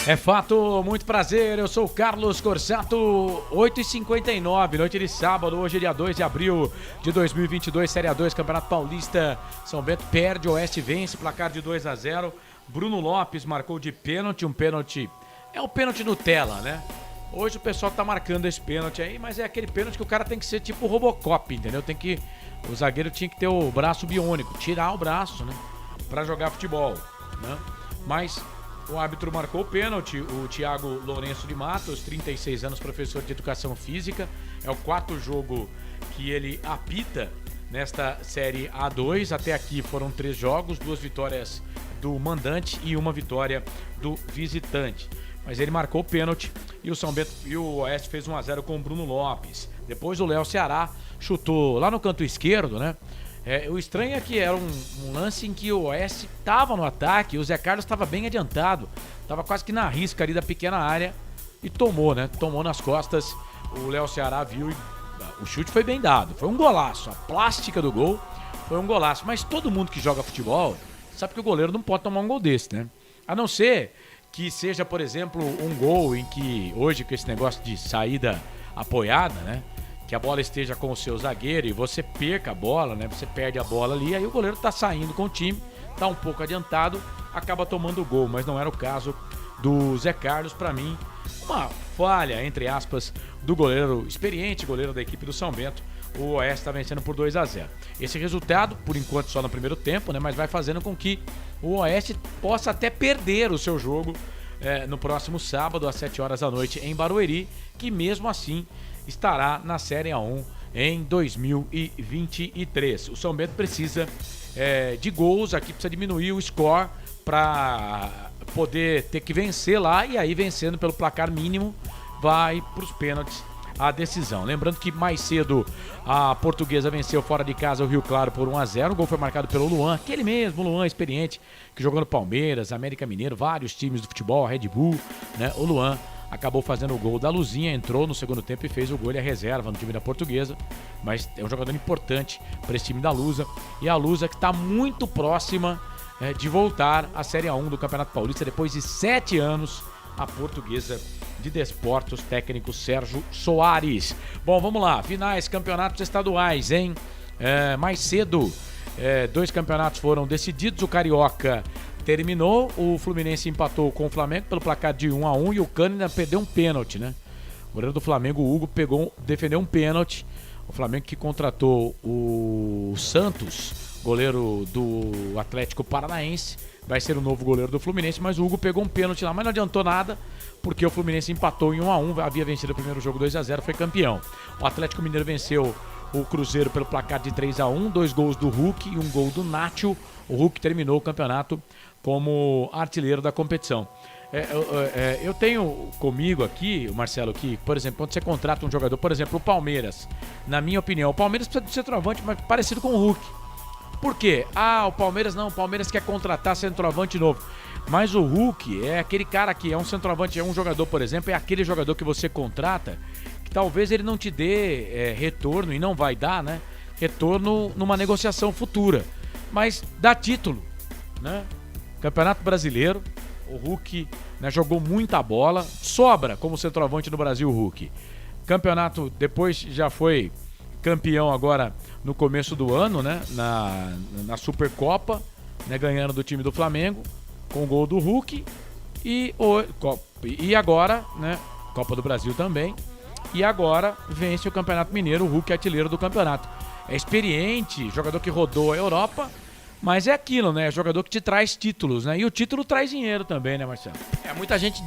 S10: É fato, muito prazer, eu sou o Carlos Corsato, 8h59, noite de sábado, hoje é dia 2 de abril de 2022, Série A2, Campeonato Paulista. São Bento perde, Oeste vence, placar de 2-0, Bruno Lopes marcou de pênalti, um pênalti, é o pênalti Nutella, né? Hoje o pessoal tá marcando esse pênalti aí, mas é aquele pênalti que o cara tem que ser tipo Robocop, entendeu? O zagueiro tinha que ter o braço biônico, tirar o braço, né? Pra jogar futebol, né? Mas o árbitro marcou o pênalti, o Thiago Lourenço de Matos, 36 anos, professor de educação física. É o 4º jogo que ele apita nesta Série A2. Até aqui foram 3 jogos, 2 vitórias do mandante e 1 vitória do visitante. Mas ele marcou o pênalti e o São Bento e o Oeste fez 1-0 com o Bruno Lopes. Depois o Léo Ceará chutou lá no canto esquerdo, né? O estranho é que era um lance em que o Oeste estava no ataque e o Zé Carlos estava bem adiantado. Estava quase que na risca ali da pequena área e tomou, né? Tomou nas costas. O Léo Ceará viu e o chute foi bem dado. Foi um golaço. A plástica do gol foi um golaço. Mas todo mundo que joga futebol sabe que o goleiro não pode tomar um gol desse, né? A não ser que seja, por exemplo, um gol em que hoje com esse negócio de saída apoiada, né? Que a bola esteja com o seu zagueiro e você perca a bola, né? Você perde a bola ali, aí o goleiro tá saindo com o time, tá um pouco adiantado, acaba tomando o gol, mas não era o caso do Zé Carlos. Para mim, uma falha, entre aspas, do goleiro experiente, goleiro da equipe do São Bento. O Oeste tá vencendo por 2-0. Esse resultado, por enquanto só no primeiro tempo, né? Mas vai fazendo com que o Oeste possa até perder o seu jogo no próximo sábado, às 7 horas da noite, em Barueri, que mesmo assim estará na Série A1 em 2023. O São Bento precisa de gols, aqui precisa diminuir o score para poder ter que vencer lá, e aí vencendo pelo placar mínimo vai para os pênaltis a decisão. Lembrando que mais cedo a Portuguesa venceu fora de casa o Rio Claro por 1-0. O gol foi marcado pelo Luan, aquele mesmo Luan experiente que jogou no Palmeiras, América Mineiro, vários times do futebol, Red Bull, né? O Luan acabou fazendo o gol da Luzinha, entrou no segundo tempo e fez o gol. Ele é reserva no time da Portuguesa, mas é um jogador importante para esse time da Lusa. E a Lusa que está muito próxima de voltar à Série A1 do Campeonato Paulista depois de 7 anos. A Portuguesa de Desportos, técnico Sérgio Soares. Bom, vamos lá, finais, campeonatos estaduais, hein? Mais cedo, 2 campeonatos foram decididos. O Carioca terminou, o Fluminense empatou com o Flamengo pelo placar de 1-1 e o Cano ainda perdeu um pênalti, né? O goleiro do Flamengo, o Hugo, defendeu um pênalti. O Flamengo que contratou o Santos, goleiro do Atlético Paranaense, vai ser o novo goleiro do Fluminense, mas o Hugo pegou um pênalti lá, mas não adiantou nada, porque o Fluminense empatou em 1-1, havia vencido o primeiro jogo 2-0, foi campeão. O Atlético Mineiro venceu o Cruzeiro pelo placar de 3-1, 2 gols do Hulk e um gol do Nacho. O Hulk terminou o campeonato como artilheiro da competição. Eu tenho comigo aqui, Marcelo, que, por exemplo, quando você contrata um jogador, por exemplo, o Palmeiras, na minha opinião, o Palmeiras precisa de centroavante, mas parecido com o Hulk. Por quê? O Palmeiras não, o Palmeiras quer contratar centroavante novo. Mas o Hulk é aquele cara que é um centroavante, é um jogador, por exemplo, é aquele jogador que você contrata, que talvez ele não te dê retorno, e não vai dar, né? Retorno numa negociação futura. Mas dá título, né? Campeonato Brasileiro, o Hulk, né, jogou muita bola, sobra como centroavante no Brasil o Hulk. Campeonato, depois já foi campeão agora no começo do ano, né? Na Supercopa, né? Ganhando do time do Flamengo, com o gol do Hulk. E agora, né? Copa do Brasil também. E agora vence o Campeonato Mineiro, o Hulk é artilheiro do campeonato. É experiente, jogador que rodou a Europa, mas é aquilo, né? Jogador que te traz títulos, né? E o título traz dinheiro também, né, Marcelo?
S6: Muita gente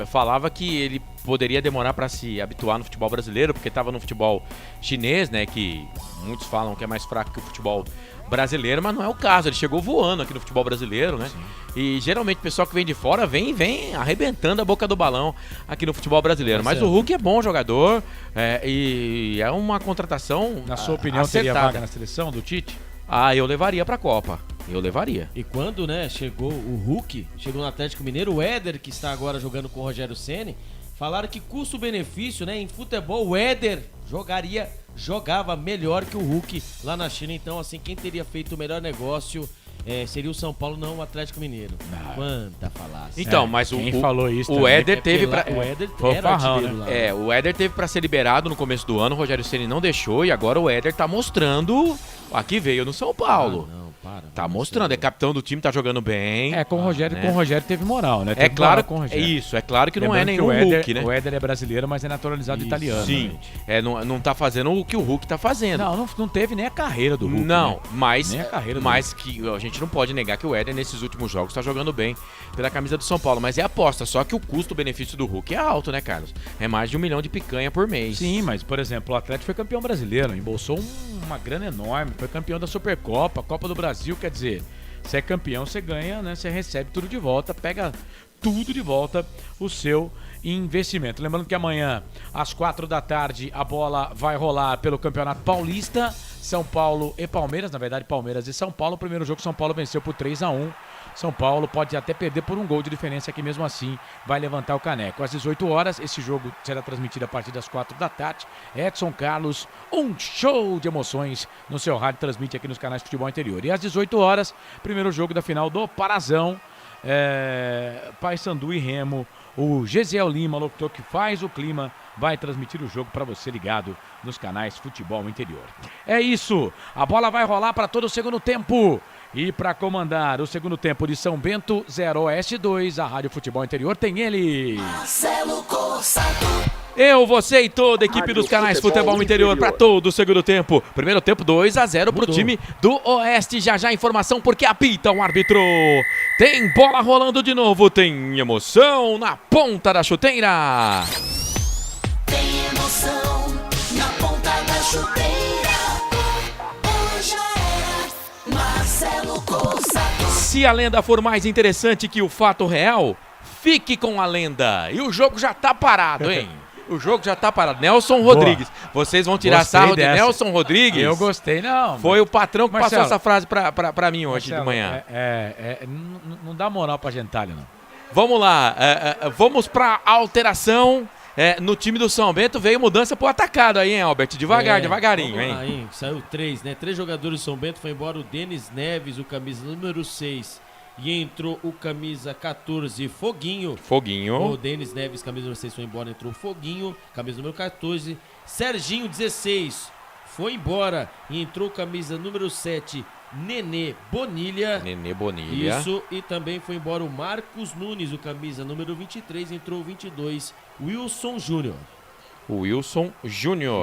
S6: falava que ele poderia demorar para se habituar no futebol brasileiro, porque estava no futebol chinês, né? Que muitos falam que é mais fraco que o futebol brasileiro, mas não é o caso. Ele chegou voando aqui no futebol brasileiro, né? Sim. E geralmente o pessoal que vem de fora vem arrebentando a boca do balão aqui no futebol brasileiro. Mas o Hulk é bom jogador e é uma contratação.
S10: Na sua opinião,
S6: acertada.
S10: Teria vaga na seleção do Tite?
S6: Eu levaria pra Copa. Eu levaria.
S7: E quando, né, chegou o Hulk, chegou no Atlético Mineiro, o Éder, que está agora jogando com o Rogério Ceni, falaram que custo-benefício, né, em futebol, o Éder jogava melhor que o Hulk lá na China. Então, assim, quem teria feito o melhor negócio seria o São Paulo, não o Atlético Mineiro. Quanta falácia.
S6: Então, mas
S10: quem falou isso
S6: o Éder teve pra...
S7: O Éder
S10: era artilheiro lá.
S6: O Éder teve pra ser liberado no começo do ano, o Rogério Ceni não deixou, e agora o Éder tá mostrando aqui veio no São Paulo. Tá mostrando, é capitão do time, tá jogando bem.
S10: Com o Rogério,
S6: né?
S10: Com o Rogério teve moral, né?
S6: É claro que não é nenhum Hulk, né?
S10: O Éder é brasileiro, mas é naturalizado italiano.
S6: Sim, né? Não tá fazendo o que o Hulk tá fazendo.
S10: Não teve nem a carreira do Hulk.
S6: Não,
S10: né?
S6: mas,
S10: nem a carreira
S6: mas que a gente não pode negar que o Éder nesses últimos jogos tá jogando bem pela camisa do São Paulo, mas é aposta, só que o custo-benefício do Hulk é alto, né, Carlos? É mais de 1 milhão de picanha por mês.
S10: Sim, mas, por exemplo, o Atlético foi campeão brasileiro, embolsou uma grana enorme, foi campeão da Supercopa, Copa do Brasil, quer dizer, você é campeão, você ganha, né? Você recebe tudo de volta, pega tudo de volta o seu investimento. Lembrando que amanhã, às 4 da tarde, a bola vai rolar pelo Campeonato Paulista, São Paulo e Palmeiras, na verdade Palmeiras e São Paulo. O primeiro jogo São Paulo venceu por 3-1. São Paulo pode até perder por um gol de diferença, que mesmo assim vai levantar o caneco. Às 18 horas, esse jogo será transmitido a partir das 4 da tarde. Edson Carlos, um show de emoções no seu rádio, transmite aqui nos canais de Futebol Interior. E às 18 horas, primeiro jogo da final do Parazão, Paysandu e Remo. O Gesiel Lima, locutor que faz o clima, vai transmitir o jogo para você ligado nos canais Futebol Interior. É isso, a bola vai rolar para todo o segundo tempo. E para comandar o segundo tempo de São Bento, 0 Oeste 2, a Rádio Futebol Interior tem ele. Marcelo Corsato. Eu, você e toda a equipe Rádio dos canais Futebol Interior para todo o segundo tempo. Primeiro tempo 2-0 pro time do Oeste. Já informação porque apita o árbitro. Tem bola rolando de novo, tem emoção na ponta da chuteira.
S8: Tem emoção na ponta da chuteira.
S6: Se a lenda for mais interessante que o fato real, fique com a lenda. E o jogo já tá parado, hein? O jogo já tá parado. Nelson Rodrigues. Vocês vão tirar
S10: Gostei
S6: sarro
S10: dessa.
S6: de Nelson Rodrigues?
S10: Eu gostei, não.
S6: Foi o patrão que
S10: Marcelo,
S6: passou essa frase pra mim hoje
S10: Marcelo,
S6: de manhã.
S10: Não dá moral pra gentalha, não.
S6: Vamos lá. Vamos pra alteração. No time do São Bento veio mudança pro atacado aí, hein, Albert? Devagarinho,
S7: vamos lá,
S6: hein?
S7: Saiu 3, né? 3 jogadores do São Bento, foi embora o Denis Neves, o camisa número 6. E entrou o camisa 14, Foguinho. O Denis Neves, camisa número 6, foi embora, entrou o Foguinho, camisa número 14. Serginho, 16, foi embora e entrou camisa número 7, Nenê Bonilha. Isso, e também foi embora o Marcos Nunes, o camisa número 23, entrou o 22, Wilson Júnior.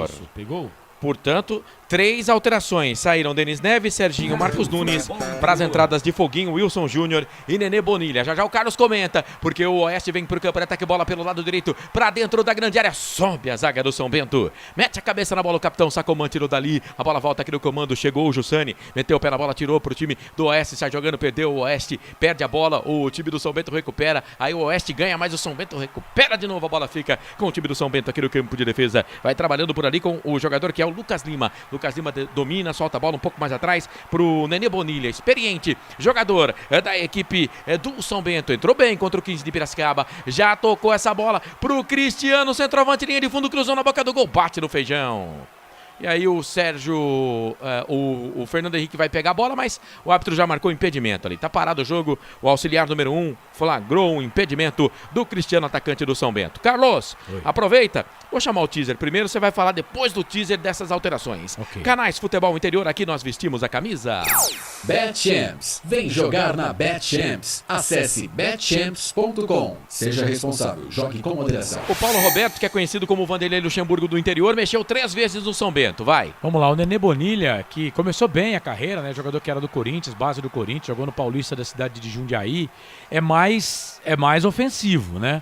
S7: Isso, pegou?
S6: Portanto, 3 alterações. Saíram Denis Neves, Serginho, Marcos Nunes para as entradas de Foguinho, Wilson Júnior e Nenê Bonilha. Já o Carlos comenta, porque o Oeste vem pro campo de ataque, bola pelo lado direito, para dentro da grande área, sobe a zaga do São Bento. Mete a cabeça na bola o capitão Sacomã, tirou dali, a bola volta aqui no comando, chegou o Jussani, meteu o pé na bola, tirou pro time do Oeste, sai jogando, perdeu o Oeste, perde a bola, o time do São Bento recupera, aí o Oeste ganha, mas o São Bento recupera de novo, a bola fica com o time do São Bento aqui no campo de defesa. Vai trabalhando por ali com o jogador que é o Lucas Lima. Lucas Lima domina, solta a bola um pouco mais atrás pro Nenê Bonilha, experiente jogador da equipe do São Bento. Entrou bem contra o 15 de Piracicaba. Já tocou essa bola pro Cristiano, centroavante, linha de fundo, cruzou na boca do gol, bate no feijão. E aí o Sérgio, o Fernando Henrique vai pegar a bola, mas o árbitro já marcou impedimento ali. Tá parado o jogo, o auxiliar número 1 flagrou um impedimento do Cristiano, atacante do São Bento. Carlos, aproveita, vou chamar o teaser primeiro, você vai falar depois do teaser dessas alterações.
S10: Okay.
S6: Canais Futebol Interior, aqui nós vestimos a camisa.
S1: BetChamps. Vem jogar na BetChamps. Acesse betchamps.com. Seja responsável, jogue com moderação.
S6: O Paulo Roberto, que é conhecido como Vanderlei Luxemburgo do interior, mexeu 3 vezes no São Bento. Vai.
S10: Vamos lá, o Nenê Bonilha, que começou bem a carreira, né? Jogador que era do Corinthians, base do Corinthians, jogou no Paulista da cidade de Jundiaí. É mais ofensivo, né?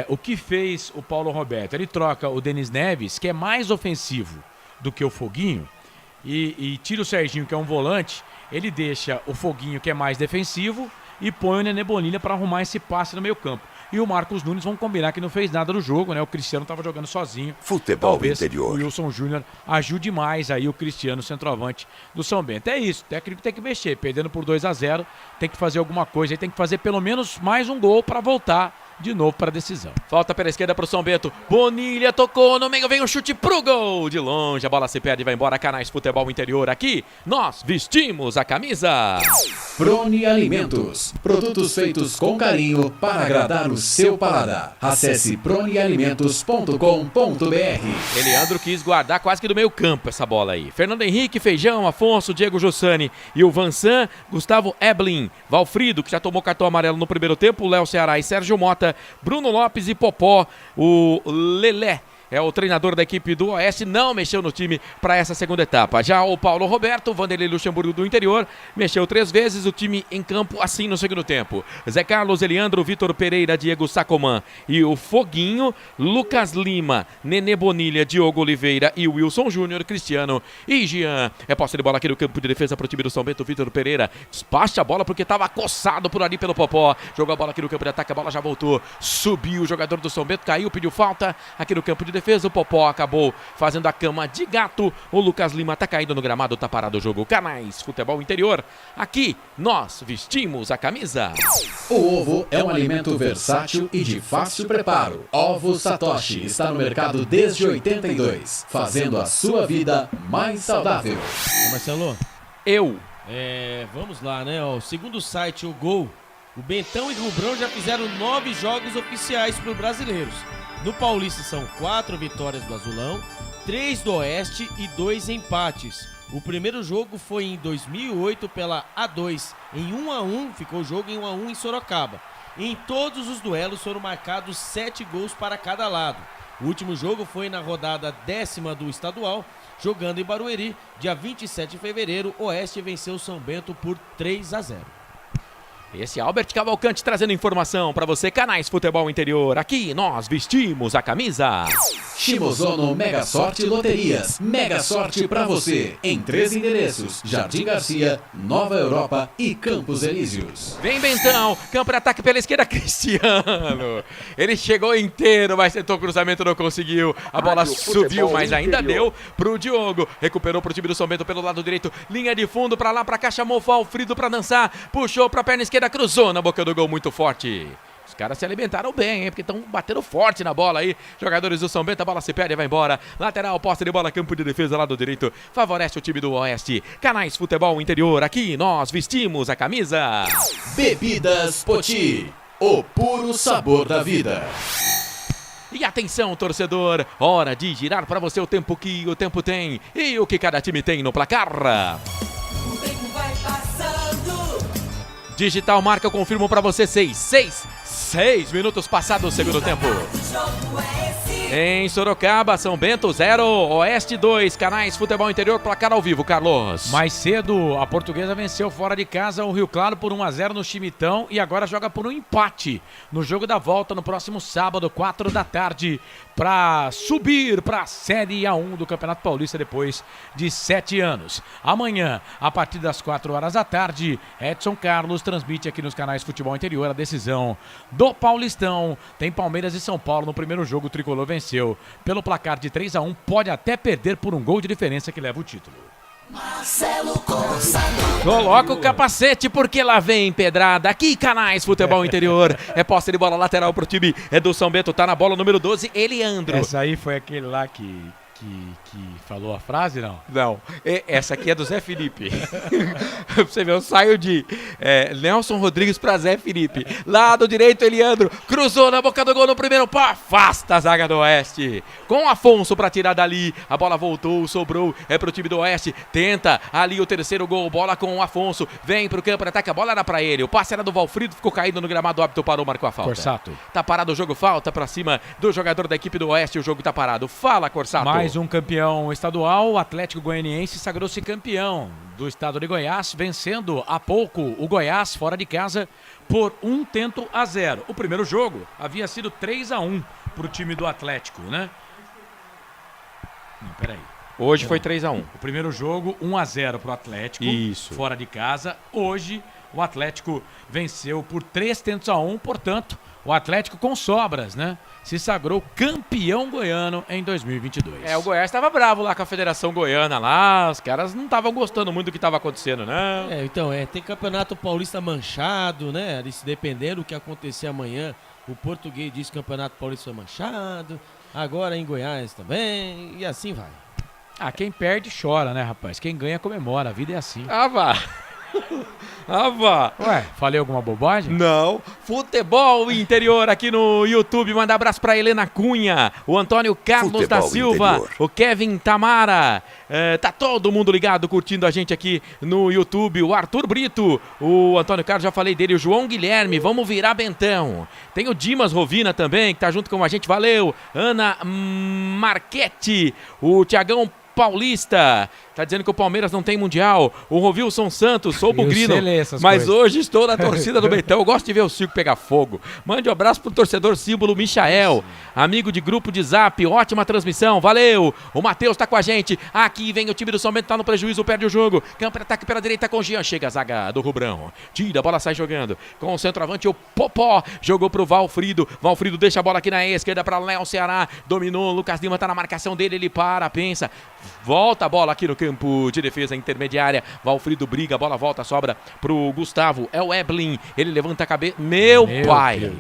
S10: O que fez o Paulo Roberto? Ele troca o Denis Neves, que é mais ofensivo do que o Foguinho, e tira o Serginho, que é um volante. Ele deixa o Foguinho, que é mais defensivo, e põe o Nenê Bonilha para arrumar esse passe no meio campo. E o Marcos Nunes, vamos combinar que não fez nada no jogo, né? O Cristiano estava jogando sozinho.
S11: Futebol
S10: Talvez
S11: interior.
S10: O Wilson Júnior ajude mais aí o Cristiano, centroavante do São Bento. É isso, o técnico tem que mexer. Perdendo por 2-0, tem que fazer alguma coisa. Tem que fazer pelo menos mais um gol para voltar de novo para a decisão.
S6: Falta pela esquerda pro São Bento. Bonilha tocou no meio, vem um chute pro gol. De longe, a bola se perde e vai embora. Canais Futebol Interior. Aqui, nós vestimos a camisa.
S1: Prone Alimentos. Produtos feitos com carinho para agradar o seu paladar. Acesse pronealimentos.com.br.
S6: Leandro quis guardar quase que do meio campo essa bola aí. Fernando Henrique, Feijão, Afonso, Diego Jussani e o Vansan, Gustavo Eblin, Valfrido, que já tomou cartão amarelo no primeiro tempo, Léo Ceará e Sérgio Mota, Bruno Lopes e Popó, o Lelé. É o treinador da equipe do Oeste, não mexeu no time para essa segunda etapa. Já o Paulo Roberto, Vanderlei Luxemburgo do interior, mexeu 3 vezes o time em campo assim no segundo tempo. Zé Carlos, Eliandro, Vitor Pereira, Diego Sacomã e o Foguinho, Lucas Lima, Nenê Bonilha, Diogo Oliveira e Wilson Júnior, Cristiano e Jean. É posse de bola aqui no campo de defesa para o time do São Bento. Vitor Pereira despacha a bola porque estava coçado por ali pelo Popó. Jogou a bola aqui no campo de ataque, a bola já voltou. Subiu o jogador do São Bento, caiu, pediu falta aqui no campo de defesa. O Popó acabou fazendo a cama de gato. O Lucas Lima tá caído no gramado, tá parado o jogo. Canais Futebol Interior. Aqui nós vestimos a camisa.
S1: O ovo é um alimento versátil e de fácil preparo. Ovo Satoshi está no mercado desde 82, fazendo a sua vida mais saudável.
S7: Marcelo, vamos lá, né? Ó, segundo o site, o Gol, o Bentão e o Rubrão já fizeram 9 jogos oficiais para os brasileiros. No Paulista são 4 vitórias do Azulão, 3 do Oeste e 2 empates. O primeiro jogo foi em 2008 pela A2, em 1-1, ficou o jogo em 1-1 em Sorocaba. Em todos os duelos foram marcados 7 gols para cada lado. O último jogo foi na rodada 10ª do estadual, jogando em Barueri, dia 27 de fevereiro, Oeste venceu o São Bento por 3-0.
S6: Esse é Albert Cavalcante trazendo informação para você. Canais Futebol Interior. Aqui nós vestimos a camisa.
S1: Shimozono Mega Sorte Loterias. Mega Sorte pra você. Em 3 endereços: Jardim Garcia, Nova Europa e Campos Elíseos.
S6: Vem Bentão, campo de ataque pela esquerda, Cristiano. Ele chegou inteiro, mas tentou cruzamento, não conseguiu. A bola subiu, mas ainda deu pro Diogo. Recuperou pro time do São Bento pelo lado direito. Linha de fundo, pra lá, pra cá, chamou o Valfrido pra dançar. Puxou pra perna esquerda, cruzou na boca do gol, muito forte. Os caras se alimentaram bem, hein? Porque estão batendo forte na bola aí. Jogadores do São Bento, a bola se perde e vai embora. Lateral, posse de bola, campo de defesa, lado direito. Favorece o time do Oeste. Canais Futebol Interior, aqui nós vestimos a camisa.
S1: Bebidas Poti, o puro sabor da vida.
S6: E atenção, torcedor, hora de girar para você o tempo que o tempo tem e o que cada time tem no placar.
S8: O tempo vai passando.
S6: Digital Marca, eu confirmo para você, 6 minutos passados do segundo tempo. Em Sorocaba, São Bento 0, Oeste 2, Canais Futebol Interior, placar ao vivo, Carlos.
S10: Mais cedo, a Portuguesa venceu fora de casa o Rio Claro por 1-0 no Chimitão e agora joga por um empate no jogo da volta no próximo sábado, 4 da tarde, para subir para a Série A1 do Campeonato Paulista depois de 7 anos. Amanhã, a partir das 4 horas da tarde, Edson Carlos transmite aqui nos Canais Futebol Interior a decisão do Paulistão. Tem Palmeiras e São Paulo no primeiro jogo, o Tricolor venceu pelo placar de 3-1, pode até perder por um gol de diferença que leva o título.
S8: Marcelo Corsado.
S6: Coloca o capacete porque lá vem pedrada. Aqui, Canais Futebol Interior. É posse de bola lateral pro time do São Bento. Tá na bola número 12, Eliandro.
S10: Essa aí foi aquele lá que falou a frase, não?
S6: Não, essa aqui é do Zé Felipe. Pra você ver, eu saio de Nelson Rodrigues pra Zé Felipe. Lado direito, Eliandro. Cruzou na boca do gol no primeiro pau. Afasta a zaga do Oeste. Com Afonso pra tirar dali. A bola voltou, sobrou. É pro time do Oeste. Tenta ali o terceiro gol. Bola com o Afonso. Vem pro campo de ataque. A bola era pra ele. O passe era do Valfrido. Ficou caído no gramado. O árbitro parou, marcou a falta.
S10: Corsato.
S6: Tá parado o jogo. Falta pra cima do jogador da equipe do Oeste. O jogo tá parado. Fala, Corsato.
S10: Mais um campeão estadual, o Atlético Goianiense sagrou-se campeão do estado de Goiás, vencendo há pouco o Goiás fora de casa por 1-0. O primeiro jogo havia sido 3-1 para o time do Atlético, né? Não, peraí.
S6: Hoje foi 3-1.
S10: O primeiro jogo, 1-0 para o Atlético,
S6: isso,
S10: fora de casa. Hoje, o Atlético venceu por 3-1, portanto, o Atlético com sobras, né? Se sagrou campeão goiano em 2022.
S6: O Goiás estava bravo lá com a Federação Goiana lá, os caras não estavam gostando muito do que estava acontecendo, não.
S7: Então, tem Campeonato Paulista manchado, né? Se dependendo do que acontecer amanhã, o Português diz que o Campeonato Paulista foi manchado, agora em Goiás também, e assim vai.
S10: Quem perde chora, né, rapaz? Quem ganha comemora, a vida é assim.
S6: Vá. Vá.
S10: Ué, falei alguma bobagem?
S6: Não. Futebol Interior aqui no YouTube. Manda abraço pra Helena Cunha, o Antônio Carlos Futebol da Silva, Interior. O Kevin Tamara. Tá todo mundo ligado, curtindo a gente aqui no YouTube. O Arthur Brito, o Antônio Carlos, já falei dele. O João Guilherme, vamos virar Bentão. Tem o Dimas Rovina também, que tá junto com a gente. Valeu. Ana Marchetti, o Tiagão Paulista, tá dizendo que o Palmeiras não tem mundial. O Rovilson Santos, sou bugrino, mas coisas. Hoje estou na torcida do Bentão. Eu gosto de ver o circo pegar fogo. Mande um abraço pro torcedor símbolo Michael, amigo de grupo de Zap, ótima transmissão, valeu. O Matheus tá com a gente, aqui vem o time do São Bento, tá no prejuízo, perde o jogo. Campo de ataque pela direita com o Jean, chega a zaga do Rubrão, tira, a bola sai jogando. Com o centroavante, o Popó, jogou pro Valfrido deixa a bola aqui na esquerda pra Léo Ceará, dominou, Lucas Lima tá na marcação dele, ele para, pensa, volta a bola aqui no campo de defesa intermediária. Valfrido briga, a bola volta, sobra pro Gustavo. É o Eblin, ele levanta a cabeça. Meu pai!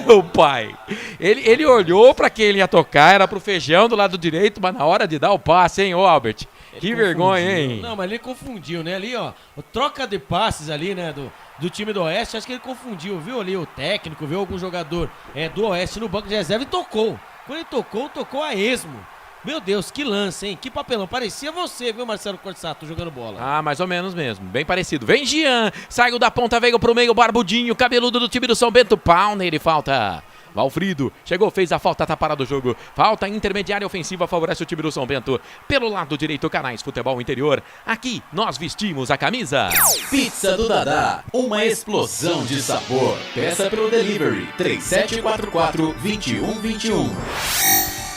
S6: Meu pai! Ele olhou pra quem ele ia tocar, era pro Feijão do lado direito, mas na hora de dar o passe, hein, ô Albert? Que vergonha, hein?
S7: Não, mas ele confundiu, né? Ali, ó, troca de passes ali, né, do time do Oeste, acho que ele confundiu, viu ali o técnico, viu algum jogador do Oeste no banco de reserva e tocou. Quando ele tocou a esmo. Meu Deus, que lance, hein? Que papelão. Parecia você, viu, Marcelo Corsato, jogando bola.
S6: Mais ou menos mesmo. Bem parecido. Vem Jean. Saiu da ponta, veio pro meio, barbudinho, cabeludo do time do São Bento. Pau nele, falta. Valfrido. Chegou, fez a falta, tá parado o jogo. Falta intermediária ofensiva, favorece o time do São Bento. Pelo lado direito, Canais Futebol Interior. Aqui, nós vestimos a camisa.
S1: Pizza do Dadá. Uma explosão de sabor. Peça pelo delivery. 3744-2121.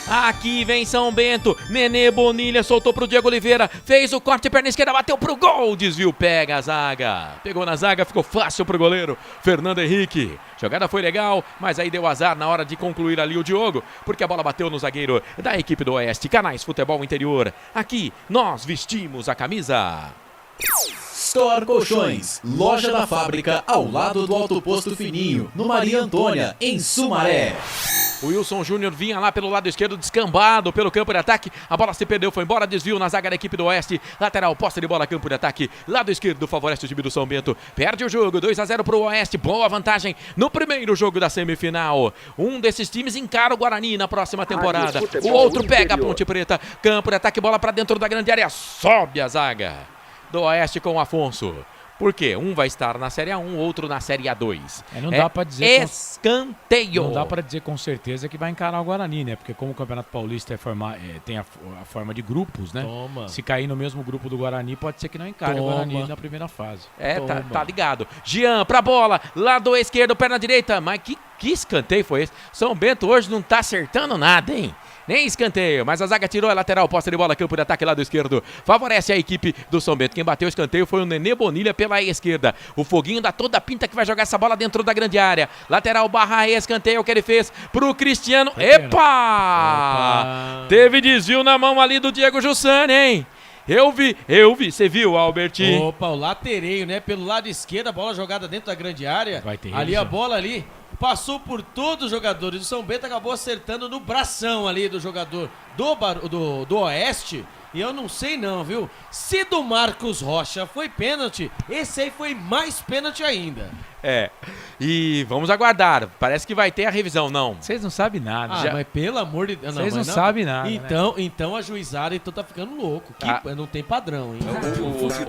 S6: Aqui vem São Bento. Nenê Bonilha soltou pro Diego Oliveira. Fez o corte, perna esquerda, bateu pro gol. Desvio, pega a zaga. Pegou na zaga, ficou fácil pro goleiro Fernando Henrique. Jogada foi legal, mas aí deu azar na hora de concluir ali o Diogo, porque a bola bateu no zagueiro da equipe do Oeste. Canais Futebol Interior. Aqui nós vestimos a camisa.
S1: Store Colchões, loja da fábrica ao lado do Alto Posto Fininho, no Maria Antônia, em Sumaré.
S6: O Wilson Júnior vinha lá pelo lado esquerdo, descambado pelo campo de ataque. A bola se perdeu, foi embora, desvio na zaga da equipe do Oeste. Lateral, posse de bola, campo de ataque. Lado esquerdo favorece o time do São Bento. Perde o jogo, 2-0 pro Oeste. Boa vantagem no primeiro jogo da semifinal. Um desses times encara o Guarani na próxima temporada. O outro pega a Ponte Preta. Campo de ataque, bola pra dentro da grande área. Sobe a zaga do Oeste com o Afonso. Por quê? Um vai estar na Série A1, outro na Série A2.
S10: Não dá pra dizer
S6: escanteio.
S10: Não dá pra dizer com certeza que vai encarar o Guarani, né? Porque como o Campeonato Paulista tem a forma de grupos, né?
S7: Toma.
S10: Se cair no mesmo grupo do Guarani, pode ser que não encare o Guarani na primeira fase.
S6: Tá ligado. Jean pra bola, lado esquerdo, perna direita. Mas que escanteio foi esse? São Bento hoje não tá acertando nada, hein? Nem escanteio, mas a zaga tirou a lateral, posse de bola, campo de ataque lado esquerdo. Favorece a equipe do São Bento. Quem bateu o escanteio foi o Nenê Bonilha pela esquerda. O Foguinho dá toda a pinta que vai jogar essa bola dentro da grande área. Lateral barra escanteio que ele fez pro Cristiano. Epa! Teve desvio na mão ali do Diego Jussani, hein? Eu vi, você viu, Albert?
S7: Opa, o latereio, né? Pelo lado esquerdo, a bola jogada dentro da grande área.
S10: Vai ter
S7: ali
S10: isso.
S7: a bola ali passou por todos os jogadores do São Bento, acabou acertando no bração ali do jogador do Oeste. E eu não sei não, viu? Se do Marcos Rocha foi pênalti, esse aí foi mais pênalti ainda.
S6: E vamos aguardar. Parece que vai ter a revisão, não.
S10: Vocês não sabem nada.
S7: Mas pelo amor de Deus.
S10: Vocês não sabem nada.
S7: Então a juizada tá ficando louco. Não tem padrão, hein?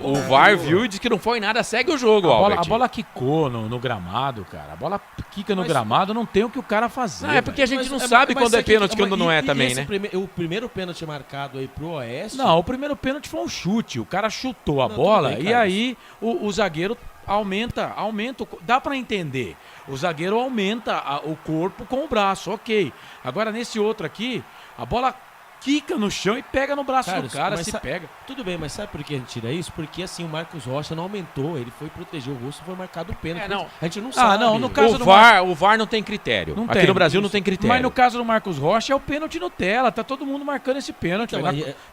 S6: O VAR viu e disse que não foi nada. Segue o jogo, Albert.
S10: A bola quicou no gramado, cara. A bola quica no gramado, não tem o que o cara fazer.
S6: É porque a gente não sabe quando é pênalti e quando não é também, né?
S7: O primeiro pênalti marcado aí pro Oeste...
S10: Não, o primeiro pênalti foi um chute. O cara chutou a bola e aí o zagueiro aumenta. Dá pra entender. O zagueiro aumenta o corpo com o braço, ok. Agora nesse outro aqui, a bola quica no chão e pega no braço do cara, pega.
S7: Tudo bem, mas sabe por que a gente tira isso? Porque assim, o Marcos Rocha não aumentou, ele foi proteger o rosto e foi marcado o pênalti. A gente não sabe.
S6: No caso o VAR não tem critério. Aqui no Brasil não tem critério.
S10: Mas no caso do Marcos Rocha é o pênalti Nutella, tá todo mundo marcando esse pênalti.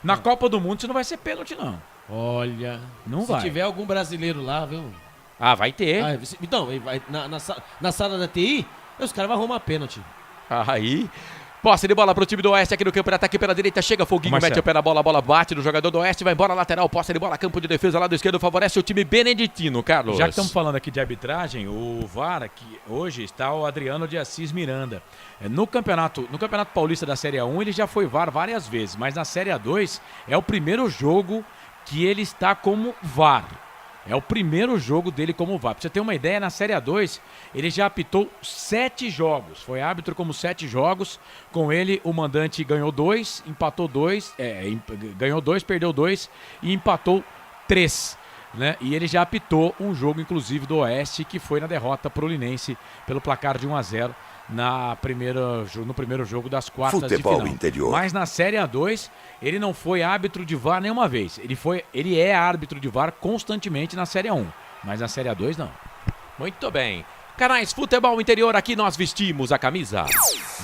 S10: Na Copa do Mundo isso não vai ser pênalti, não.
S7: Olha,
S10: não
S7: se tiver algum brasileiro lá, viu?
S6: Vai ter.
S7: Então, na sala da TI, os caras vão arrumar pênalti.
S6: Aí... Posse de bola pro time do Oeste aqui no campo de ataque pela direita. Chega Foguinho, mete o pé na bola, a bola bate no jogador do Oeste, vai embora lateral, posse de bola, campo de defesa, lado esquerdo, favorece o time beneditino, Carlos.
S10: Já que estamos falando aqui de arbitragem, o VAR aqui hoje está o Adriano de Assis Miranda. No campeonato paulista da Série A1 ele já foi VAR várias vezes, mas na Série A2 é o primeiro jogo que ele está como VAR. É o primeiro jogo dele como VAR. Pra você ter uma ideia, na Série A2, ele já apitou 7 jogos. Foi árbitro como 7 jogos. Com ele, o mandante ganhou 2, empatou 2, ganhou 2, perdeu 2 e empatou 3. Né? E ele já apitou um jogo, inclusive, do Oeste, que foi na derrota pro Linense pelo placar de 1-0 no primeiro jogo das quartas
S11: Futebol
S10: de final.
S11: Interior.
S10: Mas na Série A2, ele não foi árbitro de VAR nenhuma vez. Ele é árbitro de VAR constantemente na Série A1, mas na Série A2 não.
S6: Muito bem. Canais Futebol Interior, aqui nós vestimos a camisa.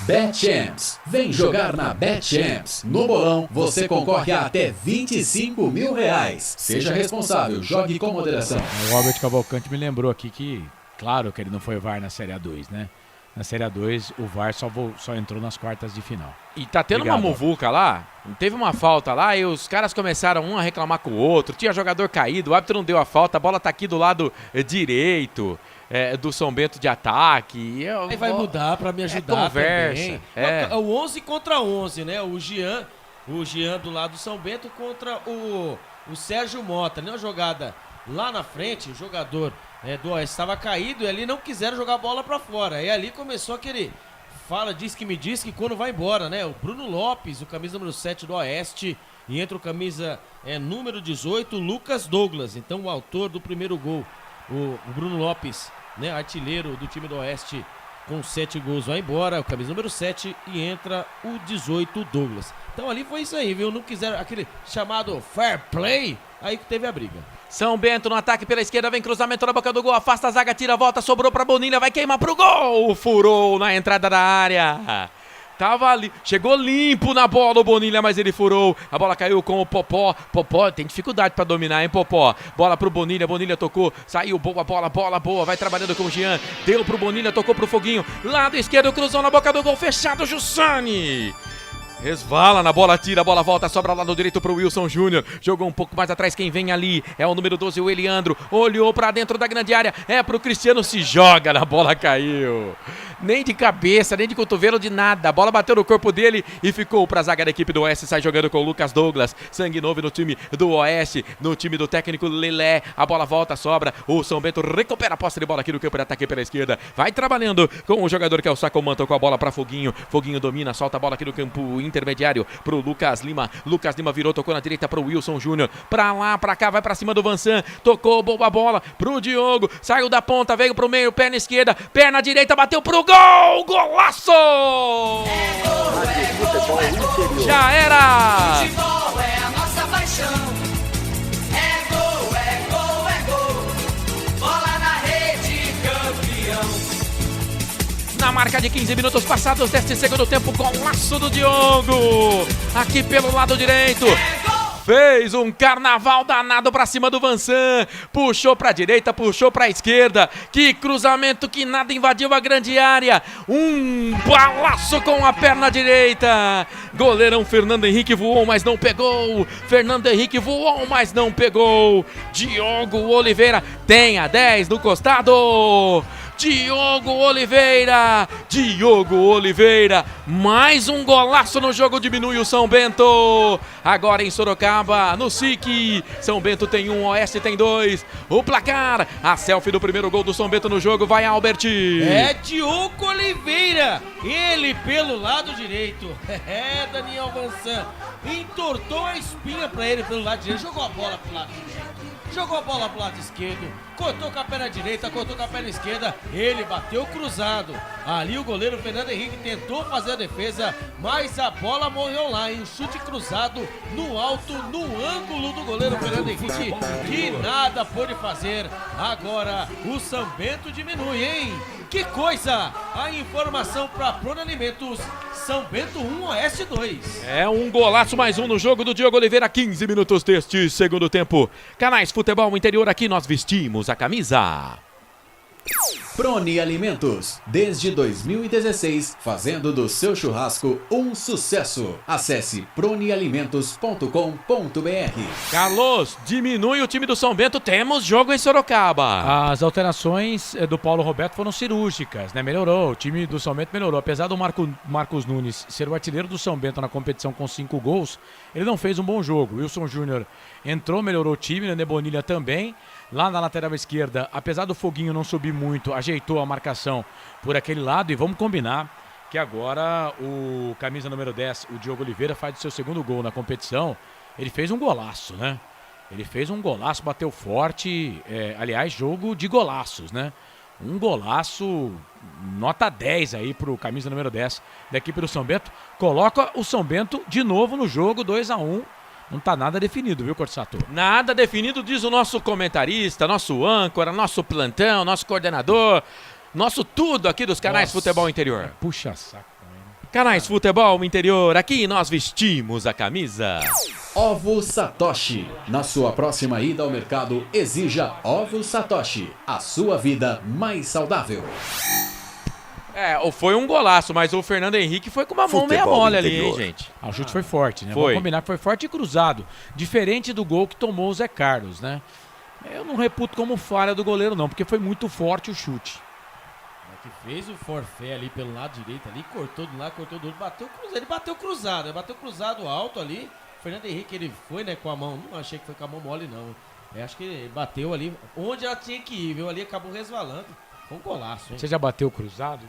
S1: BetChamps. Vem jogar na BetChamps. No bolão, você concorre a até R$25 mil. Seja responsável, jogue com moderação.
S10: O Albert Cavalcante me lembrou aqui que, claro que ele não foi VAR na Série A2, né? Na Série A2, o VAR só entrou nas quartas de final.
S6: E tá tendo uma muvuca lá, teve uma falta lá e os caras começaram um a reclamar com o outro, tinha jogador caído, o árbitro não deu a falta, a bola tá aqui do lado direito do São Bento de ataque.
S7: Aí vai mudar pra me ajudar
S6: conversa.
S7: É o 11 contra 11, né? O Jean do lado do São Bento contra o Sérgio Mota, né? Uma jogada lá na frente, o jogador do Oeste estava caído e ali não quiseram jogar a bola pra fora. E ali começou aquele diz que quando vai embora, né? O Bruno Lopes, o camisa número 7 do Oeste, e entra o camisa número 18, Lucas Douglas. Então o autor do primeiro gol, o Bruno Lopes, né? Artilheiro do time do Oeste, com 7 gols vai embora, o camisa número 7, e entra o 18, Douglas. Então ali foi isso aí, viu? Não quiseram aquele chamado fair play, aí que teve a briga.
S6: São Bento no ataque pela esquerda, vem cruzamento na boca do gol, afasta a zaga, tira a volta, sobrou pra Bonilha, vai queimar pro gol, furou na entrada da área. Tava ali, chegou limpo na bola o Bonilha, mas ele furou. A bola caiu com o Popó. Popó tem dificuldade pra dominar, hein, Popó? Bola pro Bonilha, Bonilha tocou, saiu, boa bola, boa. Vai trabalhando com o Jean, deu pro Bonilha, tocou pro Foguinho. Lado esquerdo, cruzou na boca do gol, fechado, Jussani. Resvala na bola, tira, a bola volta, sobra lá no direito pro Wilson Júnior. Jogou um pouco mais atrás, quem vem ali é o número 12, o Eliandro. Olhou pra dentro da grande área, é pro Cristiano, se joga, na bola caiu. Nem de cabeça, nem de cotovelo, de nada. A bola bateu no corpo dele e ficou pra zaga da equipe do Oeste. Sai jogando com o Lucas Douglas. Sangue novo no time do Oeste, no time do técnico Lelé. A bola volta, sobra. O São Bento recupera a posse de bola aqui no campo de ataque pela esquerda. Vai trabalhando com o jogador que é o Sacomanta, com a bola pra Foguinho. Foguinho domina, solta a bola aqui no campo intermediário pro Lucas Lima. Lucas Lima virou, tocou na direita pro Wilson Júnior. Pra lá, pra cá, vai pra cima do Vansan. Tocou, boa bola pro Diogo. Saiu da ponta, veio pro meio, perna esquerda, perna direita, bateu pro gol! Golaço! Já era!
S8: Futebol é a nossa paixão. É gol. Bola na rede, campeão.
S6: Na marca de 15 minutos passados deste segundo tempo, golaço do Diogo! Aqui pelo lado direito. Fez um carnaval danado pra cima do Vansan. Puxou pra direita, puxou pra esquerda. Que cruzamento que nada invadiu a grande área. Um balaço com a perna direita. Goleirão Fernando Henrique voou, mas não pegou. Fernando Henrique voou, mas não pegou. Diogo Oliveira tem a 10 no costado. Diogo Oliveira, mais um golaço no jogo, diminui o São Bento. Agora em Sorocaba, no SIC, São Bento tem 1, Oeste tem 2. O placar, a selfie do primeiro gol do São Bento no jogo, vai Albert.
S7: É Diogo Oliveira, ele pelo lado direito. É Daniel Vansan, entortou a espinha pra ele pelo lado direito, jogou a bola pro lado direito. Jogou a bola pro lado esquerdo, cortou com a perna direita, cortou com a perna esquerda, ele bateu cruzado. Ali o goleiro Fernando Henrique tentou fazer a defesa, mas a bola morreu lá em um chute cruzado no alto, no ângulo do goleiro Fernando Henrique, que nada pôde fazer. Agora o São Bento diminui, hein? Que coisa! A informação para Prone Alimentos, São Bento 1, Oeste 2.
S6: É um golaço, mais um no jogo do Diogo Oliveira, 15 minutos deste segundo tempo. Canais Futebol Interior, aqui nós vestimos a camisa.
S1: Prone Alimentos, desde 2016, fazendo do seu churrasco um sucesso. Acesse pronealimentos.com.br.
S6: Carlos, diminui o time do São Bento, temos jogo em Sorocaba.
S10: As alterações do Paulo Roberto foram cirúrgicas, né? Melhorou, o time do São Bento melhorou. Apesar do Marcos Nunes ser o artilheiro do São Bento na competição com 5 gols, ele não fez um bom jogo. Wilson Júnior entrou, melhorou o time, Nenê Bonilha também. Lá na lateral esquerda, apesar do Foguinho não subir muito, ajeitou a marcação por aquele lado. E vamos combinar que agora o camisa número 10, o Diogo Oliveira, faz o seu segundo gol na competição. Ele fez um golaço, né? Ele fez um golaço, bateu forte. Aliás, jogo de golaços, né? Um golaço, nota 10 aí pro camisa número 10 da equipe do São Bento. Coloca o São Bento de novo no jogo, 2-1. Não tá nada definido, viu, Corsato?
S6: Nada definido, diz o nosso comentarista, nosso âncora, nosso plantão, nosso coordenador, nosso tudo aqui dos canais Futebol Interior.
S10: Puxa saco também, né?
S6: Canais Futebol Interior, aqui nós vestimos a camisa.
S1: Ovo Satoshi. Na sua próxima ida ao mercado, exija Ovo Satoshi. A sua vida mais saudável.
S6: Foi um golaço, mas o Fernando Henrique foi com uma mão meia mole ali, hein, gente?
S10: O chute foi forte, né?
S6: Foi.
S10: Vamos combinar que foi forte e cruzado. Diferente do gol que tomou o Zé Carlos, né? Eu não reputo como falha do goleiro, não, porque foi muito forte o chute.
S7: Que fez o forfé ali pelo lado direito ali, cortou de um lado, cortou do outro, bateu cruzado. Ele bateu cruzado alto ali. O Fernando Henrique, ele foi, né, com a mão, não achei que foi com a mão mole, não. Acho que ele bateu ali onde ela tinha que ir, viu? Ali acabou resvalando. Foi um golaço, hein?
S10: Você já bateu cruzado?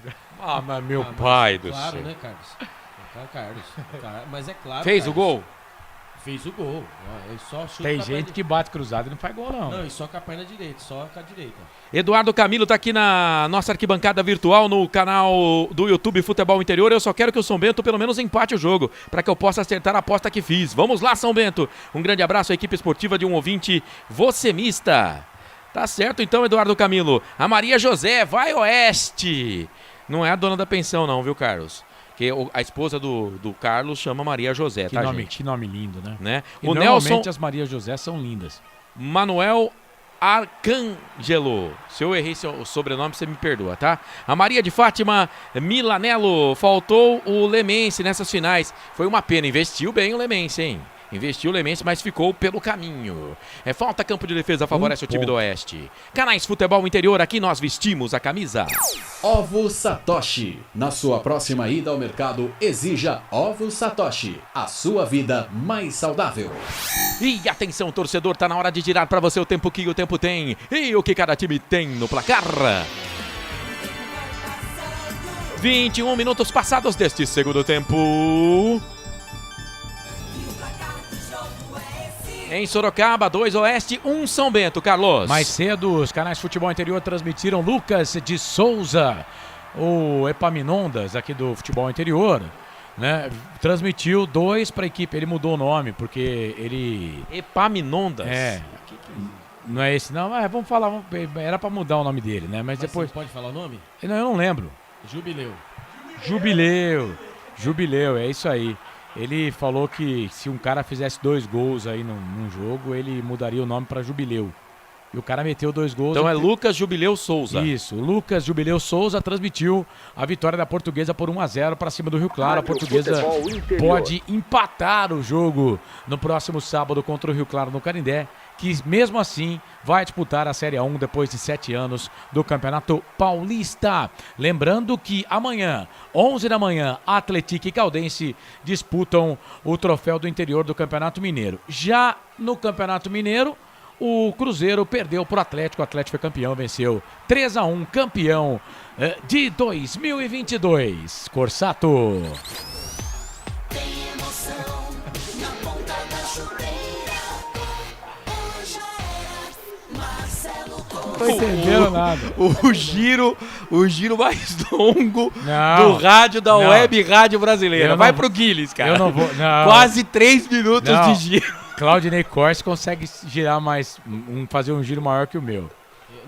S6: Mas meu pai do
S7: claro,
S6: céu.
S7: Né, Carlos? Mas é claro.
S6: Fez
S7: Carlos.
S6: o gol?
S7: Fez o gol. Só chuta
S10: Tem
S7: com a
S10: gente
S7: perna...
S10: que bate cruzado e não faz gol, não.
S7: Não, e só com a perna direita, só com a direita.
S6: Eduardo Camilo tá aqui na nossa arquibancada virtual no canal do YouTube Futebol Interior. Eu só quero que o São Bento pelo menos empate o jogo, para que eu possa acertar a aposta que fiz. Vamos lá, São Bento. Um grande abraço à equipe esportiva de um ouvinte vocemista. Tá certo então, Eduardo Camilo. A Maria José, vai Oeste. Não é a dona da pensão não, viu, Carlos? Que a esposa do Carlos chama Maria José,
S10: Que
S6: tá,
S10: nome,
S6: gente?
S10: que nome lindo, né?
S6: O
S10: normalmente
S6: Nelson
S10: as Maria José são lindas.
S6: Manuel Arcângelo. Se eu errei o sobrenome, você me perdoa, tá? A Maria de Fátima Milanello. Faltou o Lemense nessas finais. Foi uma pena. Investiu bem o Lemense, hein? Investiu o Lemense, mas ficou pelo caminho. Falta campo de defesa, favorece o time do Oeste. Canais Futebol Interior, aqui nós vestimos a camisa.
S1: Ovo Satoshi. Na sua próxima ida ao mercado, exija Ovo Satoshi. A sua vida mais saudável.
S6: E atenção, torcedor, tá na hora de girar pra você o tempo que o tempo tem. E o que cada time tem no placar. 21 minutos passados deste segundo tempo. Em Sorocaba, 2 Oeste, 1 São Bento, Carlos.
S10: Mais cedo, os canais Futebol Interior transmitiram Lucas de Souza, o Epaminondas aqui do Futebol Interior, né? Transmitiu 2 para a equipe, ele mudou o nome, porque ele...
S6: Epaminondas?
S10: Não é esse não, mas vamos falar, era para mudar o nome dele, né? Mas depois...
S7: Você pode falar o nome?
S10: Não, eu não lembro. Jubileu, é isso aí. Ele falou que se um cara fizesse 2 gols aí num jogo, ele mudaria o nome para Jubileu. E o cara meteu 2 gols.
S6: Então é Lucas Jubileu Souza.
S10: Isso, Lucas Jubileu Souza transmitiu a vitória da Portuguesa por 1-0 para cima do Rio Claro. A Portuguesa pode empatar o jogo no próximo sábado contra o Rio Claro no Canindé, que mesmo assim vai disputar a Série A1 depois de 7 anos do Campeonato Paulista. Lembrando que amanhã, 11 da manhã, Atlético e Caldense disputam o troféu do interior do Campeonato Mineiro. Já no Campeonato Mineiro, o Cruzeiro perdeu para o Atlético foi campeão, venceu 3-1, campeão de 2022. Corsato. Não tô entendendo nada.
S6: O giro mais longo do rádio da Web Rádio Brasileira. Vai pro Guilherme, cara.
S10: Eu não vou. Não.
S6: Quase 3 minutos de giro.
S10: Claudinei Corse consegue girar mais, fazer um giro maior que o meu.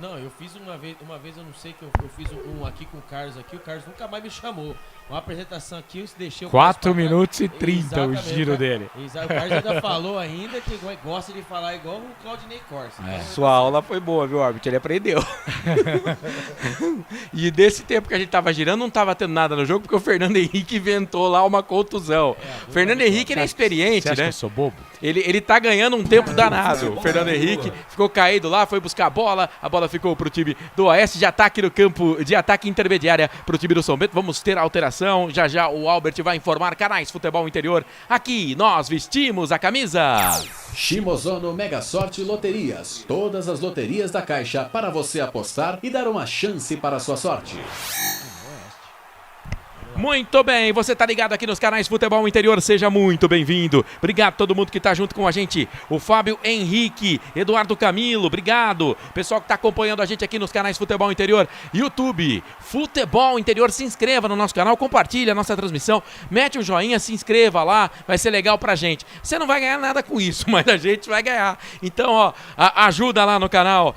S7: Não, eu fiz uma vez eu não sei que eu fiz um aqui com o Carlos aqui, o Carlos nunca mais me chamou. Uma apresentação aqui, eu deixei o
S10: 4 minutos e 30 o giro dele.
S7: Exato, o Carlos ainda falou ainda que gosta de falar igual o Claudinei Corse.
S6: Sua aula foi boa, viu, árbitro? Ele aprendeu. E desse tempo que a gente tava girando, não tava tendo nada no jogo, porque o Fernando Henrique inventou lá uma contusão. O Fernando Henrique, ele é experiente,
S10: Você acha
S6: né?
S10: que eu sou bobo?
S6: Ele tá ganhando um tempo danado. O Fernando Henrique ficou caído lá, foi buscar a bola ficou pro time do Oeste, de ataque no campo, de ataque intermediária pro time do São Bento. Vamos ter alteração, já o Albert vai informar. Canais Futebol Interior, aqui nós vestimos a camisa.
S1: Shimozono Mega Sorte Loterias. Todas as loterias da Caixa para você apostar e dar uma chance para a sua sorte.
S6: Muito bem, você tá ligado aqui nos canais Futebol Interior, seja muito bem-vindo. Obrigado a todo mundo que tá junto com a gente. O Fábio Henrique, Eduardo Camilo, obrigado. Pessoal que tá acompanhando a gente aqui nos canais Futebol Interior, YouTube, Futebol Interior, se inscreva no nosso canal, compartilha a nossa transmissão, mete um joinha, se inscreva lá, vai ser legal pra gente. Você não vai ganhar nada com isso, mas a gente vai ganhar. Então, ó, ajuda lá no canal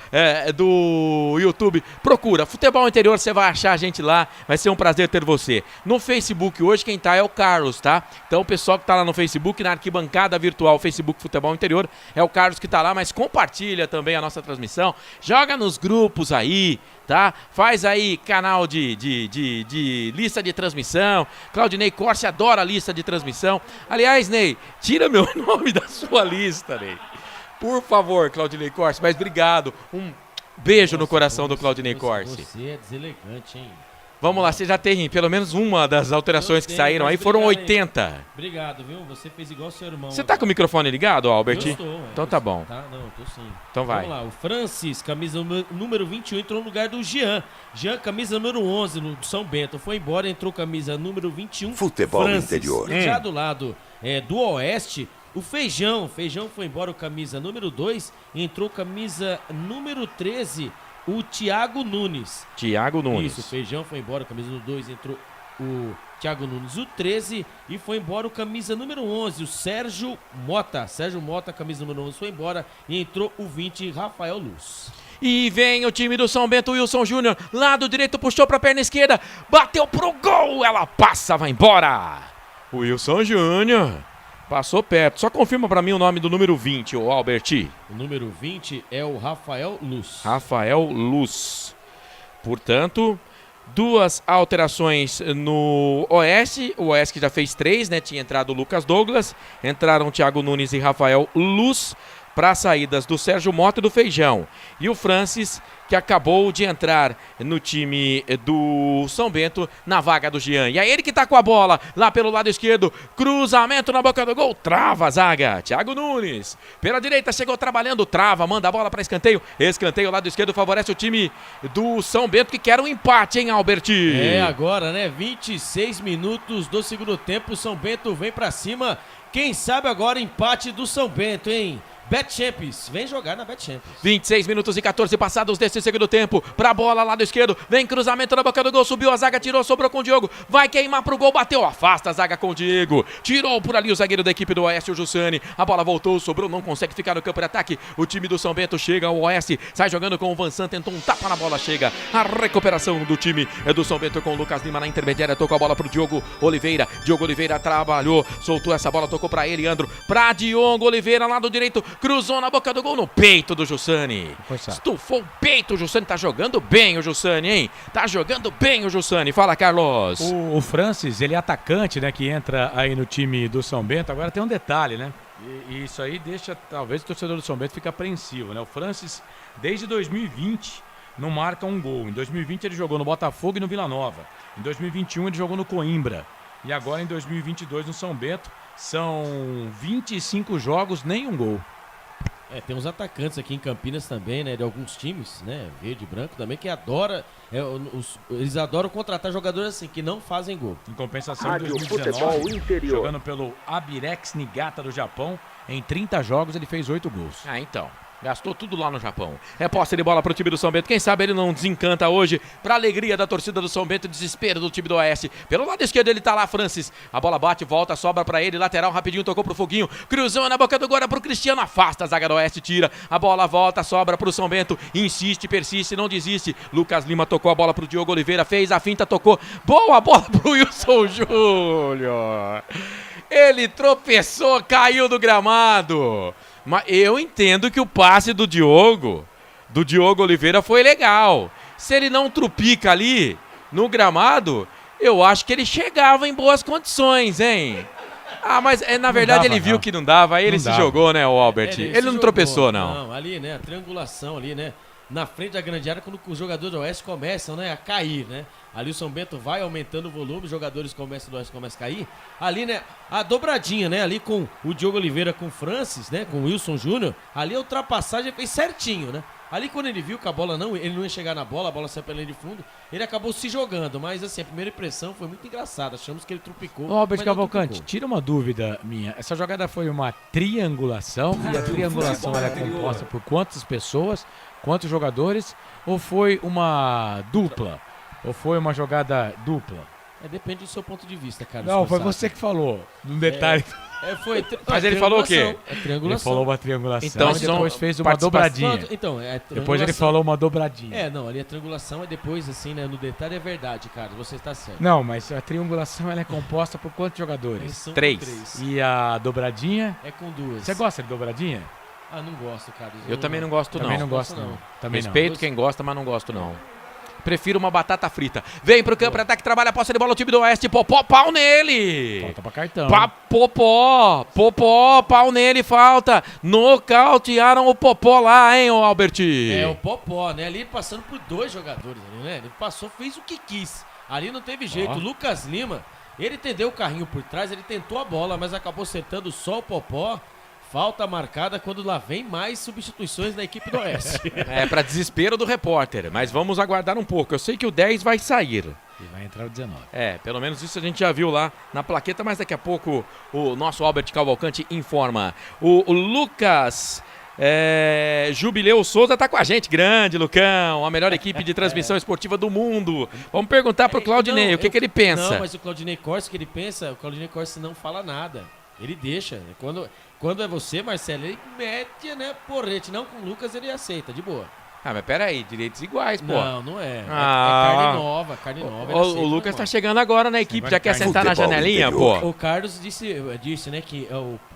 S6: do YouTube, procura Futebol Interior, você vai achar a gente lá, vai ser um prazer ter você. No Facebook hoje quem tá é o Carlos, tá? Então o pessoal que tá lá no Facebook, na arquibancada virtual Facebook Futebol Interior, é o Carlos que tá lá, mas compartilha também a nossa transmissão, joga nos grupos aí, tá? Faz aí canal de lista de transmissão. Claudinei Corse adora a lista de transmissão. Aliás, Ney, tira meu nome da sua lista, Ney. Por favor, Claudinei Corse, mas obrigado. Um beijo no coração do Claudinei Corse.
S7: Você é deselegante, hein?
S6: Vamos lá, você já tem pelo menos uma das alterações que saíram aí, foram 80.
S7: Obrigado, viu? Você fez igual seu irmão.
S6: Você tá com o microfone ligado, Albert?
S7: Eu estou.
S6: Então tá bom.
S7: Tá, não, tô sim.
S6: Então vai.
S7: Vamos lá, o Francis, camisa número 21, entrou no lugar do Jean. Jean, camisa número 11, no São Bento. Foi embora, entrou camisa número 21.
S11: Futebol
S7: Francis.
S11: Interior.
S7: Já do lado do Oeste, O Feijão foi embora, o camisa número 2, entrou camisa número 13, o Thiago Nunes.
S6: Thiago Nunes.
S7: Isso, o Feijão foi embora, camisa número 2, entrou o Thiago Nunes, o 13, e foi embora o camisa número 11, o Sérgio Mota. Sérgio Mota, camisa número 11, foi embora e entrou o 20, Rafael Luz.
S6: E vem o time do São Bento, Wilson Júnior, lado direito, puxou pra perna esquerda, bateu pro gol, ela passa, vai embora. Wilson Júnior passou perto. Só confirma pra mim o nome do número 20, o Alberti.
S7: O número 20 é o Rafael Luz.
S6: Rafael Luz. Portanto, 2 alterações no Oeste. O Oeste que já fez 3, né? Tinha entrado o Lucas Douglas. Entraram Thiago Nunes e Rafael Luz para as saídas do Sérgio Mota e do Feijão. E o Francis, que acabou de entrar no time do São Bento, na vaga do Jean. E é ele que tá com a bola, lá pelo lado esquerdo, cruzamento na boca do gol, trava a zaga, Thiago Nunes, pela direita, chegou trabalhando, trava, manda a bola para escanteio, escanteio, lado esquerdo, favorece o time do São Bento, que quer um empate, hein, Alberti?
S7: É agora, né, 26 minutos do segundo tempo, o São Bento vem para cima, quem sabe agora empate do São Bento, hein? Bet Champions, vem jogar na Bet Champions.
S6: 26 minutos e 14 passados desse segundo tempo. Pra bola, lado esquerdo. Vem cruzamento na boca do gol. Subiu a zaga, tirou, sobrou com o Diogo. Vai queimar pro gol, bateu. Afasta a zaga com o Diego. Tirou por ali o zagueiro da equipe do Oeste, o Jussani. A bola voltou, sobrou, não consegue ficar no campo de ataque. O time do São Bento chega, o Oeste sai jogando com o Vansan. Tentou um tapa na bola, chega. A recuperação do time do São Bento com o Lucas Lima na intermediária. Tocou a bola pro Diogo Oliveira. Diogo Oliveira trabalhou, soltou essa bola, tocou pra ele, Leandro. Pra Diogo Oliveira, lado direito. Cruzou na boca do gol, no peito do Jussani. Estufou o peito, o Jussani tá jogando bem, o Jussani, hein? Tá jogando bem o Jussani. Fala, Carlos.
S10: O Francis, ele é atacante, né, que entra aí no time do São Bento. Agora tem um detalhe, né? E isso aí deixa, talvez, o torcedor do São Bento fique apreensivo, né? O Francis, desde 2020, não marca um gol. Em 2020 ele jogou no Botafogo e no Vila Nova. Em 2021 ele jogou no Coimbra. E agora em 2022 no São Bento, são 25 jogos, nenhum gol.
S7: É, tem uns atacantes aqui em Campinas também, né, de alguns times, né, verde e branco também, que adora, eles adoram contratar jogadores assim, que não fazem gol.
S10: Em compensação, em 2019, jogando pelo Abirex Niigata do Japão, em 30 jogos ele fez 8 gols.
S6: Ah, então. Gastou tudo lá no Japão. É posse de bola pro time do São Bento. Quem sabe ele não desencanta hoje. Pra alegria da torcida do São Bento, desespero do time do Oeste. Pelo lado esquerdo ele tá lá, Francis. A bola bate, volta, sobra pra ele. Lateral rapidinho, tocou pro Foguinho. Cruzou na boca do gol pro Cristiano. Afasta a zaga do Oeste, tira. A bola volta, sobra pro São Bento. Insiste, persiste, não desiste. Lucas Lima tocou a bola pro Diogo Oliveira. Fez a finta, tocou. Boa bola pro Wilson Júnior. Ele tropeçou, caiu do gramado. Mas eu entendo que o passe do Diogo Oliveira foi legal. Se ele não trupica ali no gramado, eu acho que ele chegava em boas condições, hein? Ah, mas na verdade ele viu que não dava, aí ele se jogou, né, o Albert? Ele não tropeçou, não.
S7: Não, ali, né, a triangulação ali, né, na frente da grande área, quando os jogadores do Oeste começam, né, a cair, né? Ali o São Bento vai aumentando o volume, os jogadores do Oeste começam a cair. Ali, né, a dobradinha, né, ali com o Diogo Oliveira com o Francis, né, com o Wilson Júnior, ali a ultrapassagem fez certinho, né? Ali quando ele viu que a bola ele não ia chegar na bola, a bola saiu pela linha de fundo, ele acabou se jogando, mas assim, a primeira impressão foi muito engraçada, achamos que ele trupicou.
S10: Ô, Albert Cavalcante, tira uma dúvida minha, essa jogada foi uma triangulação, e a triangulação era composta por quantas pessoas, quantos jogadores, ou foi uma dupla? Ou foi uma jogada dupla?
S7: Depende do seu ponto de vista, cara.
S10: Não, foi você que falou. No detalhe.
S6: Mas ele falou o quê?
S7: Triangulação.
S10: Ele falou uma triangulação.
S6: Então,
S10: e depois fez uma dobradinha.
S7: Então,
S10: depois ele falou uma dobradinha.
S7: Não, ali a triangulação é depois, assim, né? No detalhe é verdade, cara. Você está certo.
S10: Não, mas a triangulação ela é composta por quantos jogadores?
S6: 3.
S10: E a dobradinha?
S7: É com 2.
S10: Você gosta de dobradinha?
S7: Ah, não gosto, cara.
S6: Eu também não gosto, não.
S10: Também não gosto, não.
S6: Respeito quem gosta, mas não gosto, não. Prefiro uma batata frita. Vem pro campo, ataque, trabalha a posse de bola, o time do Oeste. Popó, pau nele.
S10: Falta pra cartão.
S6: Popó, pau nele, falta. Nocautearam o Popó lá, hein, o Albert?
S7: O Popó, né? Ali passando por 2 jogadores, né? Ele passou, fez o que quis. Ali não teve jeito. O Lucas Lima, ele entendeu o carrinho por trás, ele tentou a bola, mas acabou acertando só o Popó. falta marcada quando lá vem mais substituições da equipe do Oeste.
S6: Para desespero do repórter, mas vamos aguardar um pouco. Eu sei que o 10 vai sair.
S10: E vai entrar o 19.
S6: Pelo menos isso a gente já viu lá na plaqueta, mas daqui a pouco o nosso Albert Cavalcante informa. O Lucas Jubileu Souza tá com a gente. Grande, Lucão, a melhor equipe de transmissão esportiva do mundo. Vamos perguntar pro Claudinei o que ele pensa.
S7: Não, mas o Claudinei Corsi, o Claudinei Corsi não fala nada. Ele deixa. Quando é você, Marcelo, ele mete, né, porrete. Não, com o Lucas ele aceita, de boa.
S6: Mas peraí, direitos iguais, pô.
S7: Não é. É carne nova.
S6: O Lucas tá chegando agora na equipe, já quer sentar na janelinha, pô.
S7: O Carlos disse, né, que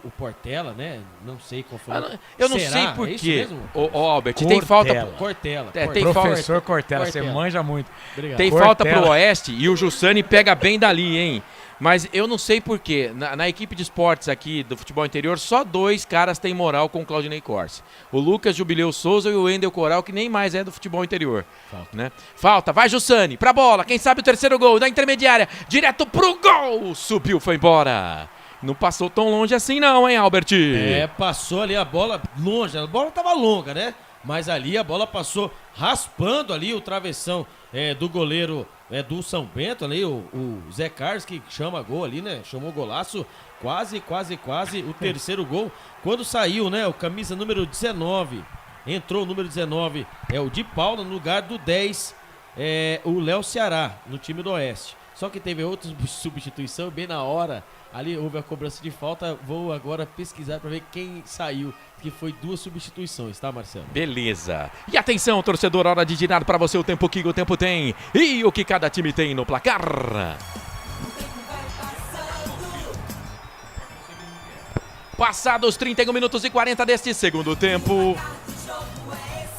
S7: o Portela, né, não sei qual foi.
S6: Eu não sei por quê. O Albert, tem falta...
S7: Cortella.
S10: Professor Cortella, você manja muito.
S7: Obrigado.
S6: Tem falta pro Oeste e o Jussani pega bem dali, hein. Mas eu não sei por quê. Na equipe de esportes aqui do futebol interior, só 2 caras têm moral com o Claudinei Corsi. O Lucas Jubileu Souza e o Wendel Coral, que nem mais é do futebol interior. Falta. Vai, Jussani, pra bola. Quem sabe o terceiro gol da intermediária. Direto pro gol. Subiu, foi embora. Não passou tão longe assim não, hein, Albert?
S7: Passou ali a bola longe. A bola tava longa, né? Mas ali a bola passou raspando ali o travessão do goleiro do São Bento ali, o Zé Carlos, que chama gol ali, né? Chamou golaço, quase o terceiro gol. Quando saiu, né, o camisa número 19, entrou o número 19, o Di Paula, no lugar do 10, o Léo Ceará, no time do Oeste. Só que teve outra substituição, bem na hora, ali houve a cobrança de falta. Vou agora pesquisar para ver quem saiu, que foi 2 substituições, tá, Marcelo?
S6: Beleza. E atenção, torcedor, hora de girar para você o tempo que o tempo tem e o que cada time tem no placar. Passados 31 minutos e 40 deste segundo tempo.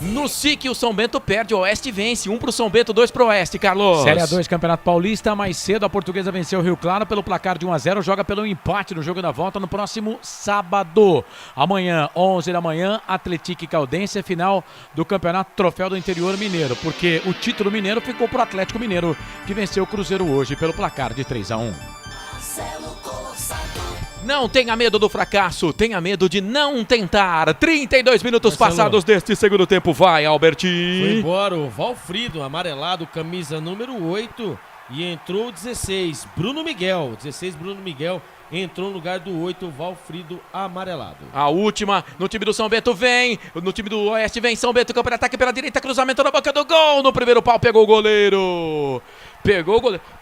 S6: No SIC, o São Bento perde, o Oeste vence. 1 pro São Bento, 2 pro Oeste, Carlos.
S10: Série A2, Campeonato Paulista. Mais cedo, a Portuguesa venceu o Rio Claro pelo placar de 1-0. Joga pelo empate no jogo da volta no próximo sábado. Amanhã, 11 da manhã, Atlético e Caldense, final do Campeonato Troféu do Interior Mineiro. Porque o título mineiro ficou pro Atlético Mineiro, que venceu o Cruzeiro hoje pelo placar de 3-1.
S6: Não tenha medo do fracasso, tenha medo de não tentar. 32 minutos passados deste segundo tempo. Vai, Albert.
S7: Foi embora o Valfrido, amarelado, camisa número 8. E entrou o 16, Bruno Miguel. 16, Bruno Miguel. Entrou no lugar do 8, Valfrido, amarelado.
S6: A última, no time do São Bento vem. No time do Oeste vem São Bento, campo de ataque pela direita, cruzamento na boca do gol. No primeiro pau, pegou o goleiro.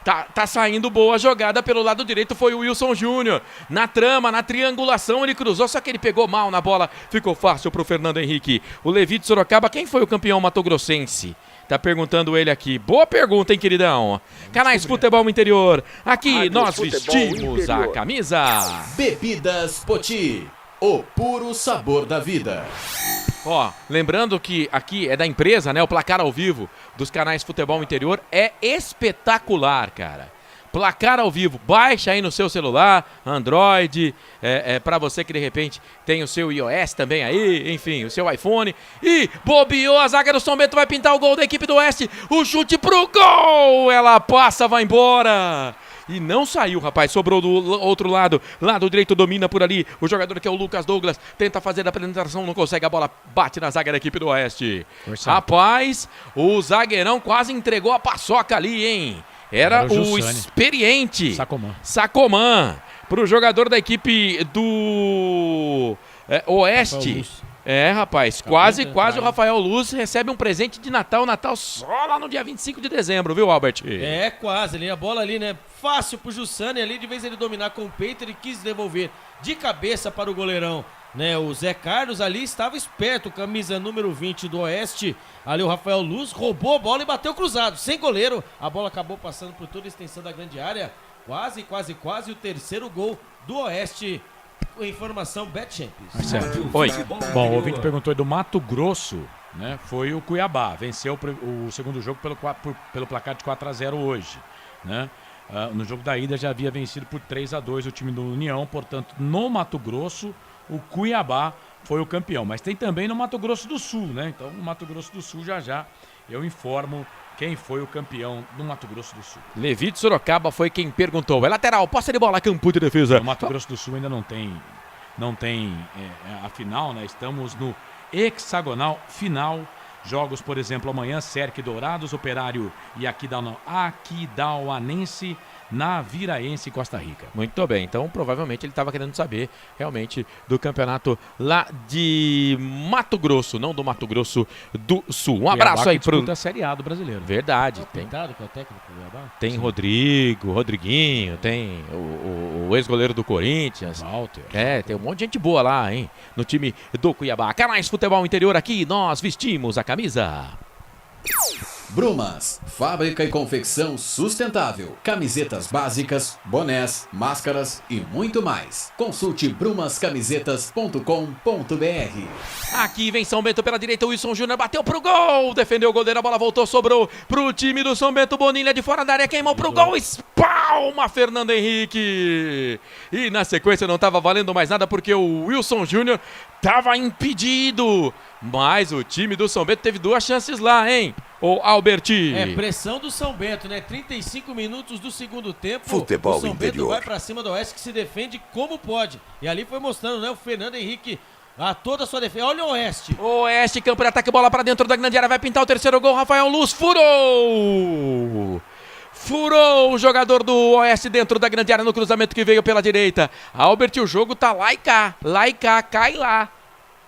S6: Tá saindo boa a jogada pelo lado direito, foi o Wilson Júnior. Na trama, na triangulação, ele cruzou, só que ele pegou mal na bola. Ficou fácil pro Fernando Henrique. O Levi de Sorocaba, quem foi o campeão matogrossense? Tá perguntando ele aqui. Boa pergunta, hein, queridão? Canais Futebol Interior. Aqui nós vestimos a camisa.
S1: Bebidas Poti, o puro sabor da vida.
S6: Lembrando que aqui é da empresa, né? O placar ao vivo dos canais Futebol Interior é espetacular, cara. Placar ao vivo, baixa aí no seu celular, Android, para você que de repente tem o seu iOS também aí, enfim, o seu iPhone. E bobeou, a zaga do São Bento vai pintar o gol da equipe do Oeste. O chute pro gol, ela passa, vai embora. E não saiu, rapaz, sobrou do outro lado. Lado direito domina por ali. O jogador que é o Lucas Douglas tenta fazer a penetração, não consegue. A bola bate na zaga da equipe do Oeste. Rapaz, o zagueirão quase entregou a paçoca ali, hein? Era o experiente Sacomã. Pro jogador da equipe do Oeste. Rapaz, quase o Rafael Luz recebe um presente de Natal só lá no dia 25 de dezembro, viu, Albert?
S7: Quase, ali a bola ali, né? Fácil pro Jussani ali, de vez ele dominar com o peito, ele quis devolver de cabeça para o goleirão, né? O Zé Carlos ali estava esperto, camisa número 20 do Oeste, ali o Rafael Luz roubou a bola e bateu cruzado, sem goleiro, a bola acabou passando por toda a extensão da grande área, quase o terceiro gol do Oeste. Informação Bet Champions.
S6: Oi.
S10: Bom, o ouvinte perguntou do Mato Grosso, né? Foi o Cuiabá. Venceu o segundo jogo pelo placar de 4-0 hoje, né? No jogo da ida já havia vencido por 3-2 o time do União. Portanto, no Mato Grosso, o Cuiabá foi o campeão. Mas tem também no Mato Grosso do Sul, né? Então, no Mato Grosso do Sul, já eu informo quem foi o campeão do Mato Grosso do Sul.
S6: Levi de Sorocaba foi quem perguntou. É lateral, posse de bola, campo de defesa.
S10: No Mato Grosso do Sul ainda não tem não tem a final, né? Estamos no hexagonal final. Jogos, por exemplo, amanhã, Cerque Dourados, Operário e Aquidauanense na Viraense, Costa Rica.
S6: Muito bem, então provavelmente ele estava querendo saber realmente do campeonato lá de Mato Grosso, não do Mato Grosso do Sul. Um abraço aí pro...
S10: a Série A do brasileiro.
S6: Verdade.
S7: Tem pintado que é o técnico do Cuiabá?
S6: Tem Rodriguinho, tem o ex-goleiro do Corinthians.
S10: Walter.
S6: Tem um monte de gente boa lá, hein, no time do Cuiabá. Canais Futebol Interior aqui, nós vestimos a camisa.
S1: Brumas, fábrica e confecção sustentável, camisetas básicas, bonés, máscaras e muito mais. Consulte brumascamisetas.com.br.
S6: Aqui vem São Bento pela direita, o Wilson Júnior bateu pro gol, defendeu o goleiro, a bola voltou, sobrou pro time do São Bento, Bonilha de fora da área, queimou pro gol, espalma Fernando Henrique. E na sequência não tava valendo mais nada porque o Wilson Júnior tava impedido. Mas o time do São Bento teve 2 chances lá, hein? O Alberti.
S7: Pressão do São Bento, né? 35 minutos do segundo tempo.
S11: Futebol
S7: o São Bento
S11: interior.
S7: vai pra cima do Oeste, que se defende como pode. E ali foi mostrando, né? O Fernando Henrique a toda a sua defesa. Olha o Oeste.
S6: Oeste, campo de ataque, bola pra dentro da grande área. Vai pintar o terceiro gol. Rafael Luz furou. Furou o jogador do Oeste dentro da grande área no cruzamento que veio pela direita. Albert, o jogo tá lá e cá. Lá e cá, cai lá.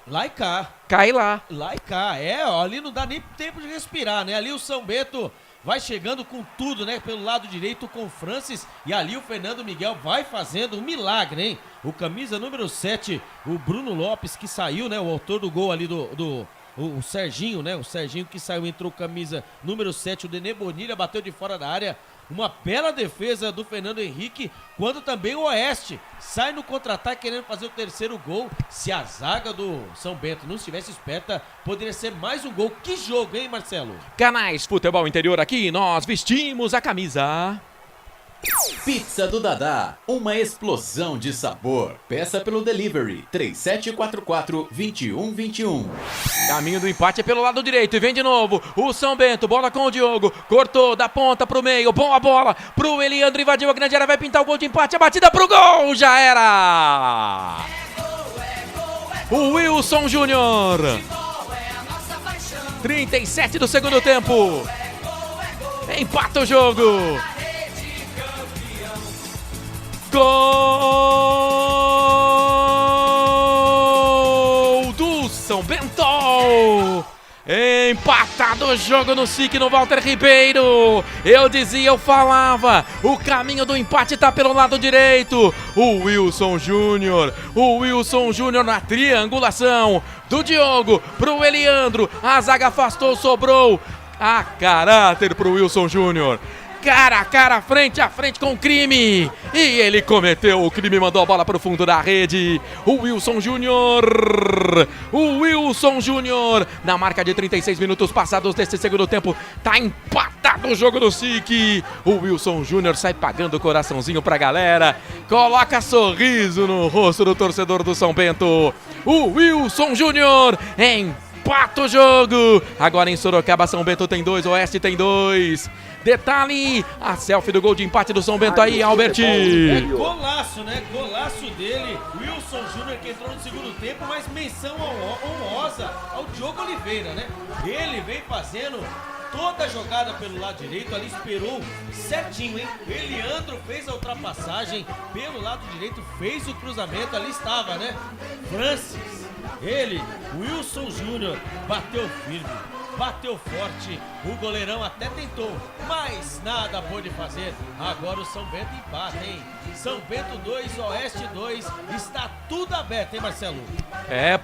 S7: Lá e cá.
S6: Cai lá.
S7: Lá e cá. Ali não dá nem tempo de respirar, né? Ali o São Bento vai chegando com tudo, né? Pelo lado direito com o Francis. E ali o Fernando Miguel vai fazendo um milagre, hein? O camisa número 7, o Bruno Lopes, que saiu, né? O autor do gol ali o Serginho, né? O Serginho que saiu, entrou camisa número 7, o Denê Bonilha bateu de fora da área. Uma bela defesa do Fernando Henrique, quando também o Oeste sai no contra-ataque querendo fazer o terceiro gol. Se a zaga do São Bento não estivesse esperta, poderia ser mais um gol. Que jogo, hein, Marcelo?
S6: Canais Futebol Interior aqui, nós vestimos a camisa.
S1: Pizza do Dadá, uma explosão de sabor. Peça pelo delivery 3744-2121.
S6: Caminho do empate é pelo lado direito e vem de novo o São Bento, bola com o Diogo, cortou da ponta pro meio, boa bola pro Eliandro, invadiu a grande área, vai pintar o gol de empate, a batida pro gol, já era! O Wilson Júnior, 37 do segundo tempo, empata o jogo. Gol do São Bento! Empatado o jogo no SIC, no Walter Ribeiro. Eu dizia, eu falava, o caminho do empate tá pelo lado direito. O Wilson Júnior na triangulação do Diogo pro Eliandro. A zaga afastou, sobrou a caráter pro Wilson Júnior. Cara a cara, frente a frente com o crime. E ele cometeu o crime, mandou a bola para o fundo da rede. O Wilson Júnior, na marca de 36 minutos passados deste segundo tempo, tá empatado o jogo do SIC. O Wilson Júnior sai pagando o coraçãozinho pra galera, coloca sorriso no rosto do torcedor do São Bento. O Wilson Júnior empata o jogo. Agora em Sorocaba, São Bento tem 2, Oeste tem 2. Detalhe, a selfie do gol de empate do São Bento aí, Albert.
S7: Golaço, né? Golaço dele, Wilson Júnior, que entrou no segundo tempo, mas menção honrosa ao Diogo Oliveira, né? Ele vem fazendo toda a jogada pelo lado direito, ali esperou certinho, hein? Eliandro fez a ultrapassagem pelo lado direito, fez o cruzamento, ali estava, né? Francis, ele, Wilson Júnior, bateu firme, bateu forte, o goleirão até tentou, mas nada pôde fazer. Agora o São Bento empata, hein? São Bento 2, Oeste 2, está tudo aberto, hein, Marcelo?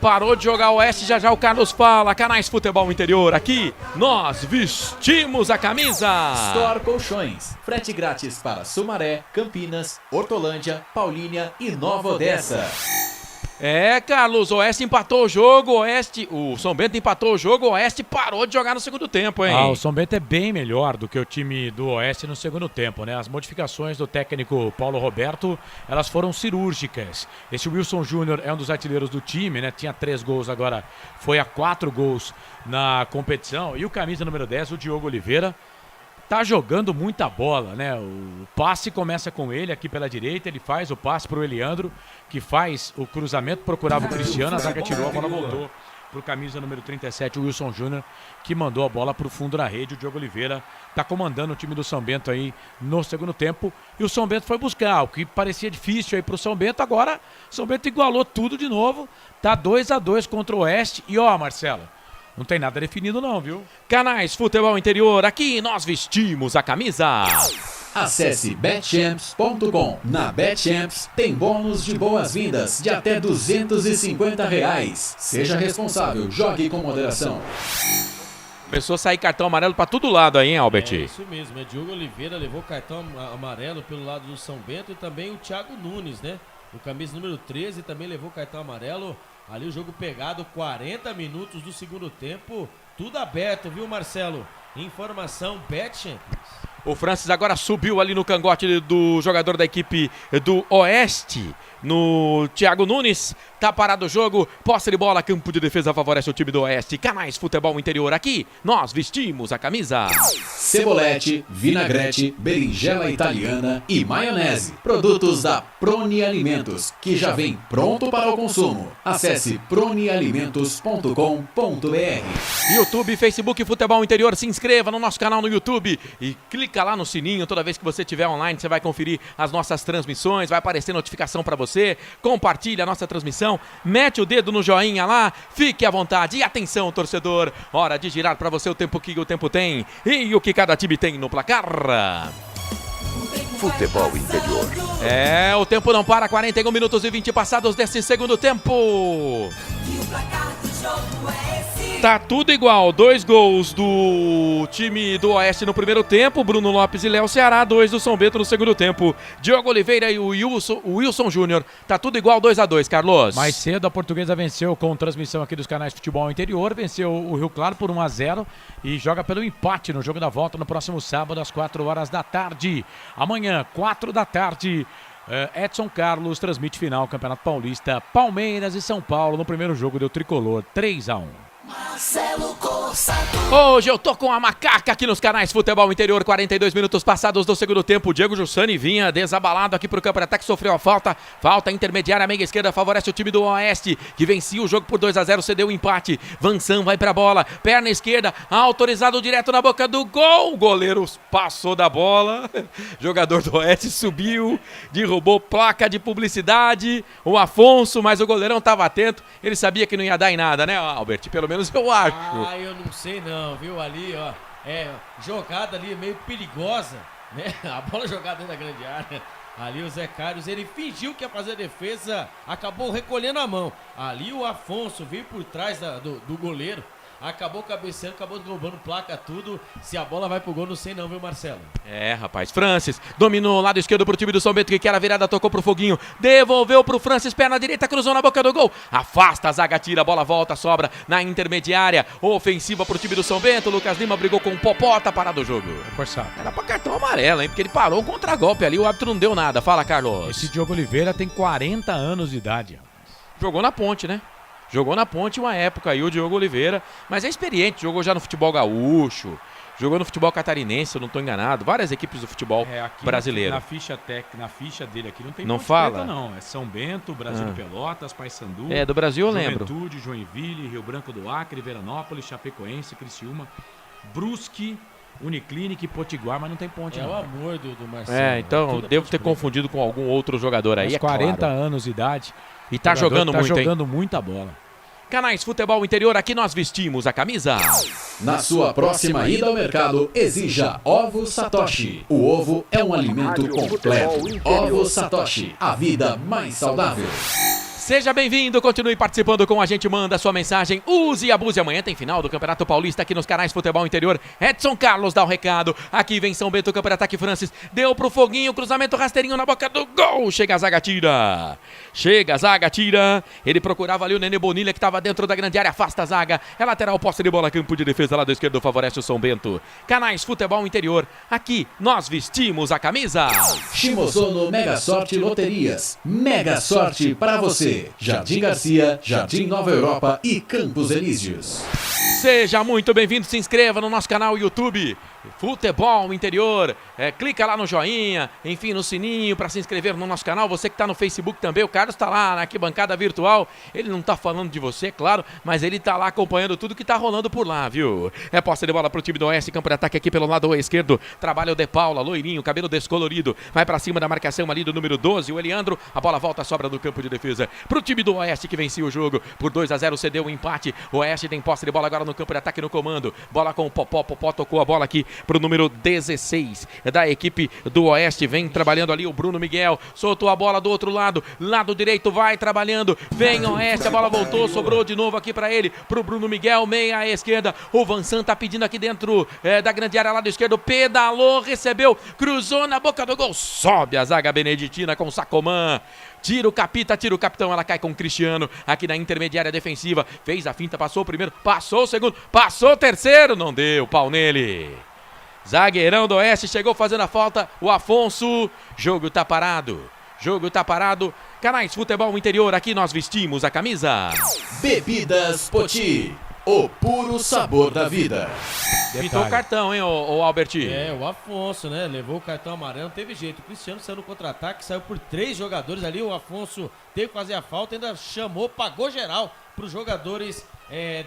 S6: Parou de jogar Oeste, já o Carlos fala. Canais Futebol Interior, aqui nós vestimos a camisa.
S1: Store Colchões, frete grátis para Sumaré, Campinas, Hortolândia, Paulínia e Nova Odessa.
S6: Carlos, o Oeste empatou o jogo, o São Bento empatou o jogo, o Oeste parou de jogar no segundo tempo, hein?
S10: O São Bento é bem melhor do que o time do Oeste no segundo tempo, né? As modificações do técnico Paulo Roberto, elas foram cirúrgicas. Esse Wilson Júnior é um dos artilheiros do time, né? Tinha 3 gols, agora foi a 4 gols na competição. E o camisa número 10, o Diogo Oliveira, tá jogando muita bola, né? O passe começa com ele aqui pela direita, ele faz o passe pro Eliandro, que faz o cruzamento, procurava o Cristiano, a zaga tirou, a bola voltou pro camisa número 37, o Wilson Júnior, que mandou a bola pro fundo da rede. O Diogo Oliveira tá comandando o time do São Bento aí no segundo tempo, e o São Bento foi buscar o que parecia difícil aí pro São Bento. Agora o São Bento igualou tudo de novo, tá 2-2 contra o Oeste. E ó, Marcelo, não tem nada definido não, viu?
S6: Canais Futebol Interior, aqui nós vestimos a camisa.
S1: Acesse betchamps.com. Na Betchamps tem bônus de boas-vindas de até R$250. Seja responsável, jogue com moderação.
S6: Começou a sair cartão amarelo pra todo lado aí, hein, Albert?
S7: É isso mesmo, Diogo Oliveira levou cartão amarelo pelo lado do São Bento, e também o Thiago Nunes, né? O camisa número 13 também levou cartão amarelo. Ali o jogo pegado, 40 minutos do segundo tempo, tudo aberto, viu, Marcelo? Informação Betchamps.
S6: O Francis agora subiu ali no cangote do jogador da equipe do Oeste, no Thiago Nunes. Tá parado o jogo, posse de bola, campo de defesa favorece o time do Oeste. Canais Futebol Interior, aqui nós vestimos a camisa.
S1: Cebolete, vinagrete, berinjela italiana e maionese. Produtos da Proni Alimentos, que já vem pronto para o consumo. Acesse pronialimentos.com.br.
S6: YouTube, Facebook Futebol Interior, se inscreva no nosso canal no YouTube e clica lá no sininho. Toda vez que você estiver online, você vai conferir as nossas transmissões, vai aparecer notificação para você. Compartilha a nossa transmissão, mete o dedo no joinha lá, fique à vontade. E atenção, torcedor, hora de girar para você o tempo que o tempo tem e o que cada time tem no placar.
S11: Futebol Interior.
S6: É, o tempo não para, 41 minutos e 20 passados desse segundo tempo.
S8: E o placar do jogo é esse.
S6: Tá tudo igual, 2 gols do time do Oeste no primeiro tempo, Bruno Lopes e Léo Ceará, 2 do São Bento no segundo tempo, Diogo Oliveira e o Wilson Júnior. Tá tudo igual, 2-2, Carlos.
S10: Mais cedo a Portuguesa venceu com transmissão aqui dos canais Futebol Interior, venceu o Rio Claro por 1-0 e joga pelo empate no jogo da volta no próximo sábado às 4 horas da tarde. Amanhã, 4 da tarde, Edson Carlos transmite final Campeonato Paulista, Palmeiras e São Paulo. No primeiro jogo deu tricolor, 3-1.
S8: Marcelo Corsato.
S6: Hoje eu tô com a macaca aqui nos canais Futebol Interior, 42 minutos passados do segundo tempo. Diego Jussani vinha desabalado aqui pro campo de ataque, sofreu a falta intermediária, meia esquerda, favorece o time do Oeste, que vencia o jogo por 2-0, cedeu o empate. Vansan vai pra bola, perna esquerda, autorizado direto na boca do gol. O goleiro passou da bola, jogador do Oeste subiu, derrubou placa de publicidade, o Afonso, mas o goleirão tava atento, ele sabia que não ia dar em nada, né, Albert? Pelo menos eu acho.
S7: Ah, eu não sei não, viu? Ali, ó, jogada ali meio perigosa, né? A bola jogada dentro da grande área. Ali o Zé Carlos, ele fingiu que ia fazer a defesa, acabou recolhendo a mão. Ali o Afonso veio por trás do goleiro, acabou cabeceando, acabou derrubando placa, tudo. Se a bola vai pro gol, não sei não, viu, Marcelo?
S6: É, rapaz, Francis dominou lado esquerdo pro time do São Bento, que quer a virada, tocou pro Foguinho, devolveu pro Francis, perna direita, cruzou na boca do gol, afasta a zaga, tira, a bola volta, sobra na intermediária, ofensiva pro time do São Bento. Lucas Lima brigou com o Popó, tá parado o jogo. Era pra cartão amarelo, hein, porque ele parou um contragolpe ali, o árbitro não deu nada. Fala, Carlos.
S10: Esse Diogo Oliveira tem 40 anos de idade.
S6: Jogou na Ponte, né? Jogou na Ponte uma época aí o Diogo Oliveira, mas é experiente, jogou já no futebol gaúcho, jogou no futebol catarinense, eu não estou enganado, várias equipes do futebol brasileiro.
S10: Na ficha dele aqui não tem
S6: não
S10: Ponte
S6: fala?
S10: Preta, não. É São Bento, Brasil de Pelotas, Paysandu.
S6: É, do Brasil eu lembro.
S10: Juventude, Joinville, Rio Branco do Acre, Veranópolis, Chapecoense, Criciúma, Brusque, Uniclinic, Potiguar, mas não tem Ponte.
S7: É
S10: não.
S7: O amor do Marcelo.
S6: É, então eu devo ter confundido com algum outro jogador aí,
S10: é 40 anos de idade.
S6: E tá jogando muito, hein?
S10: Tá jogando muita bola.
S6: Canais Futebol Interior, aqui nós vestimos a camisa.
S1: Na sua próxima ida ao mercado, exija Ovo Satoshi. O ovo é um alimento completo. Ovo Satoshi, a vida mais saudável.
S6: Seja bem-vindo, continue participando com a gente, manda sua mensagem, use e abuse. Amanhã tem final do Campeonato Paulista aqui nos canais Futebol Interior. Edson Carlos dá o recado, aqui vem São Bento, campo de ataque, Francis, deu pro Foguinho, cruzamento rasteirinho na boca do gol, chega a zaga, tira, ele procurava ali o Nenê Bonilha que estava dentro da grande área, afasta a zaga, é lateral, posse de bola, campo de defesa, lado esquerdo, favorece o São Bento. Canais Futebol Interior, aqui nós vestimos a camisa.
S1: Shimosono Mega Sorte Loterias, mega sorte para você. Jardim Garcia, Jardim Nova Europa e Campos Elíseos.
S6: Seja muito bem-vindo, se inscreva no nosso canal YouTube. Futebol Interior, clica lá no joinha, enfim, no sininho para se inscrever no nosso canal. Você que está no Facebook também, o Carlos está lá na arquibancada virtual. Ele não está falando de você, claro, mas ele está lá acompanhando tudo que está rolando por lá, viu? É posse de bola pro time do Oeste, campo de ataque aqui pelo lado esquerdo. Trabalha o De Paula, loirinho, cabelo descolorido. Vai para cima da marcação ali do número 12, o Eliandro. A bola volta, sobra do campo de defesa pro time do Oeste que vencia o jogo por 2-0, cedeu o empate. O Oeste tem posse de bola agora no campo de ataque no comando. Bola com o Popó, Popó tocou a bola aqui pro número 16 da equipe do Oeste, vem trabalhando ali o Bruno Miguel, soltou a bola do outro lado, lado direito, vai trabalhando, vem Oeste, a bola voltou, sobrou de novo aqui para ele, pro Bruno Miguel, meia à esquerda, o Vansan tá pedindo aqui dentro da grande área, lado esquerdo, pedalou, recebeu, cruzou na boca do gol, sobe a zaga beneditina com Sacomã. Tira o capitão, ela cai com o Cristiano aqui na intermediária defensiva, fez a finta, passou o primeiro, passou o segundo, passou o terceiro, não deu, pau nele. Zagueirão do Oeste chegou fazendo a falta, o Afonso, jogo tá parado. Canais Futebol Interior, aqui nós vestimos a camisa.
S1: Bebidas Poti, o puro sabor da vida.
S6: Pintou o cartão, hein, o Albert?
S7: O Afonso, né, levou o cartão amarelo, não teve jeito. O Cristiano saiu no contra-ataque, saiu por 3 jogadores ali, o Afonso teve que fazer a falta, ainda chamou, pagou geral para os jogadores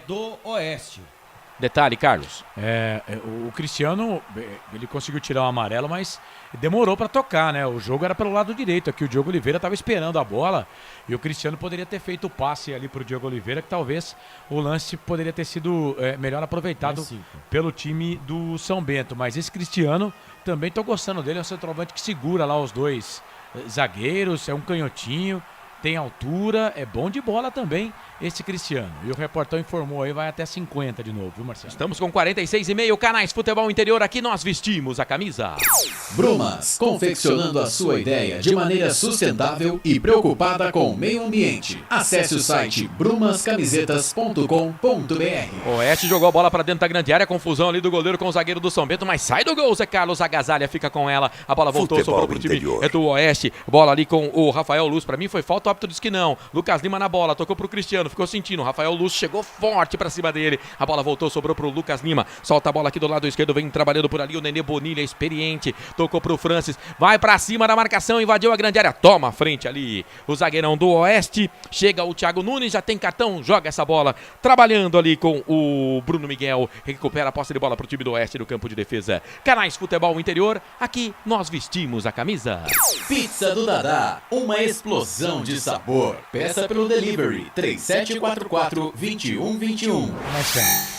S7: do Oeste.
S6: Detalhe, Carlos.
S10: O Cristiano, ele conseguiu tirar o amarelo, mas demorou para tocar, né? O jogo era pelo lado direito. Aqui o Diogo Oliveira estava esperando a bola e o Cristiano poderia ter feito o passe ali para o Diogo Oliveira, que talvez o lance poderia ter sido melhor aproveitado pelo time do São Bento. Mas esse Cristiano, também estou gostando dele, é um centroavante que segura lá os dois zagueiros, é um canhotinho, tem altura, é bom de bola também esse Cristiano. E o reportão informou aí, vai até 50 de novo, viu, Marcelo?
S6: Estamos com 46,5 canais Futebol Interior, aqui nós vestimos a camisa.
S1: Brumas, confeccionando a sua ideia de maneira sustentável e preocupada com o meio ambiente. Acesse o site brumascamisetas.com.br.
S6: O Oeste jogou a bola para dentro da grande área, confusão ali do goleiro com o zagueiro do São Bento, mas sai do gol, Zé Carlos, agasalha, fica com ela, a bola voltou, sobrou pro time do Oeste, bola ali com o Rafael Luz, para mim foi falta, o árbitro disse que não. Lucas Lima na bola, tocou pro Cristiano, ficou sentindo, o Rafael Luz chegou forte pra cima dele, a bola voltou, sobrou pro Lucas Lima, solta a bola aqui do lado esquerdo, vem trabalhando por ali o Nenê Bonilha, experiente, tocou pro Francis, vai pra cima da marcação, invadiu a grande área, toma a frente ali, o zagueirão do Oeste, chega o Thiago Nunes, já tem cartão, joga essa bola, trabalhando ali com o Bruno Miguel, recupera a posse de bola pro time do Oeste do campo de defesa. Canais Futebol Interior, aqui nós vestimos a camisa.
S1: Pizza do Dadá, uma explosão de sabor. Peça pelo delivery 3744-2121.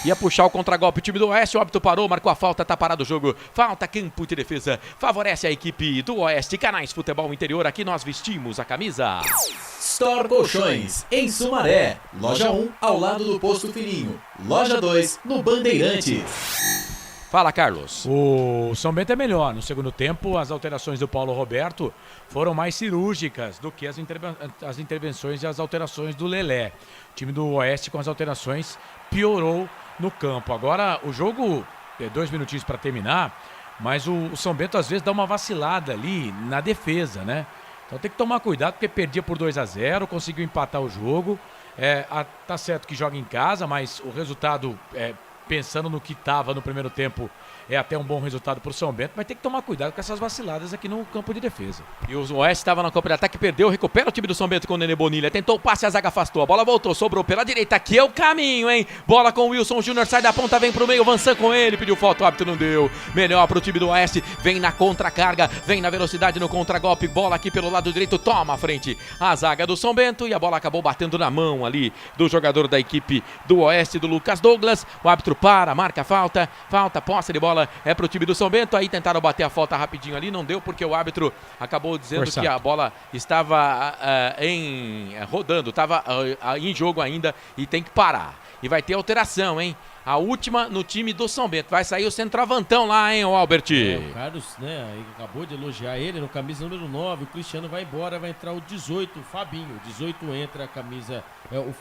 S6: Ia puxar o contragolpe o time do Oeste, o árbitro parou, marcou a falta, tá parado o jogo. Falta, campo de defesa, favorece a equipe do Oeste. Canais Futebol Interior, aqui nós vestimos a camisa.
S1: Store Colchões, em Sumaré. Loja 1, ao lado do Posto Filhinho. Loja 2, no Bandeirantes.
S6: Fala, Carlos.
S10: O São Bento é melhor. No segundo tempo, as alterações do Paulo Roberto foram mais cirúrgicas do que as intervenções e as alterações do Lelé. O time do Oeste, com as alterações, piorou no campo. Agora, o jogo, 2 minutinhos para terminar, mas o São Bento às vezes dá uma vacilada ali na defesa, né? Então tem que tomar cuidado, porque perdia por 2-0, conseguiu empatar o jogo. Tá certo que joga em casa, mas o resultado, pensando no que estava no primeiro tempo, é até um bom resultado para o São Bento, mas tem que tomar cuidado com essas vaciladas aqui no campo de defesa.
S6: E o Oeste estava no campo de ataque, perdeu, recupera o time do São Bento com o Nenê Bonilha, tentou o passe, a zaga afastou, a bola voltou, sobrou pela direita, aqui é o caminho, hein? Bola com o Wilson Júnior, sai da ponta, vem pro meio, Vansan com ele, pediu falta, o árbitro não deu. Melhor pro time do Oeste, vem na contracarga, vem na velocidade no contragolpe, bola aqui pelo lado direito, toma a frente a zaga do São Bento e a bola acabou batendo na mão ali do jogador da equipe do Oeste, do Lucas Douglas. O árbitro para, marca a falta, posse de bola é pro time do São Bento, aí tentaram bater a falta rapidinho ali, não deu porque o árbitro acabou dizendo que a bola estava rodando, estava em jogo ainda e tem que parar. E vai ter alteração, hein? A última no time do São Bento. Vai sair o centroavantão lá, hein, o Albert?
S7: O Carlos, né, acabou de elogiar ele no camisa número 9. O Cristiano vai embora, vai entrar o 18, o Fabinho. O 18 entra, a camisa, o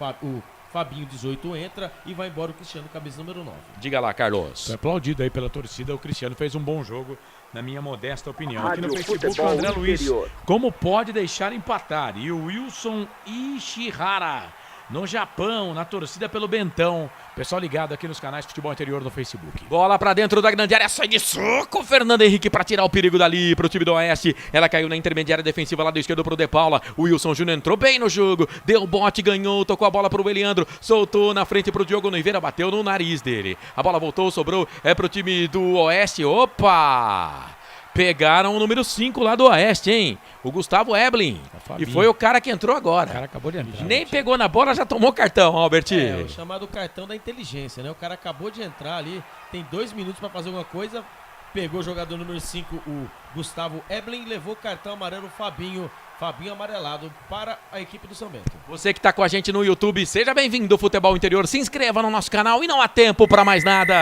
S7: Fabinho 18 entra e vai embora o Cristiano, camisa número 9.
S6: Diga lá, Carlos.
S10: Foi aplaudido aí pela torcida, o Cristiano fez um bom jogo, na minha modesta opinião. Aqui no Facebook, o André Luiz, como pode deixar empatar? E o Wilson Ishihara, no Japão, na torcida pelo Bentão. Pessoal ligado aqui nos canais Futebol Interior no Facebook.
S6: Bola pra dentro da grande área, sai de soco, Fernando Henrique pra tirar o perigo dali pro time do Oeste. Ela caiu na intermediária defensiva lá do esquerdo pro De Paula. O Wilson Júnior entrou bem no jogo, deu bote, ganhou, tocou a bola pro Eliandro, soltou na frente pro Diogo Noiveira, bateu no nariz dele. A bola voltou, sobrou, pro time do Oeste. Opa! Pegaram o número 5 lá do Oeste, hein? O Gustavo Eblin. E foi o cara que entrou agora.
S10: O cara acabou de entrar.
S6: Nem pegou na bola, já tomou cartão, Albert.
S7: É o chamado cartão da inteligência, né? O cara acabou de entrar ali, tem 2 minutos pra fazer alguma coisa, pegou o jogador número 5, o Gustavo Eblin, levou o cartão amarelo, Fabinho amarelado para a equipe do São Bento.
S6: Você que está com a gente no YouTube, seja bem-vindo ao Futebol Interior, se inscreva no nosso canal e não há tempo para mais nada.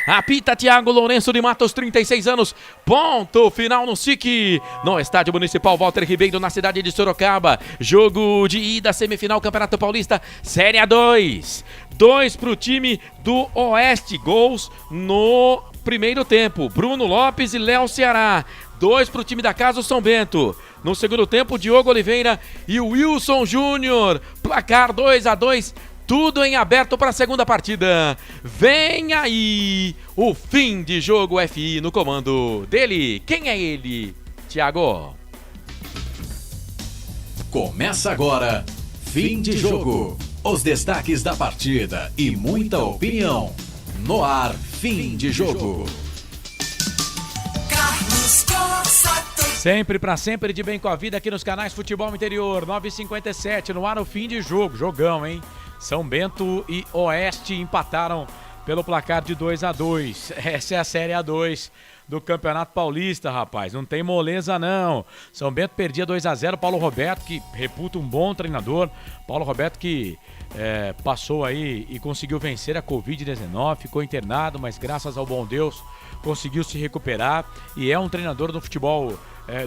S6: Apita Thiago Lourenço de Matos, 36 anos, ponto final no SIC, no Estádio Municipal Walter Ribeiro, na cidade de Sorocaba. Jogo de ida, semifinal, Campeonato Paulista, Série A2. 2 para o time do Oeste, gols no primeiro tempo, Bruno Lopes e Léo Ceará. 2 para o time da casa, o São Bento. No segundo tempo, Diogo Oliveira e o Wilson Júnior. Placar 2-2, tudo em aberto para a segunda partida. Vem aí o fim de jogo FI no comando dele. Quem é ele, Thiago?
S1: Começa agora, fim de jogo. Os destaques da partida e muita opinião. No ar, fim de jogo.
S10: Sempre pra sempre de bem com a vida aqui nos canais Futebol Interior, 9h57, no ar o fim de jogo, jogão, hein? São Bento e Oeste empataram pelo placar de 2-2, essa é a Série A2 do Campeonato Paulista, rapaz, não tem moleza não. São Bento perdia 2-0, Paulo Roberto, que reputa um bom treinador, Paulo Roberto que passou aí e conseguiu vencer a Covid-19, ficou internado, mas graças ao bom Deus conseguiu se recuperar e é um treinador do futebol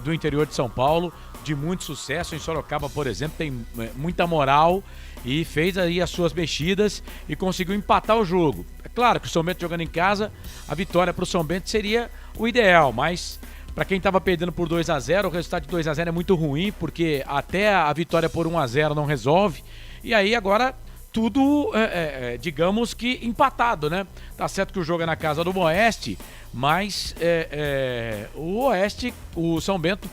S10: do interior de São Paulo, de muito sucesso. Em Sorocaba, por exemplo, tem muita moral e fez aí as suas mexidas e conseguiu empatar o jogo. É claro que o São Bento jogando em casa, a vitória para o São Bento seria o ideal, mas para quem estava perdendo por 2-0, o resultado de 2-0 é muito ruim, porque até a vitória por 1-0 não resolve. E aí agora tudo, digamos que empatado, né? Tá certo que o jogo é na casa do Oeste, mas o Oeste, o São Bento,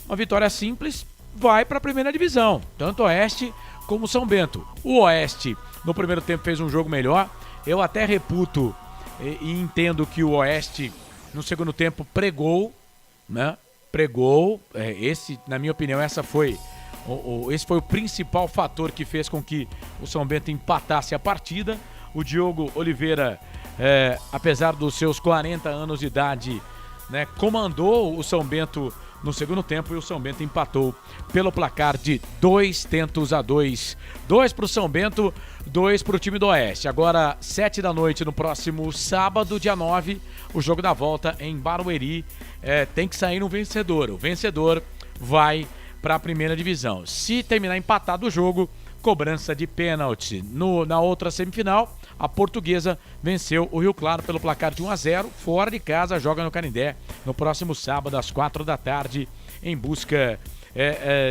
S10: uma vitória simples, vai para a primeira divisão. Tanto o Oeste como o São Bento. O Oeste, no primeiro tempo, fez um jogo melhor. Eu até reputo e entendo que o Oeste, no segundo tempo, pregou, né? Pregou. Na minha opinião, esse foi o principal fator que fez com que o São Bento empatasse a partida. O Diogo Oliveira, apesar dos seus 40 anos de idade, né, comandou o São Bento no segundo tempo e o São Bento empatou pelo placar de 2-2. 2 para o São Bento, 2 para o time do Oeste. Agora, 7 da noite, no próximo sábado, dia 9, o jogo da volta em Barueri. Tem que sair um vencedor. O vencedor vai para a primeira divisão. Se terminar empatado o jogo, cobrança de pênalti. Na outra semifinal, a Portuguesa venceu o Rio Claro pelo placar de 1-0, fora de casa, joga no Canindé no próximo sábado às 4 da tarde, em busca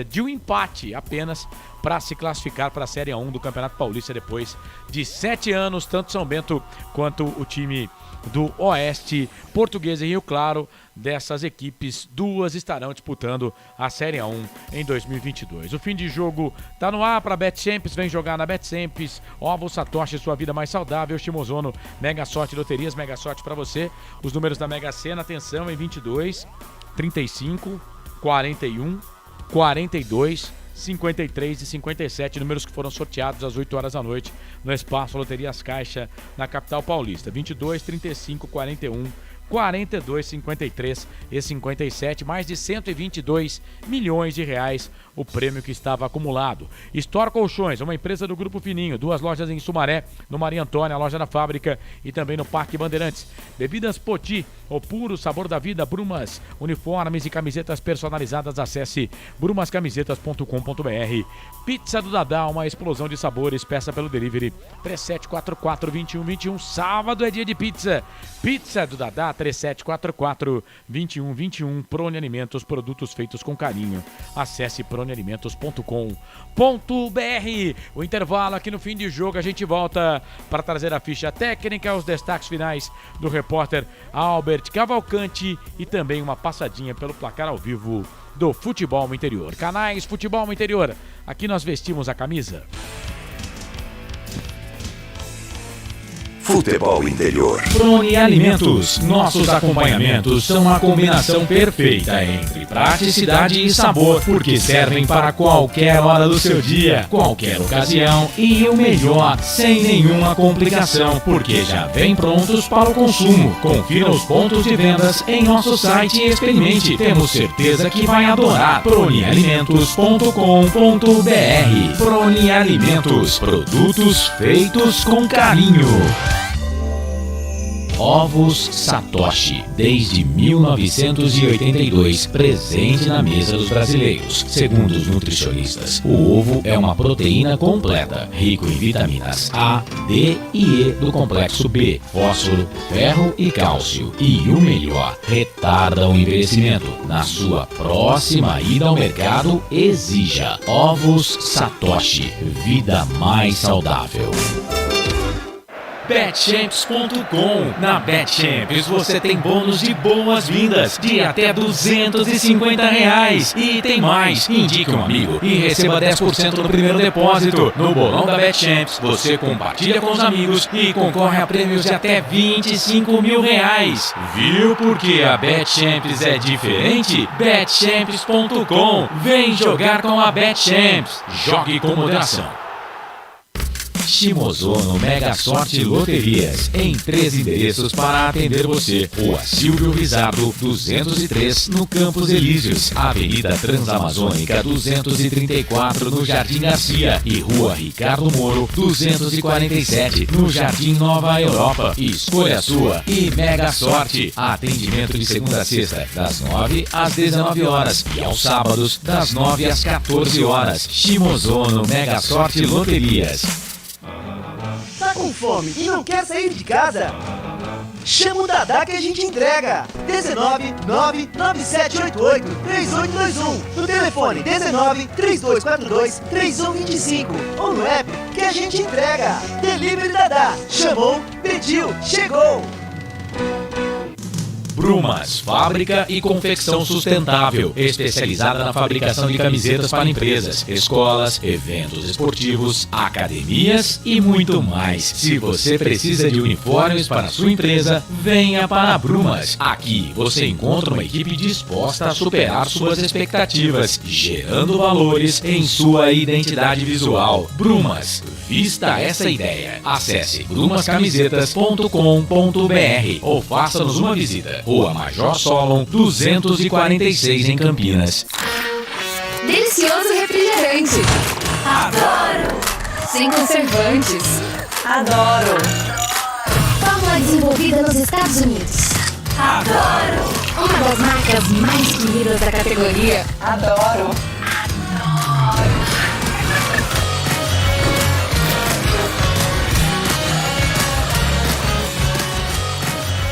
S10: de um empate apenas para se classificar para a Série A1 do Campeonato Paulista depois de 7 anos, tanto São Bento quanto o time do Oeste. Portuguesa e Rio Claro, dessas equipes, 2 estarão disputando a Série A1 em 2022. O fim de jogo tá no ar para BetChamps, vem jogar na BetChamps. Ovo Satoshi, sua vida mais saudável. Shimozono, Mega Sorte Loterias, Mega Sorte para você. Os números da Mega Sena, atenção, em 22, 35, 41, 42, 53 e 57, números que foram sorteados às 8 horas da noite no Espaço Loterias Caixa, na capital paulista. 22, 35, 41, 42, 53 e 57, mais de 122 milhões de reais o prêmio que estava acumulado. Store Colchões, uma empresa do Grupo Fininho, 2 lojas em Sumaré, no Maria Antônia, a loja da fábrica e também no Parque Bandeirantes. Bebidas Poti, o puro sabor da vida, Brumas, uniformes e camisetas personalizadas, acesse brumascamisetas.com.br. Pizza do Dadá, uma explosão de sabores, peça pelo delivery 3744-2121, sábado é dia de pizza. Pizza do Dadá, 3744-2121. Prônia Alimentos, produtos feitos com carinho. Acesse pronialimentos.com.br. O intervalo aqui no fim de jogo, a gente volta para trazer a ficha técnica, os destaques finais do repórter Albert Cavalcante e também uma passadinha pelo placar ao vivo do Futebol Interior. Canais Futebol Interior, aqui nós vestimos a camisa.
S11: Futebol Interior.
S2: Prônia Alimentos. Nossos acompanhamentos são a combinação perfeita entre praticidade e sabor, porque servem para qualquer hora do seu dia, qualquer ocasião e o melhor, sem nenhuma complicação, porque já vem prontos para o consumo. Confira os pontos de vendas em nosso site e experimente. Temos certeza que vai adorar. pronialimentos.com.br. Prônia Alimentos. Produtos feitos com carinho. Ovos Satoshi, desde 1982, presente na mesa dos brasileiros. Segundo os nutricionistas, o ovo é uma proteína completa, rico em vitaminas A, D e E do complexo B, fósforo, ferro e cálcio. E o melhor, retarda o envelhecimento. Na sua próxima ida ao mercado, exija Ovos Satoshi, vida mais saudável. BetChamps.com. Na BetChamps você tem bônus de boas-vindas de até R$250. E tem mais. Indique um amigo e receba 10% no primeiro depósito. No bolão da BetChamps você compartilha com os amigos e concorre a prêmios de até R$25 mil. Viu porque a BetChamps é diferente? BetChamps.com. Vem jogar com a BetChamps. Jogue com moderação. Shimozono Mega Sorte Loterias, em 3 endereços para atender você. Rua Silvio Rizardo, 203, no Campos Elíseos, Avenida Transamazônica, 234, no Jardim Garcia, e Rua Ricardo Moro, 247, no Jardim Nova Europa. Escolha a sua e Mega Sorte. Atendimento de segunda a sexta, das 9 às 19 horas e aos sábados, das 9 às 14 horas. Shimozono Mega Sorte Loterias.
S3: Tá com fome e não quer sair de casa? Chama o Dadá que a gente entrega. 19997883821. No telefone 1932423125 ou no app que a gente entrega. Delivery Dadá. Chamou, pediu, chegou.
S2: Brumas, fábrica e confecção sustentável, especializada na fabricação de camisetas para empresas, escolas, eventos esportivos, academias e muito mais. Se você precisa de uniformes para sua empresa, venha para a Brumas. Aqui você encontra uma equipe disposta a superar suas expectativas, gerando valores em sua identidade visual. Brumas, vista essa ideia. Acesse brumascamisetas.com.br ou faça-nos uma visita. Rua Major Solon, 246 em Campinas.
S4: Delicioso refrigerante.
S5: Adoro.
S4: Sem conservantes.
S5: Adoro.
S4: Fórmula desenvolvida nos Estados Unidos.
S5: Adoro.
S4: Uma das marcas mais queridas da categoria.
S5: Adoro.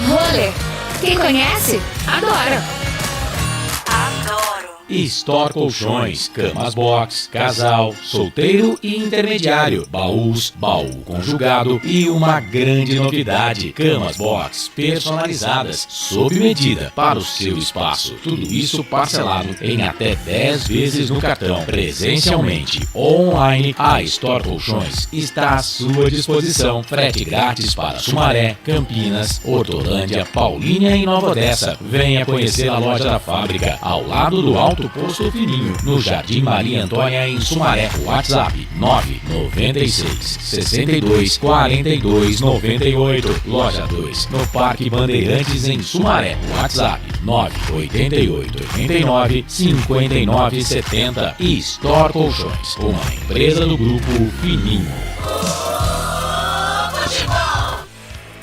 S4: Roller. Quem conhece, adora.
S5: Adoro.
S2: Store Colchões, camas box, casal, solteiro e intermediário, baús, baú conjugado e uma grande novidade, camas box personalizadas, sob medida para o seu espaço. Tudo isso parcelado em até 10 vezes no cartão. Presencialmente ou online, a Store Colchões está à sua disposição. Frete grátis para Sumaré, Campinas, Hortolândia, Paulínia e Nova Odessa. Venha conhecer a loja da fábrica, ao lado do Alto Posto Fininho, no Jardim Maria Antônia, em Sumaré. WhatsApp 996 62 42 98. Loja 2, no Parque Bandeirantes, em Sumaré. WhatsApp 988 89 59 70. E Store Colchões, uma empresa do Grupo Fininho.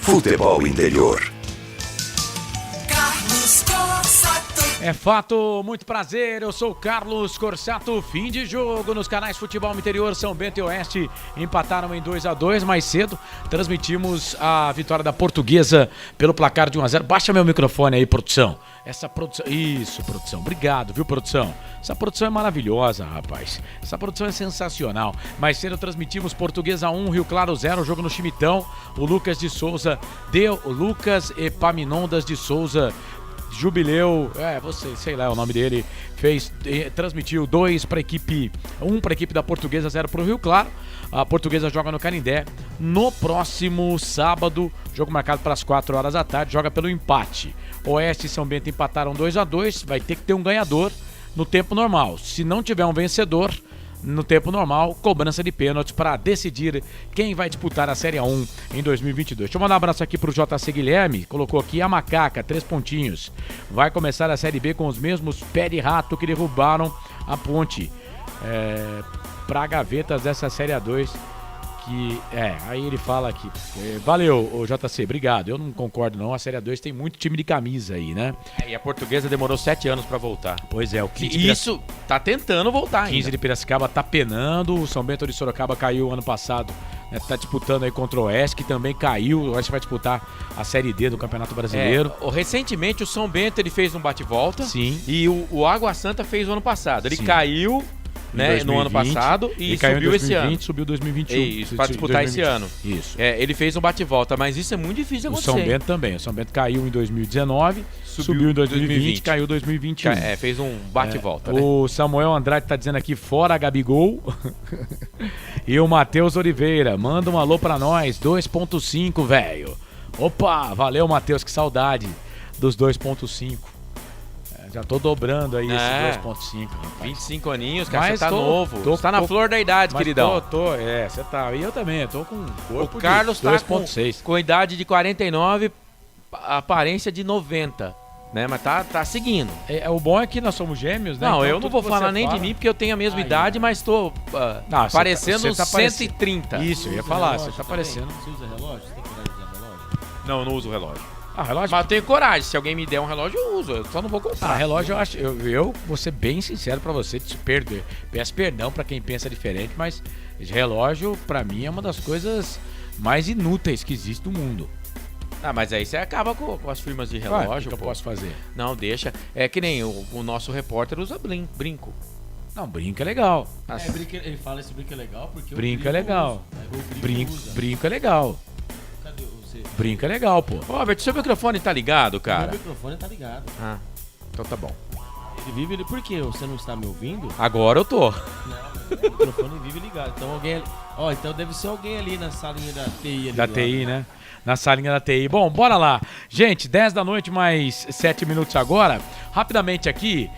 S11: Futebol Interior.
S8: Carlos Cossa,
S10: É fato, muito prazer, eu sou o Carlos Corsato, fim de jogo nos canais Futebol Interior, São Bento e Oeste empataram em 2-2, mais cedo transmitimos a vitória da Portuguesa pelo placar de 1-0, baixa meu microfone aí, produção, essa produção, isso produção, obrigado, viu produção, essa produção é maravilhosa, rapaz, essa produção é sensacional, mais cedo transmitimos Portuguesa 1, Rio Claro 0, jogo no Chimitão, o Lucas de Souza deu, o Lucas Epaminondas de Souza Jubileu, você, sei lá o nome dele, transmitiu 2 para a equipe, 1 para a equipe da Portuguesa, 0 para o Rio Claro. A Portuguesa joga no Canindé no próximo sábado, jogo marcado para as 4 horas da tarde, joga pelo empate. Oeste e São Bento empataram 2-2, vai ter que ter um ganhador no tempo normal. Se não tiver um vencedor no tempo normal, cobrança de pênaltis para decidir quem vai disputar a Série A1 em 2022. Deixa eu mandar um abraço aqui pro JC Guilherme, colocou aqui a Macaca, 3 pontinhos. Vai começar a Série B com os mesmos pé de rato que derrubaram a ponte para gavetas dessa Série A2. Aí ele fala aqui, valeu, o JC, obrigado, eu não concordo não, a Série A2 tem muito time de camisa aí, né?
S6: E a Portuguesa demorou 7 anos pra voltar.
S10: Pois é, o 15
S6: E isso tá tentando voltar ainda.
S10: 15 de Piracicaba tá penando, o São Bento de Sorocaba caiu ano passado, né, tá disputando aí contra o Oeste, que também caiu, o Oeste vai disputar a Série D do Campeonato Brasileiro.
S6: Recentemente o São Bento ele fez um bate-volta.
S10: Sim.
S6: E o Água Santa fez o ano passado. Ele
S10: Sim.
S6: caiu... Né, no ano passado e subiu esse ano.
S10: Subiu 2021.
S6: Isso, para disputar 2020. Esse ano.
S10: Isso.
S6: Ele fez um bate-volta, mas isso é muito difícil de acontecer.
S10: O São Bento também. O São Bento caiu em 2019, subiu em 2020, caiu em 2021.
S6: Fez um bate-volta.
S10: Né? O Samuel Andrade tá dizendo aqui, fora Gabigol. E o Matheus Oliveira, manda um alô pra nós, 2.5, velho. Opa, valeu, Matheus, que saudade dos 2.5. Já tô dobrando aí esse 2.5.
S6: 25 aninhos, cara,
S10: mas
S6: você tá novo. Você tá na flor da idade, queridão.
S10: Você tá. E eu também, tô com corpo
S6: o Carlos
S10: de
S6: 2.6. Com idade de 49, aparência de 90. Né, mas tá seguindo.
S10: O bom é que nós somos gêmeos, né?
S6: Não,
S10: então,
S6: eu não vou falar nem de mim, porque eu tenho a mesma idade, mas tô parecendo uns 130.
S10: Isso, eu ia falar, você tá parecendo.
S7: Você usa relógio? Você tem coragem de usar relógio?
S6: Não, eu não uso relógio.
S10: Relógio?
S6: Mas eu tenho coragem, se alguém me der um relógio eu uso, eu só não vou comprar.
S10: Relógio eu acho, eu vou ser bem sincero pra você, peço perdão pra quem pensa diferente, mas relógio pra mim é uma das coisas mais inúteis que existe no mundo.
S6: Mas aí você acaba com as firmas de relógio.
S10: O que eu posso fazer?
S6: Não, deixa. É que nem o nosso repórter usa brinco.
S10: Não, brinco é legal.
S7: Ele fala esse brinco é legal porque
S10: brinco é legal. Brinco é legal.
S7: Cadê você?
S10: Brinco é legal, pô.
S6: Robert, seu microfone tá ligado, cara?
S7: Meu microfone tá ligado.
S6: Então tá bom.
S7: Ele por quê? Você não está me ouvindo?
S6: Agora eu tô.
S7: Não, o microfone vive ligado. Então alguém... então deve ser alguém ali na salinha da TI. Ali
S10: da TI, né? Na salinha da TI. Bom, bora lá. Gente, 10 da noite, mais 7 minutos agora. Rapidamente aqui.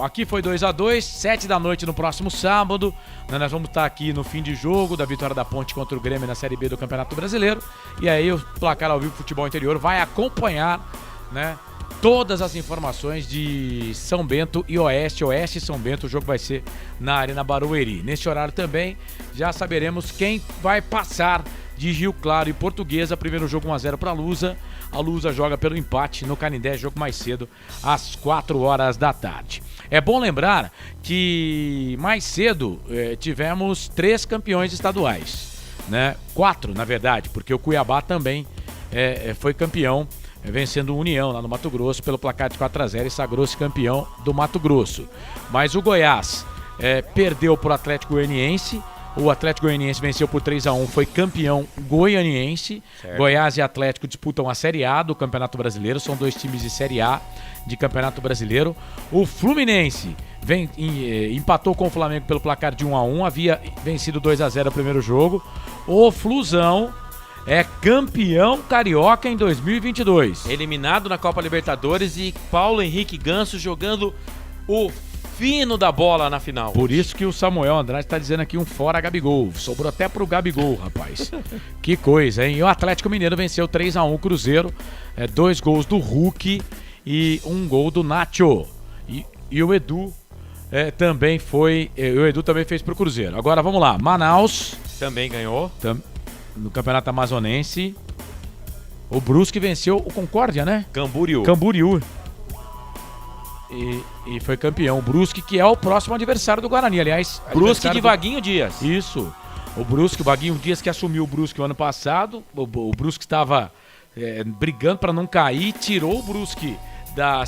S10: Aqui foi 2-2, 7 da noite no próximo sábado. Nós vamos estar aqui no fim de jogo da vitória da Ponte contra o Grêmio na Série B do Campeonato Brasileiro. E aí o Placar ao Vivo Futebol Interior vai acompanhar, né, todas as informações de São Bento e Oeste e São Bento. O jogo vai ser na Arena Barueri. Nesse horário também já saberemos quem vai passar de Rio Claro e Portuguesa. Primeiro jogo 1-0 para a Lusa. A Lusa joga pelo empate no Canindé, jogo mais cedo, às 4 horas da tarde. É bom lembrar que mais cedo tivemos 3 campeões estaduais, né? 4, na verdade, porque o Cuiabá também foi campeão, vencendo o União lá no Mato Grosso pelo placar de 4-0 e sagrou-se campeão do Mato Grosso. Mas o Goiás perdeu para o Atlético Goianiense. O Atlético Goianiense venceu por 3-1, foi campeão goianiense. Certo. Goiás e Atlético disputam a Série A do Campeonato Brasileiro, são 2 times de Série A de Campeonato Brasileiro. O Fluminense empatou com o Flamengo pelo placar de 1-1, havia vencido 2-0 o primeiro jogo. O Flusão é campeão carioca em 2022.
S6: Eliminado na Copa Libertadores e Paulo Henrique Ganso jogando o fino da bola na final.
S10: Por isso que o Samuel Andrade tá dizendo aqui um fora Gabigol. Sobrou até pro Gabigol, rapaz. Que coisa, hein? E o Atlético Mineiro venceu 3-1 o Cruzeiro. 2 gols do Hulk e 1 gol do Nacho. E o Edu também foi... o Edu também fez pro Cruzeiro. Agora vamos lá. Manaus
S6: também ganhou.
S10: No Campeonato Amazonense. O Brusque venceu o Concórdia, né?
S6: Camboriú.
S10: E foi campeão. O Brusque, que é o próximo adversário do Guarani. Aliás,
S6: Brusque de Vaguinho Dias.
S10: Isso. O Brusque, o Vaguinho Dias que assumiu o Brusque o ano passado. O Brusque estava brigando para não cair, tirou o Brusque da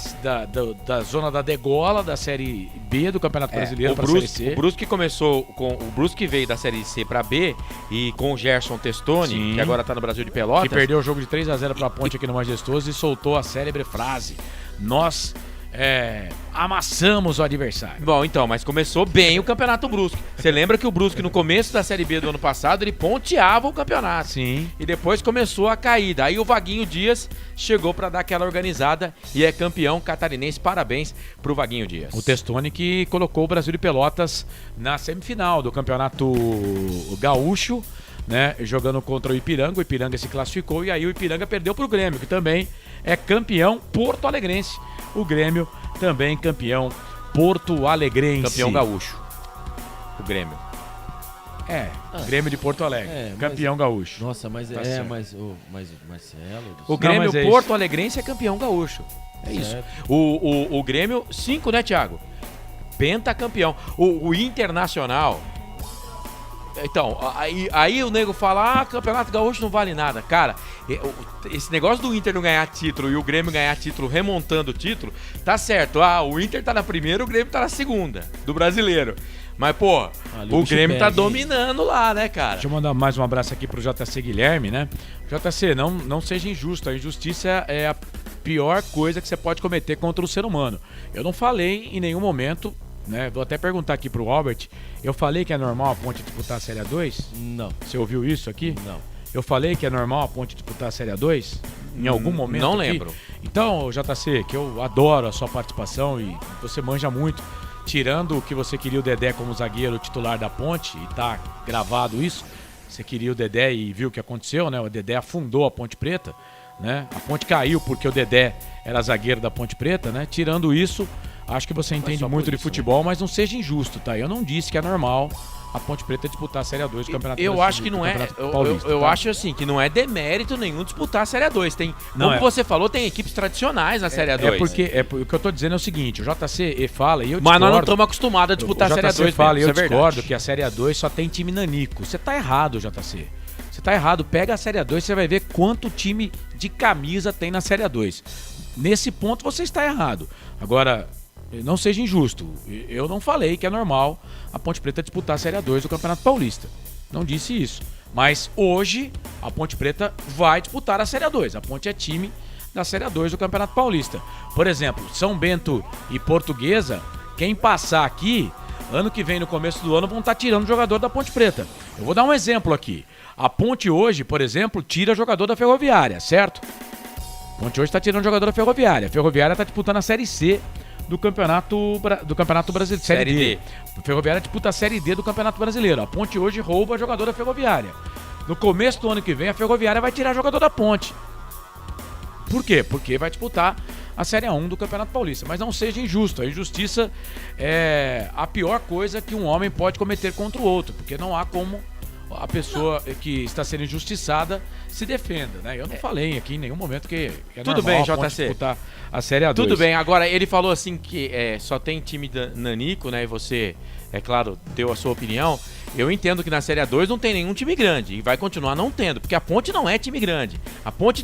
S10: zona da degola, da Série B do Campeonato Brasileiro para a Série C.
S6: O Brusque começou com o Brusque veio da Série C para B e com o Gerson Testoni,
S10: Sim.
S6: que agora tá no Brasil de Pelotas.
S10: Que perdeu o jogo de 3-0 para a Ponte aqui no Majestoso e soltou a célebre frase: nós amassamos o adversário.
S6: Bom, então, mas começou bem o Campeonato Brusque. Você lembra que o Brusque no começo da Série B do ano passado, ele ponteava o campeonato.
S10: Sim.
S6: E depois começou a caída. Aí o Vaguinho Dias chegou pra dar aquela organizada e é campeão catarinense. Parabéns pro Vaguinho Dias.
S10: O Testoni que colocou o Brasil de Pelotas na semifinal do Campeonato Gaúcho, né, jogando contra o Ipiranga. O Ipiranga se classificou e aí o Ipiranga perdeu pro Grêmio, que também é campeão porto-alegrense. O Grêmio também campeão porto-alegrense.
S6: Campeão gaúcho. O Grêmio.
S10: Grêmio de Porto Alegre. Campeão gaúcho.
S7: Nossa, mas
S10: Tá
S7: mas
S10: certo.
S7: o Marcelo...
S6: O Grêmio
S10: mas é isso.
S6: porto-alegrense é campeão gaúcho. É isso. O Grêmio, 5, né, Thiago? Pentacampeão. O Internacional... Então, aí o nego fala, Campeonato Gaúcho não vale nada. Cara, esse negócio do Inter não ganhar título e o Grêmio ganhar título remontando o título, tá certo. O Inter tá na primeira, o Grêmio tá na segunda, do brasileiro. Mas, pô, o Grêmio tá dominando lá, né, cara?
S10: Deixa eu mandar mais um abraço aqui pro JC Guilherme, né? JC, não seja injusto. A injustiça é a pior coisa que você pode cometer contra o ser humano. Eu não falei em nenhum momento... Né? Vou até perguntar aqui pro Albert. Eu falei que é normal a Ponte disputar a Série A2?
S7: Não.
S10: Você ouviu isso aqui?
S7: Não.
S10: Eu falei que é normal a Ponte disputar a Série A2? Em algum momento?
S6: Não
S10: aqui?
S6: lembro.
S10: Então, JC, que eu adoro a sua participação e você manja muito. Tirando o que você queria o Dedé como zagueiro titular da Ponte, e tá gravado isso. Você queria o Dedé e viu o que aconteceu, né? O Dedé afundou a Ponte Preta, né? A Ponte caiu porque o Dedé era zagueiro da Ponte Preta, né? Tirando isso... Acho que você entende muito de futebol, mas não seja injusto, tá? Eu não disse que é normal a Ponte Preta disputar a Série A2 do Campeonato
S6: Eu acho que não é. Eu
S10: tá?
S6: acho assim, que não é demérito nenhum disputar a Série A2. Tem,
S10: Não,
S6: como você falou, tem equipes tradicionais na Série A2.
S10: O que eu tô dizendo é o seguinte: o JC fala e eu discordo.
S6: Mas nós não estamos acostumados a disputar a Série A2.
S10: O JC fala e eu
S6: isso é
S10: discordo
S6: verdade.
S10: que a Série A2 só tem time nanico. Você tá errado, JC. Você tá errado. Pega a Série A2, você vai ver quanto time de camisa tem na Série A2. Nesse ponto você está errado. Agora... Não seja injusto. Eu não falei que é normal a Ponte Preta disputar a Série A2 do Campeonato Paulista. Não disse isso. Mas hoje a Ponte Preta vai disputar a Série A2. A Ponte é time da Série A2 do Campeonato Paulista. Por exemplo, São Bento e Portuguesa, quem passar aqui, ano que vem, no começo do ano, vão estar tirando o jogador da Ponte Preta. Eu vou dar um exemplo aqui. A Ponte hoje, por exemplo, tira jogador da Ferroviária, certo? A Ponte hoje está tirando jogador da Ferroviária. A Ferroviária está disputando a Série C do Campeonato Brasileiro, Série D. A Ferroviária disputa a Série D do Campeonato Brasileiro. A Ponte hoje rouba jogador da Ferroviária. No começo do ano que vem, a Ferroviária vai tirar jogador da Ponte. Por quê? Porque vai disputar a Série A1 do Campeonato Paulista. Mas não seja injusto. A injustiça é a pior coisa que um homem pode cometer contra o outro. Porque não há como a pessoa que está sendo injustiçada se defenda, né? Eu não falei aqui em nenhum momento que é
S6: Tudo
S10: normal
S6: bem,
S10: a Ponte
S6: JC.
S10: disputar a Série A2.
S6: Tudo bem, agora ele falou assim que só tem time nanico, né? E você, é claro, deu a sua opinião. Eu entendo que na Série A2 não tem nenhum time grande e vai continuar não tendo, porque a Ponte não é time grande. A Ponte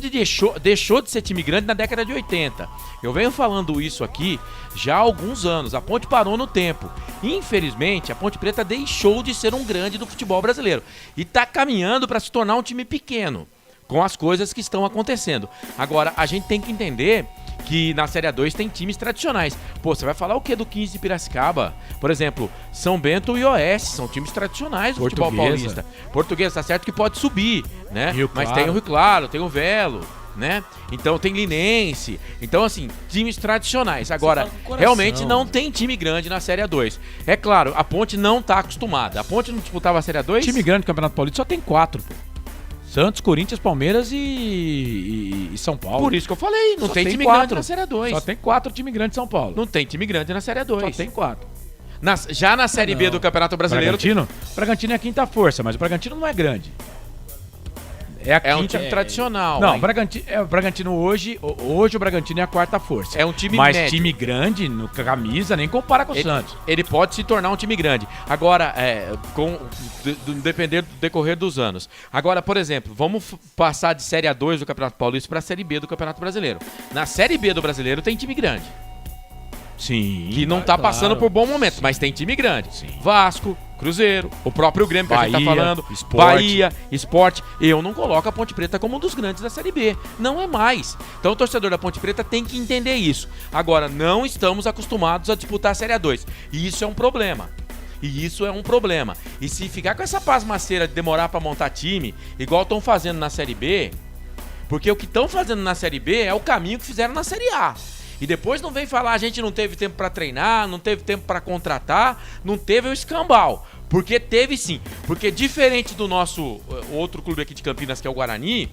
S6: deixou de ser time grande na década de 80. Eu venho falando isso aqui já há alguns anos. A Ponte parou no tempo. Infelizmente, a Ponte Preta deixou de ser um grande do futebol brasileiro e está caminhando para se tornar um time pequeno com as coisas que estão acontecendo. Agora, a gente tem que entender que na Série A2 tem times tradicionais. Pô, você vai falar o que do 15 de Piracicaba? Por exemplo, São Bento e Oeste são times tradicionais do futebol paulista. Portuguesa, tá certo que pode subir, né? Mas tem o Rio Claro, tem o Velo, né? Então tem Linense. Então, assim, times tradicionais. Agora, realmente não tem time grande na Série A2. É claro, a Ponte não tá acostumada. A Ponte não disputava a Série A2?
S10: Time grande do Campeonato Paulista só tem 4, pô. Santos, Corinthians, Palmeiras e São Paulo.
S6: Por isso que eu falei, não tem time grande na Série A2.
S10: Só tem 4 time grande de São Paulo.
S6: Não tem time grande na Série A2.
S10: Só tem 4.
S6: Já na Série B do Campeonato Brasileiro...
S10: Bragantino é a quinta força, mas o Bragantino não é grande.
S6: É um time tradicional.
S10: Não, o Bragantino hoje o Bragantino é a quarta força.
S6: É um time
S10: Mas
S6: médio.
S10: time grande, no camisa, nem compara com o Santos.
S6: Ele pode se tornar um time grande. Agora, depender do decorrer dos anos. Agora, por exemplo, vamos passar de Série A2 do Campeonato Paulista para a Série B do Campeonato Brasileiro. Na Série B do Brasileiro tem time grande.
S10: Sim.
S6: Que não tá passando por bom momento, mas tem time grande.
S10: Sim.
S6: Vasco, Cruzeiro, o próprio Grêmio que a gente tá falando,
S10: Sport.
S6: Bahia, Sport. Eu não coloco a Ponte Preta como um dos grandes da Série B. Não é mais. Então o torcedor da Ponte Preta tem que entender isso. Agora, não estamos acostumados a disputar a Série A2. E isso é um problema. E se ficar com essa pasmaceira de demorar pra montar time, igual estão fazendo na Série B, porque o que estão fazendo na Série B é o caminho que fizeram na Série A. E depois não vem falar, a gente não teve tempo pra treinar, não teve tempo pra contratar, não teve o escambau. Porque teve sim. Porque diferente do nosso outro clube aqui de Campinas, que é o Guarani,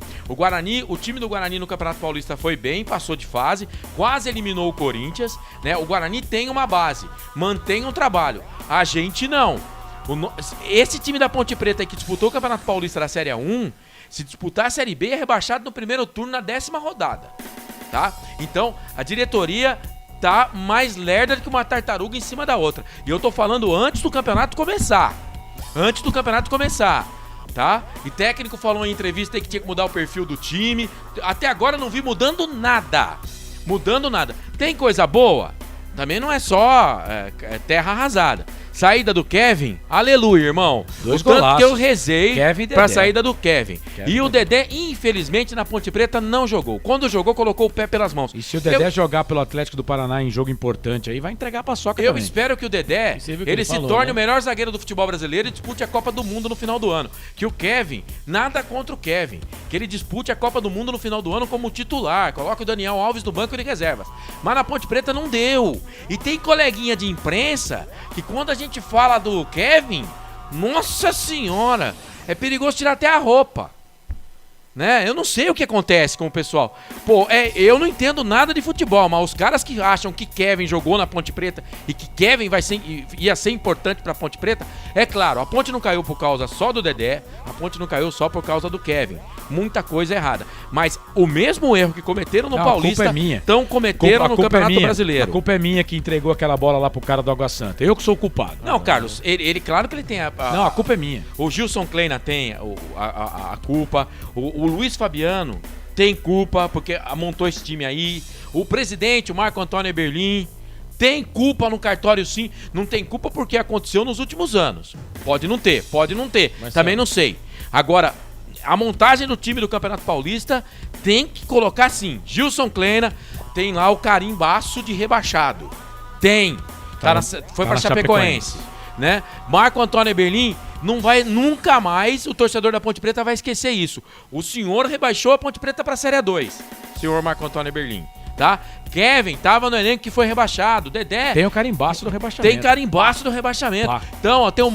S6: o time do Guarani no Campeonato Paulista foi bem, passou de fase, quase eliminou o Corinthians, né? O Guarani tem uma base, mantém um trabalho. A gente não. Esse time da Ponte Preta aí que disputou o Campeonato Paulista da Série A1, se disputar a Série B, é rebaixado no primeiro turno na 10ª rodada. Tá? Então, a diretoria tá mais lerda do que uma tartaruga em cima da outra. E eu tô falando antes do campeonato começar. Tá? E técnico falou em entrevista aí que tinha que mudar o perfil do time. Até agora não vi mudando nada. Tem coisa boa? Também não é só terra arrasada. Saída do Kevin, aleluia, irmão.
S10: Dois
S6: o tanto
S10: golaços.
S6: que eu rezei
S10: Kevin e
S6: pra
S10: Dedé.
S6: saída do Kevin. E o Dedé, infelizmente, na Ponte Preta não jogou. Quando jogou, colocou o pé pelas mãos.
S10: E se o Dedé jogar pelo Atlético do Paraná em jogo importante aí, vai entregar a paçoca
S6: Eu
S10: também.
S6: espero que o Dedé,
S7: Você viu o que
S6: ele
S7: ele
S6: se
S7: falou,
S6: torne
S7: né?
S6: o melhor zagueiro do futebol brasileiro e dispute a Copa do Mundo no final do ano. Que o Kevin, nada contra o Kevin, que ele dispute a Copa do Mundo no final do ano como titular, coloque o Daniel Alves no banco de reservas. Mas na Ponte Preta não deu. E tem coleguinha de imprensa que quando a gente fala do Kevin, nossa senhora, é perigoso tirar até a roupa. Né? Eu não sei o que acontece com o pessoal. Pô, eu não entendo nada de futebol, mas os caras que acham que Kevin jogou na Ponte Preta e que Kevin ia ser importante pra Ponte Preta, é claro, a Ponte não caiu por causa só do Dedé, a Ponte não caiu só por causa do Kevin. Muita coisa errada. Mas o mesmo erro que cometeram no Paulista, estão cometeram no Campeonato Brasileiro.
S10: A culpa é minha que entregou aquela bola lá pro cara do Água Santa. Eu que sou o culpado.
S6: Não, Carlos, ele claro que ele tem
S10: Não, a culpa é minha.
S6: O Gilson Kleina tem a culpa. O Luiz Fabiano tem culpa porque montou esse time aí. O presidente, o Marco Antônio Eberlin, tem culpa no cartório sim. Não tem culpa porque aconteceu nos últimos anos. Pode não ter. Mas também não sei. Agora, a montagem do time do Campeonato Paulista tem que colocar sim. Gilson Kleina tem lá o carimbaço de rebaixado. Tem. Foi pra Chapecoense. Né? Marco Antônio Eberlin não vai nunca mais, o torcedor da Ponte Preta vai esquecer isso. O senhor rebaixou a Ponte Preta pra Série A2, senhor Marco Antônio Eberlin, tá? Kevin tava no elenco que foi rebaixado. Dedé
S10: tem o carimbaço do rebaixamento.
S6: Tem carimbaço do rebaixamento.
S10: Bah.
S6: Então, ó, tem um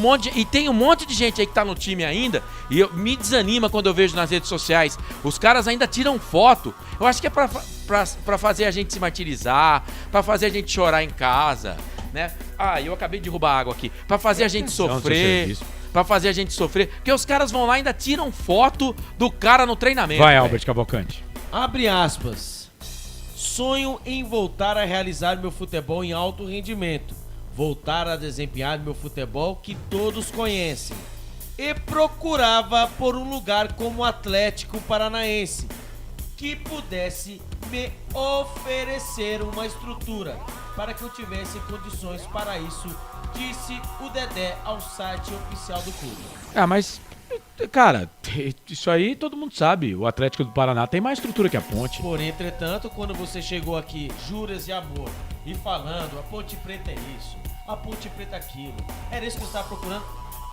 S6: monte de gente aí que tá no time ainda e me desanima quando eu vejo nas redes sociais. Os caras ainda tiram foto. Eu acho que é pra fazer a gente se martirizar, pra fazer a gente chorar em casa, né? Eu acabei de derrubar água aqui. Pra fazer a gente sofrer. Pra fazer a gente sofrer. Porque os caras vão lá e ainda tiram foto do cara no treinamento.
S10: Vai, Albert Cavalcante.
S7: Abre aspas. Sonho em voltar a realizar meu futebol em alto rendimento. Voltar a desempenhar meu futebol que todos conhecem. E procurava por um lugar como o Atlético Paranaense, que pudesse me oferecer uma estrutura para que eu tivesse condições para isso, disse o Dedé ao site oficial do clube.
S10: Mas, cara, isso aí todo mundo sabe. O Atlético do Paraná tem mais estrutura que a Ponte.
S7: Porém, entretanto, quando você chegou aqui, juras de amor, e falando, a Ponte Preta é isso, a Ponte Preta é aquilo, era isso que você estava procurando?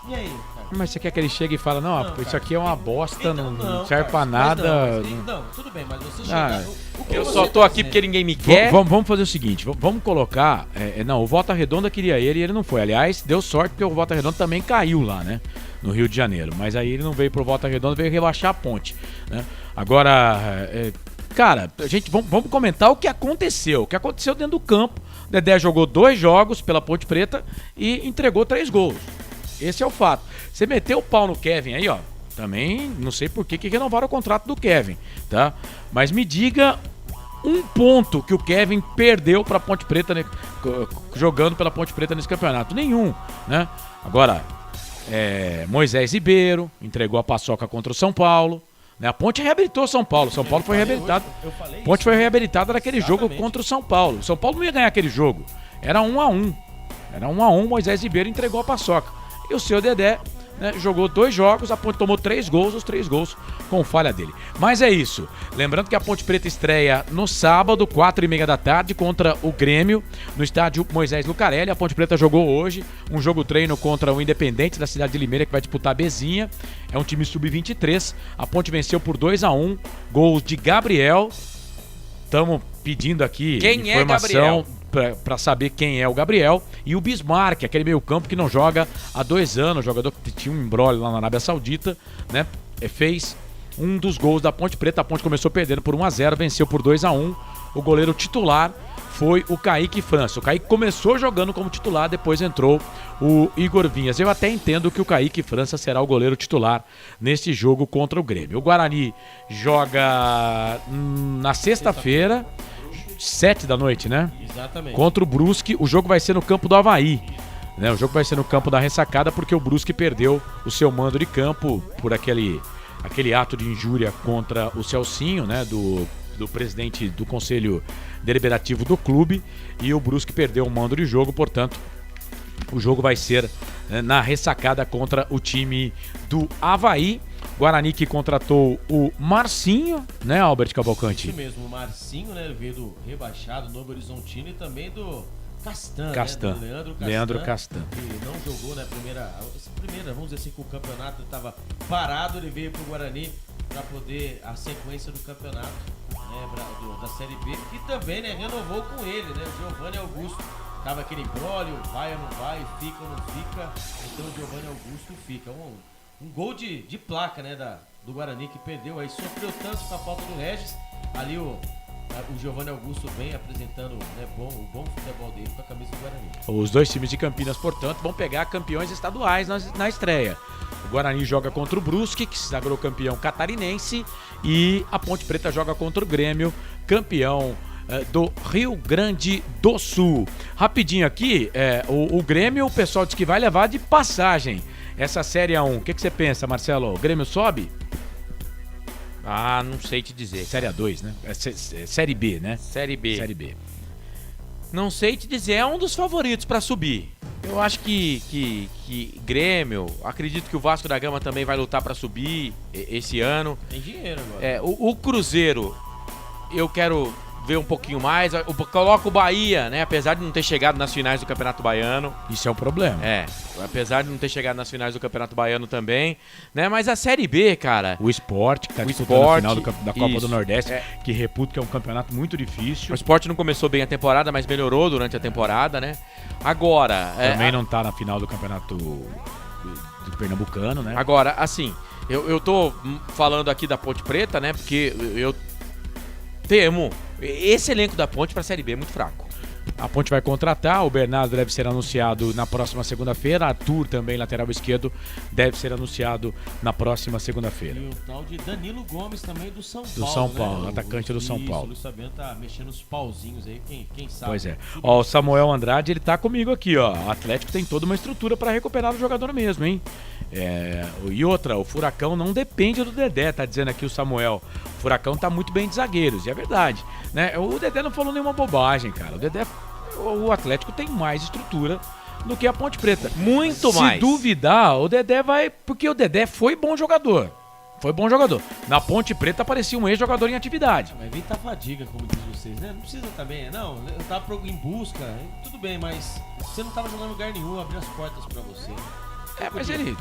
S7: E aí, cara?
S10: Mas você quer que ele chegue e fale, não, isso
S7: cara,
S10: aqui é uma bosta,
S7: então,
S10: não serve
S7: cara,
S10: pra nada.
S7: Não, tudo bem, mas você chega...
S6: Eu só tô aqui porque ninguém me quer.
S10: Vamos fazer o seguinte, vamos colocar... o Volta Redonda queria ele e ele não foi. Aliás, deu sorte porque o Volta Redonda também caiu lá, né? No Rio de Janeiro. Mas aí ele não veio pro Volta Redonda, veio rebaixar a Ponte, né? Agora, cara, vamos comentar o que aconteceu. O que aconteceu dentro do campo. O Dedé jogou 2 jogos pela Ponte Preta e entregou 3 gols. Esse é o fato. Você meteu o pau no Kevin aí, ó. Também não sei por que renovaram o contrato do Kevin, tá? Mas me diga um ponto que o Kevin perdeu para Ponte Preta, né, jogando pela Ponte Preta nesse campeonato. Nenhum, né? Agora, Moisés Ribeiro entregou a paçoca contra o São Paulo. Né? A Ponte reabilitou São Paulo. São Paulo foi reabilitado. A Ponte foi reabilitada naquele jogo contra o São Paulo. O São Paulo não ia ganhar aquele jogo. Era 1-1. Era 1-1, Moisés Ribeiro entregou a paçoca. E o seu Dedé, né, jogou 2 jogos, a Ponte tomou 3 gols, os 3 gols com falha dele. Mas é isso. Lembrando que a Ponte Preta estreia no sábado, 4h30 da tarde, contra o Grêmio, no estádio Moisés Lucarelli. A Ponte Preta jogou hoje um jogo treino contra o Independente da cidade de Limeira, que vai disputar a Bezinha. É um time sub-23. A Ponte venceu por 2-1, gols de Gabriel. Estamos pedindo aqui informação para saber quem é o Gabriel. E o Bismarck, aquele meio campo que não joga há 2 anos, jogador que tinha um embrolho lá na Arábia Saudita, né? Fez um dos gols da Ponte Preta. A Ponte começou perdendo por 1-0, venceu por 2-1. O goleiro titular foi o Kaique França. O Kaique começou jogando como titular, depois entrou o Igor Vinhas. Eu até entendo que o Kaique França será o goleiro titular neste jogo contra o Grêmio. O Guarani joga na sexta-feira, 7 da noite, né?
S7: Exatamente.
S10: Contra o Brusque. O jogo vai ser no campo do Avaí. Né? O jogo vai ser no campo da Ressacada, porque o Brusque perdeu o seu mando de campo por aquele ato de injúria contra o Celcinho, né? Do presidente do Conselho Deliberativo do clube. E o Brusque perdeu o mando de jogo, portanto, o jogo vai ser na Ressacada contra o time do Avaí. Guarani que contratou o Marcinho, né, Albert Cavalcanti?
S7: Isso mesmo, o Marcinho, né, veio do rebaixado Novo Horizontino e também do Castan, né, do
S10: Leandro Castan.
S7: Que não jogou na primeira, vamos dizer assim, que o campeonato estava parado, ele veio pro Guarani para poder a sequência do campeonato, né, da Série B, e também, né, renovou com ele, né, o Giovanni Augusto. Tava aquele imbróglio, vai ou não vai, fica ou não fica, então o Giovanni Augusto fica. Um gol de placa, né, do Guarani, que perdeu aí, sofreu tanto com a falta do Regis. Ali o Giovanni Augusto vem apresentando, né, o bom futebol dele com a camisa do Guarani.
S10: Os 2 times de Campinas, portanto, vão pegar campeões estaduais na estreia. O Guarani joga contra o Brusque, que se sagrou campeão catarinense, e a Ponte Preta joga contra o Grêmio, campeão do Rio Grande do Sul. Rapidinho aqui, o Grêmio, o pessoal diz que vai levar de passagem essa Série A1. O que você pensa, Marcelo? O Grêmio sobe?
S6: Ah, não sei te dizer.
S10: Série A2, né? Série B, né?
S6: Série B.
S10: Série B.
S6: Não sei te dizer, é um dos favoritos pra subir. Eu acho que Grêmio, acredito que o Vasco da Gama também vai lutar pra subir esse ano.
S7: Tem dinheiro agora.
S6: O Cruzeiro, eu quero ver um pouquinho mais. Coloca o Bahia, né? Apesar de não ter chegado nas finais do Campeonato Baiano.
S10: Isso é um problema.
S6: Apesar de não ter chegado nas finais do Campeonato Baiano também, né? Mas a Série B, cara...
S10: O Sport, que tá disputando a final da Copa do Nordeste, que reputa que é um campeonato muito difícil.
S6: O Sport não começou bem a temporada, mas melhorou durante a temporada, né? Agora...
S10: Também não tá na final do Campeonato do Pernambucano, né?
S6: Agora, assim, eu tô falando aqui da Ponte Preta, né? Porque eu temo... Esse elenco da Ponte para a Série B é muito fraco.
S10: A Ponte vai contratar, o Bernardo deve ser anunciado na próxima segunda-feira, Arthur também, lateral esquerdo, deve ser anunciado na próxima segunda-feira.
S7: E o tal de Danilo Gomes também do São Paulo.
S10: Do São Paulo,
S7: né?
S10: atacante do São Paulo.
S7: O Luiz Fabiano tá mexendo os pauzinhos aí, quem sabe.
S10: Pois é. Ó, o Samuel Andrade, ele tá comigo aqui, ó. O Atlético tem toda uma estrutura para recuperar o jogador mesmo, hein? E outra, o Furacão não depende do Dedé, tá dizendo aqui o Samuel. O Furacão tá muito bem de zagueiros, e é verdade, né? O Dedé não falou nenhuma bobagem, cara. O Atlético tem mais estrutura do que a Ponte Preta.
S6: Muito mais.
S10: Se duvidar, o Dedé vai... Porque o Dedé foi bom jogador. Na Ponte Preta parecia um ex-jogador em atividade.
S7: Mas vem tá fadiga, como diz vocês, né? Não precisa também, não. Eu tava em busca, tudo bem, mas você não tava jogando em lugar nenhum, abriu as portas pra você.
S10: Mas ele...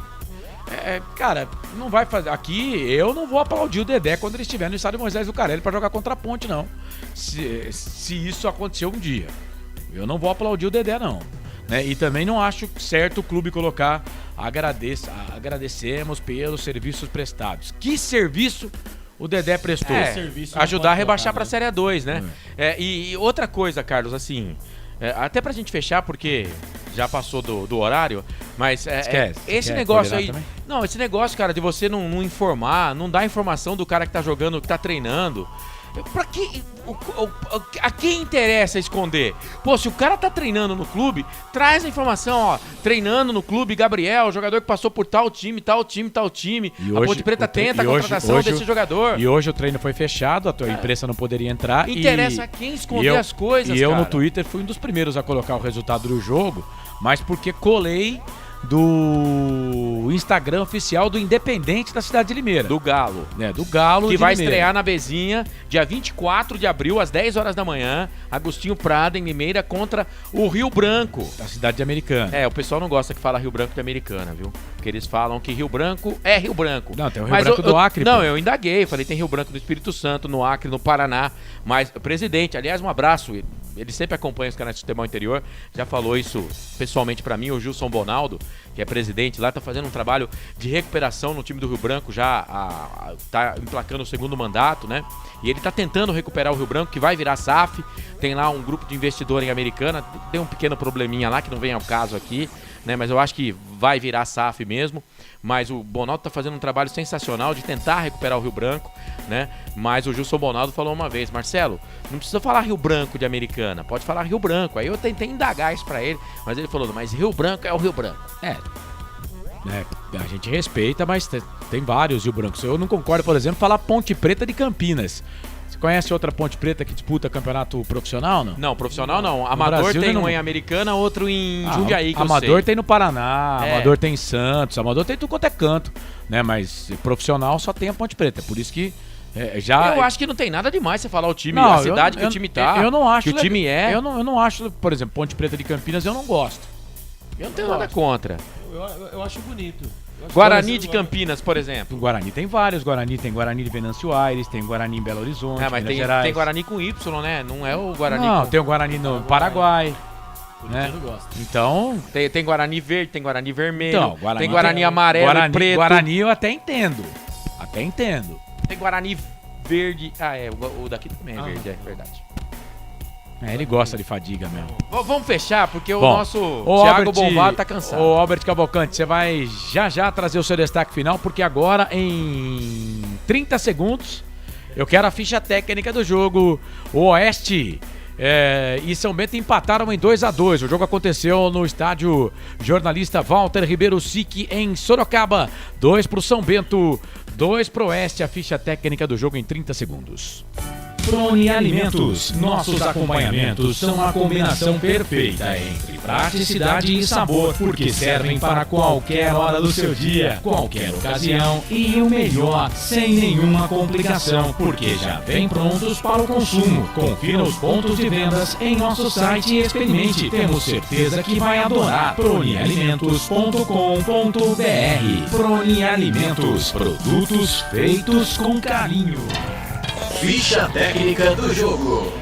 S10: cara, não vai fazer... Aqui, eu não vou aplaudir o Dedé quando ele estiver no estádio Moisés Lucarelli pra jogar contra a Ponte, não. Se isso acontecer um dia. Eu não vou aplaudir o Dedé, não. Né? E também não acho certo o clube colocar agradecemos pelos serviços prestados. Que serviço o Dedé prestou?
S6: Ajudar a rebaixar pra Série A2, né? E outra coisa, Carlos, assim... até pra gente fechar, porque Já passou do horário, mas
S10: Esquece.
S6: esse
S10: Quer
S6: negócio aí...
S10: também?
S6: Não, esse negócio, cara, de você não informar, não dar informação do cara que tá jogando, que tá treinando... Pra que... A quem interessa esconder? Pô, se o cara tá treinando no clube, traz a informação, ó. Treinando no clube, Gabriel, jogador que passou por tal time.
S10: E
S6: A Ponte Preta tenta a contratação desse jogador.
S10: E hoje o treino foi fechado, a imprensa não poderia entrar.
S6: Interessa a quem esconder as coisas,
S10: E eu
S6: cara.
S10: no Twitter fui um dos primeiros a colocar o resultado do jogo, mas porque colei do Instagram oficial do Independente da cidade de Limeira.
S6: Do Galo.
S10: Do Galo
S6: Que
S10: de
S6: vai
S10: Limeira.
S6: estrear na Bezinha, dia 24 de abril, às 10 horas da manhã. Agostinho Prada, em Limeira, contra o Rio Branco.
S10: Da cidade de Americana.
S6: O pessoal não gosta que fala Rio Branco de Americana, viu? Porque eles falam que Rio Branco é Rio Branco.
S10: Não, tem o Rio Branco do Acre.
S6: Não,
S10: pô.
S6: eu indaguei, falei tem Rio Branco do Espírito Santo, no Acre, no Paraná. Mas, presidente, aliás, um abraço. Ele sempre acompanha os canais de futebol interior. Já falou isso pessoalmente pra mim, o Gilson Bonaldo, que é presidente lá, tá fazendo um trabalho de recuperação no time do Rio Branco, já tá emplacando o segundo mandato, né? E ele tá tentando recuperar o Rio Branco, que vai virar SAF. Tem lá um grupo de investidor em Americana, deu um pequeno probleminha lá, que não vem ao caso aqui, né? Mas eu acho que vai virar SAF mesmo. Mas o Bonaldo tá fazendo um trabalho sensacional de tentar recuperar o Rio Branco, né? Mas o Gilson Bonaldo falou uma vez, Marcelo, não precisa falar Rio Branco de Americana, pode falar Rio Branco. Aí eu tentei indagar isso pra ele, mas ele falou, mas Rio Branco é o Rio Branco.
S10: A gente respeita, mas tem vários Rio Brancos. Eu não concordo, por exemplo, falar Ponte Preta de Campinas. Você conhece outra Ponte Preta que disputa campeonato profissional, não?
S6: Não, profissional não. Amador
S10: Brasil,
S6: tem
S10: não...
S6: um em Americana, outro em Jundiaí, que eu
S10: Amador
S6: sei.
S10: tem no Paraná, Amador tem em Santos, Amador tem tudo quanto é canto, né? Mas profissional só tem a Ponte Preta, por isso que
S6: Eu acho que não tem nada demais você falar o time, a cidade que o time tá,
S10: eu não acho
S6: que o time é.
S10: Eu não acho, por exemplo, Ponte Preta de Campinas eu não gosto.
S6: Eu não tenho nada contra.
S7: Eu acho bonito.
S6: Guarani de Campinas, por exemplo.
S10: O Guarani tem vários, tem Guarani de Venâncio Aires, tem Guarani em Belo Horizonte,
S6: Mas
S10: Minas Gerais.
S6: tem Guarani com Y, né? Não é o Guarani
S10: Não,
S6: com...
S10: tem o Guarani no Paraguai. Né? Então,
S6: tem Guarani verde, tem Guarani vermelho,
S10: então, Guarani
S6: tem Guarani amarelo e preto.
S10: Guarani eu até entendo.
S6: Tem Guarani verde. O daqui também é verde, é verdade.
S10: Ele gosta de fadiga mesmo.
S6: Vamos fechar, porque o nosso Thiago Bombado tá cansado.
S10: Ô, Albert Cavalcante, você vai já trazer o seu destaque final, porque agora, em 30 segundos, eu quero a ficha técnica do jogo. O Oeste e São Bento empataram em 2-2. O jogo aconteceu no estádio Jornalista Walter Ribeiro Sique, em Sorocaba. 2 pro São Bento, 2 pro Oeste. A ficha técnica do jogo em 30 segundos.
S2: Prone Alimentos. Nossos acompanhamentos são a combinação perfeita entre praticidade e sabor, porque servem para qualquer hora do seu dia, qualquer ocasião e o melhor, sem nenhuma complicação, porque já vem prontos para o consumo. Confira os pontos de vendas em nosso site e experimente. Temos certeza que vai adorar. pronealimentos.com.br. Prone Alimentos, produtos feitos com carinho.
S1: Ficha técnica do jogo.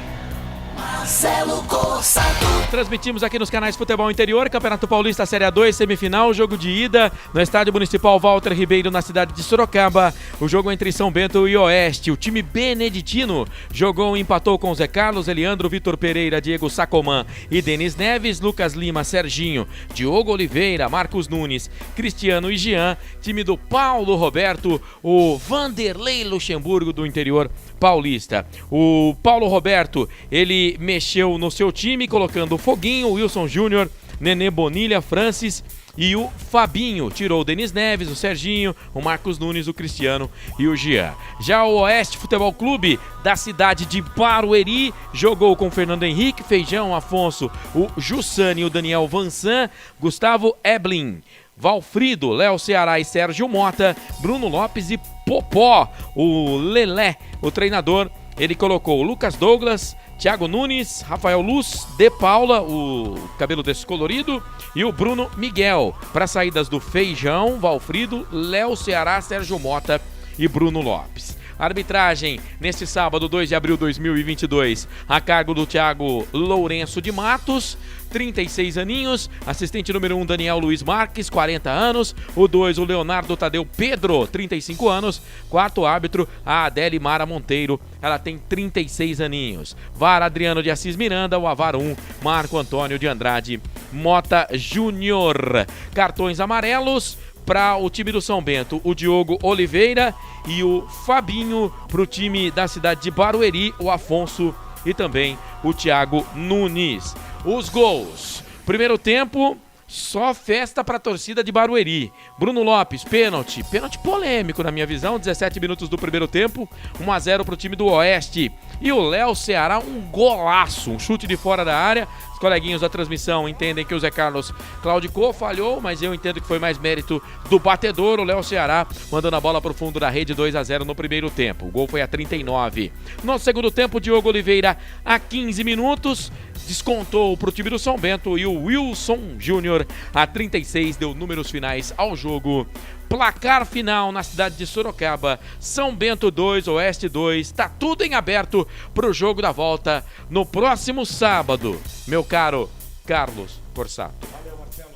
S8: Marcelo Corsato.
S6: Transmitimos aqui nos canais Futebol Interior, Campeonato Paulista Série A2, semifinal, jogo de ida no Estádio Municipal Walter Ribeiro, na cidade de Sorocaba. O jogo entre São Bento e Oeste. O time beneditino jogou e empatou com Zé Carlos, Eliandro, Vitor Pereira, Diego Sacomã e Denis Neves, Lucas Lima, Serginho, Diogo Oliveira, Marcos Nunes, Cristiano e Jean. Time do Paulo Roberto, o Vanderlei Luxemburgo do interior paulista. O Paulo Roberto, ele mexeu no seu time, colocando o Foguinho, o Wilson Júnior, Nenê Bonilha, Francis e o Fabinho. Tirou o Denis Neves, o Serginho, o Marcos Nunes, o Cristiano e o Jean. Já o Oeste Futebol Clube da cidade de Barueri jogou com o Fernando Henrique, Feijão, Afonso, o Jussani, o Daniel Vansan, Gustavo Eblin, Valfrido, Léo Ceará e Sérgio Mota, Bruno Lopes e Popó. O Lelé, o treinador, ele colocou o Lucas Douglas, Thiago Nunes, Rafael Luz, De Paula, o cabelo descolorido, e o Bruno Miguel. Para saídas do Feijão, Valfrido, Léo Ceará, Sérgio Mota e Bruno Lopes. Arbitragem, neste sábado, 2 de abril de 2022, a cargo do Thiago Lourenço de Matos, 36 aninhos. Assistente número 1, Daniel Luiz Marques, 40 anos. O 2, o Leonardo Tadeu Pedro, 35 anos. Quarto árbitro, a Adele Mara Monteiro, ela tem 36 aninhos. VAR, Adriano de Assis Miranda. O AVAR 1, Marco Antônio de Andrade Mota Júnior. Cartões amarelos para o time do São Bento, o Diogo Oliveira e o Fabinho. Para o time da cidade de Barueri, o Afonso e também o Thiago Nunes. Os gols. Primeiro tempo, só festa para a torcida de Barueri. Bruno Lopes, pênalti polêmico na minha visão, 17 minutos do primeiro tempo, 1-0 para o time do Oeste. E o Léo Ceará, um golaço, um chute de fora da área. Os coleguinhos da transmissão entendem que o Zé Carlos claudicou, falhou, mas eu entendo que foi mais mérito do batedor, o Léo Ceará, mandando a bola para o fundo da rede, 2-0 no primeiro tempo. O gol foi a 39. No segundo tempo, Diogo Oliveira, a 15 minutos, descontou para o time do São Bento, e o Wilson Júnior, a 36, deu números finais ao jogo. Placar final na cidade de Sorocaba, São Bento 2, Oeste 2, tá tudo em aberto pro jogo da volta no próximo sábado, meu caro Carlos Corsato.
S10: Valeu, Marcelo.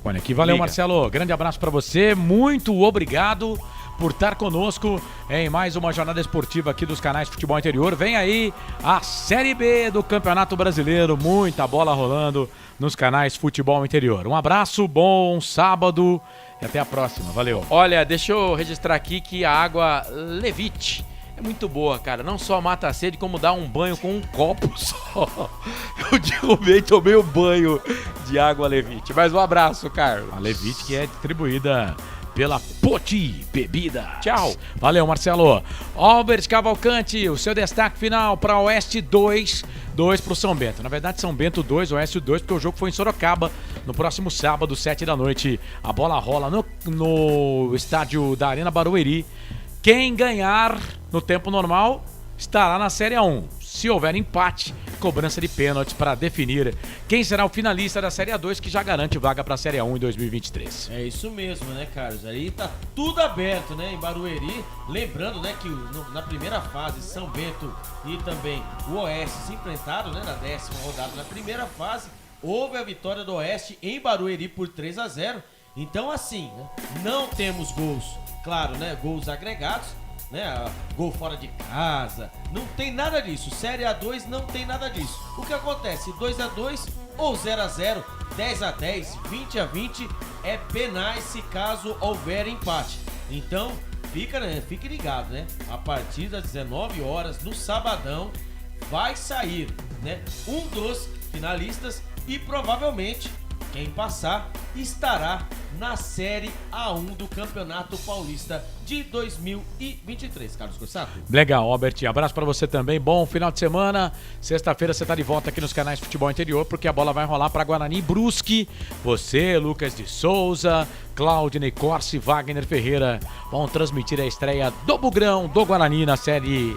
S10: Olha aqui, valeu, Marcelo, grande abraço para você, muito obrigado por estar conosco em mais uma jornada esportiva aqui dos canais Futebol Interior. Vem aí a Série B do Campeonato Brasileiro, muita bola rolando nos canais Futebol Interior. Um abraço, bom sábado e até a próxima. Valeu.
S6: Olha, deixa eu registrar aqui que a água Levite é muito boa, cara. Não só mata a sede, como dá um banho com um copo só. Eu derrubei, tomei um banho de água Levite. Mas um abraço, Carlos.
S10: A Levite que é distribuída pela Poti Bebida.
S6: Tchau.
S10: Valeu, Marcelo. Albert Cavalcante, o seu destaque final para Oeste 2 para o São Bento. Na verdade, São Bento 2, Oeste 2, porque o jogo foi em Sorocaba. No próximo sábado, 7 da noite, a bola rola no estádio da Arena Barueri. Quem ganhar no tempo normal estará na Série A1. Se houver empate, cobrança de pênaltis para definir quem será o finalista da Série A2, que já garante vaga para a Série A1 em 2023.
S7: É isso mesmo, né, Carlos? Aí tá tudo aberto, né, em Barueri. Lembrando, né, que na primeira fase, São Bento e também o Oeste se enfrentaram, né, na 10ª rodada. Na primeira fase, houve a vitória do Oeste em Barueri por 3-0. Então, assim, né, não temos gols, claro, né, gols agregados, né, gol fora de casa, não tem nada disso. Série A2 não tem nada disso. O que acontece? 2-2 ou 0-0, 10-10, 20-20 é penais se caso houver empate. Então, fique ligado, né? A partir das 19 horas no sabadão vai sair, né, um dos finalistas e provavelmente quem passar estará na Série A1 do Campeonato Paulista de 2023. Carlos Corsato.
S10: Legal, Albert. Abraço pra você também. Bom final de semana. Sexta-feira você tá de volta aqui nos canais Futebol Interior, porque a bola vai rolar pra Guarani e Brusque. Você, Lucas de Souza, Claudinei Corsi, Wagner Ferreira vão transmitir a estreia do Bugrão do Guarani na Série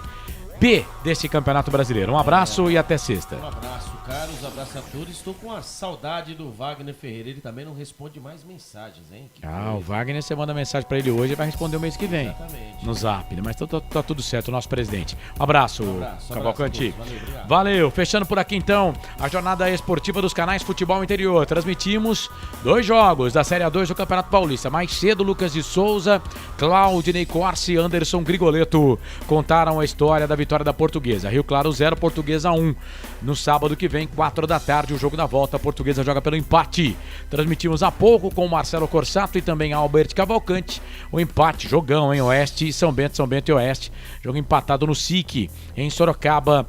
S10: B desse Campeonato Brasileiro. Um abraço e até sexta.
S7: Um abraço, Carlos. Um abraço a todos. Estou com a saudade do Wagner Ferreira. Ele também não responde mais mensagens, hein?
S10: O Wagner, você manda mensagem pra ele hoje e vai responder o mês que vem.
S7: Exatamente.
S10: No Zap, né? Mas tá tudo certo, o nosso presidente. Um abraço, Cavalcante.
S7: Valeu,
S10: valeu. Fechando por aqui então a jornada esportiva dos canais Futebol Interior. Transmitimos 2 jogos da Série A2 do Campeonato Paulista. Mais cedo, Lucas de Souza, Claudinei Corsi e Anderson Grigoleto contaram a história da vitória da Portuguesa. Rio Claro 0, Portuguesa 1. No sábado que vem, 4 da tarde, o jogo da volta. A Portuguesa joga pelo empate. Transmitimos há pouco com o Marcelo Corsato e também Albert Cavalcante. O empate, jogão em Oeste e São Bento e Oeste. Jogo empatado no SIC, em Sorocaba.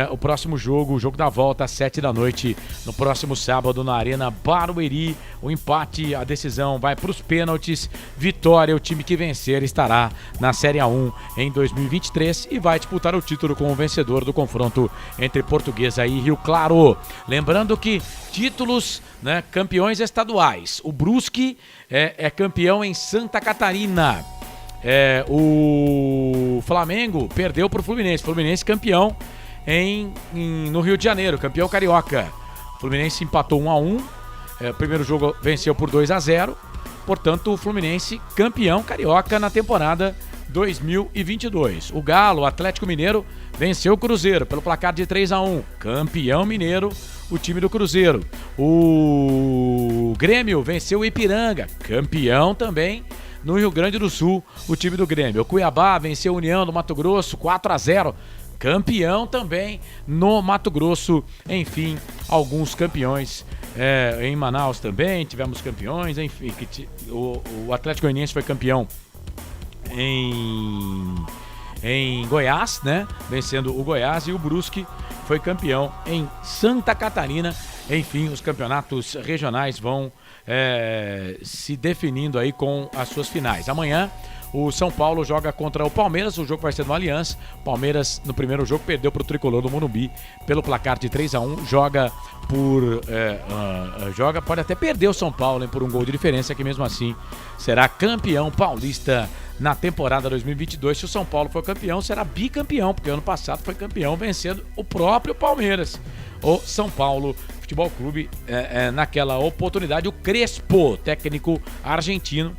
S10: O próximo jogo, o jogo da volta, às 7 da noite, no próximo sábado, na Arena Barueri. O empate, a decisão vai para os pênaltis. Vitória, o time que vencer estará na Série A1 em 2023 e vai disputar o título com o vencedor do confronto entre Portuguesa e Rio Claro. Lembrando que títulos, né, campeões estaduais. O Brusque é campeão em Santa Catarina. O Flamengo perdeu para o Fluminense. Fluminense campeão no Rio de Janeiro, campeão carioca. O Fluminense empatou 1-1. O primeiro jogo venceu por 2-0. Portanto, o Fluminense campeão carioca na temporada 2022. O Galo, o Atlético Mineiro, venceu o Cruzeiro pelo placar de 3-1. Campeão mineiro, o time do Cruzeiro. O Grêmio venceu o Ipiranga, campeão também no Rio Grande do Sul, o time do Grêmio. O Cuiabá venceu a União do Mato Grosso, 4-0. Campeão também no Mato Grosso. Enfim, alguns campeões em Manaus também. Tivemos campeões. Enfim, o Atlético Goianiense foi campeão em Goiás, né? Vencendo o Goiás, e o Brusque foi campeão em Santa Catarina. Enfim, os campeonatos regionais vão se definindo aí com as suas finais. Amanhã o São Paulo joga contra o Palmeiras, o jogo vai ser no Allianz. Palmeiras no primeiro jogo perdeu para o Tricolor do Morumbi pelo placar de 3-1, pode até perder o São Paulo, hein, por um gol de diferença, que mesmo assim será campeão paulista na temporada 2022. Se o São Paulo for campeão, será bicampeão, porque ano passado foi campeão vencendo o próprio Palmeiras. O São Paulo Futebol Clube, naquela oportunidade, o Crespo, técnico argentino,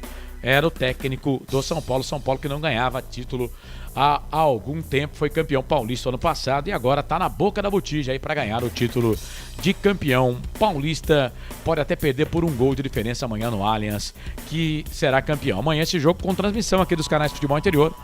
S10: era o técnico do São Paulo. São Paulo que não ganhava título há algum tempo, foi campeão paulista ano passado e agora está na boca da botija aí para ganhar o título de campeão paulista. Pode até perder por um gol de diferença amanhã no Allianz, que será campeão. Amanhã esse jogo com transmissão aqui dos canais de Futebol Interior.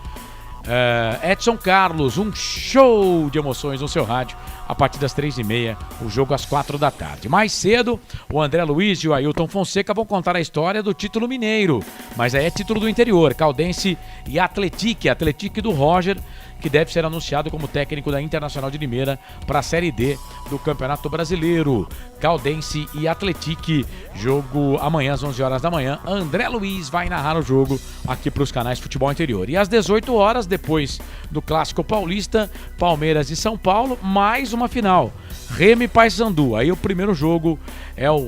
S10: Edson Carlos, um show de emoções no seu rádio a partir das 3h30, o jogo às 4 da tarde. Mais cedo, o André Luiz e o Ailton Fonseca vão contar a história do título mineiro, mas aí é título do interior, Caldense e Atletique do Roger, que deve ser anunciado como técnico da Internacional de Limeira para a Série D do Campeonato Brasileiro. Caldense e Atletique, jogo amanhã às 11 horas da manhã. André Luiz vai narrar o jogo aqui para os canais Futebol Interior. E às 18 horas, depois do Clássico Paulista, Palmeiras e São Paulo, mais uma final. Remo e Paysandu. Aí o primeiro jogo é o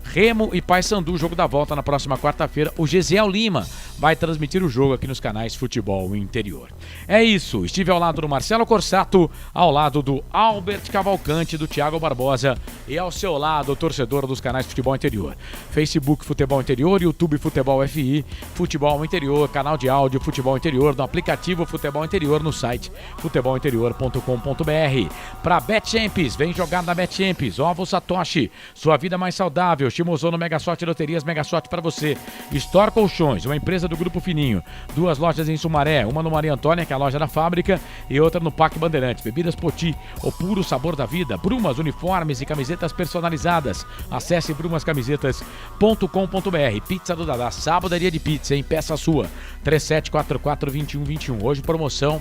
S10: Remo e Paysandu, jogo da volta na próxima quarta-feira. O Gesiel Lima vai transmitir o jogo aqui nos canais Futebol Interior. É isso, estive ao lado do Marcelo Corsato, ao lado do Albert Cavalcante, do Thiago Barbosa e ao seu lado, torcedor dos canais Futebol Interior. Facebook Futebol Interior, YouTube Futebol FI, Futebol Interior, canal de áudio Futebol Interior, no aplicativo Futebol Interior, no site futebolinterior.com.br. Para BetChamps, vem jogar na BetChamps, Ovo Satoshi, sua vida mais saudável. Shimozono Mega Sorte Loterias, Mega Sorte para você. Store Colchões, uma empresa do Grupo Fininho. 2 lojas em Sumaré, uma no Maria Antônia, que é a loja da fábrica, e outra no Parque Bandeirantes. Bebidas Poti, o puro sabor da vida. Brumas, uniformes e camisetas personalizadas. Acesse brumascamisetas.com.br. Pizza do Dadá, sábado é dia de pizza, hein? Peça a sua. 3744-2121. Hoje promoção,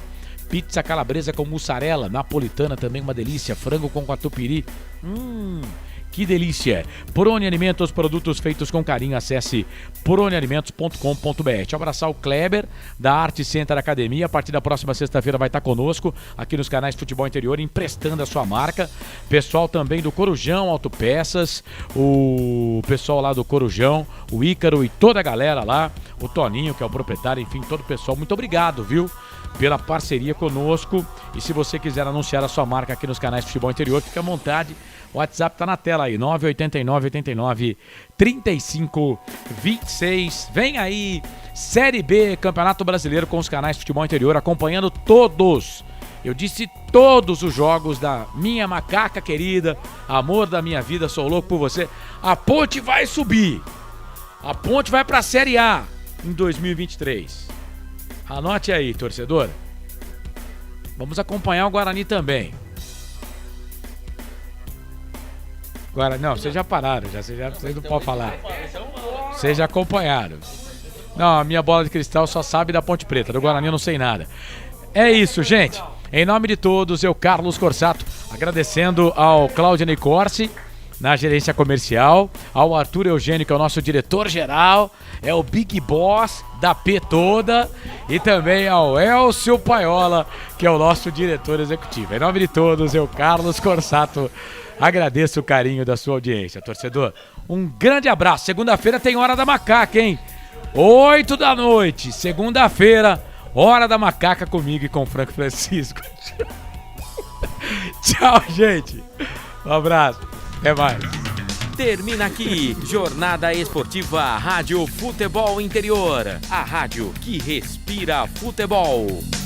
S10: pizza calabresa com mussarela, napolitana também uma delícia, frango com catupiry. Que delícia! Prônia Alimentos, produtos feitos com carinho. Acesse pronialimentos.com.br. Deixa eu abraçar o Kleber, da Arte Center Academia. A partir da próxima sexta-feira vai estar conosco aqui nos canais Futebol Interior, emprestando a sua marca. Pessoal também do Corujão Autopeças, o pessoal lá do Corujão, o Ícaro e toda a galera lá, o Toninho, que é o proprietário, enfim, todo o pessoal. Muito obrigado, viu? Pela parceria conosco. E se você quiser anunciar a sua marca aqui nos canais Futebol Interior, fique à vontade. O WhatsApp tá na tela aí, 989-89-35-26. Vem aí, Série B, Campeonato Brasileiro com os canais Futebol Interior, acompanhando todos. Eu disse todos os jogos da minha macaca querida, amor da minha vida, sou louco por você. A Ponte vai subir. A Ponte vai pra Série A em 2023. Anote aí, torcedor. Vamos acompanhar o Guarani também. Não, vocês já pararam, vocês não podem falar. Vocês já acompanharam. Não, a minha bola de cristal só sabe da Ponte Preta, do Guarani eu não sei nada. É isso, gente. Em nome de todos, eu, Carlos Corsato, agradecendo ao Claudio Corsi, na gerência comercial, ao Arthur Eugênio, que é o nosso diretor-geral, é o Big Boss da P toda, e também ao Elcio Paiola, que é o nosso diretor executivo. Em nome de todos, eu, Carlos Corsato, agradeço o carinho da sua audiência, torcedor. Um grande abraço. Segunda-feira tem Hora da Macaca, hein? 8 da noite, segunda-feira, Hora da Macaca comigo e com o Franco Francisco. Tchau, gente. Um abraço. Até mais.
S6: Termina aqui, Jornada Esportiva Rádio Futebol Interior. A rádio que respira futebol.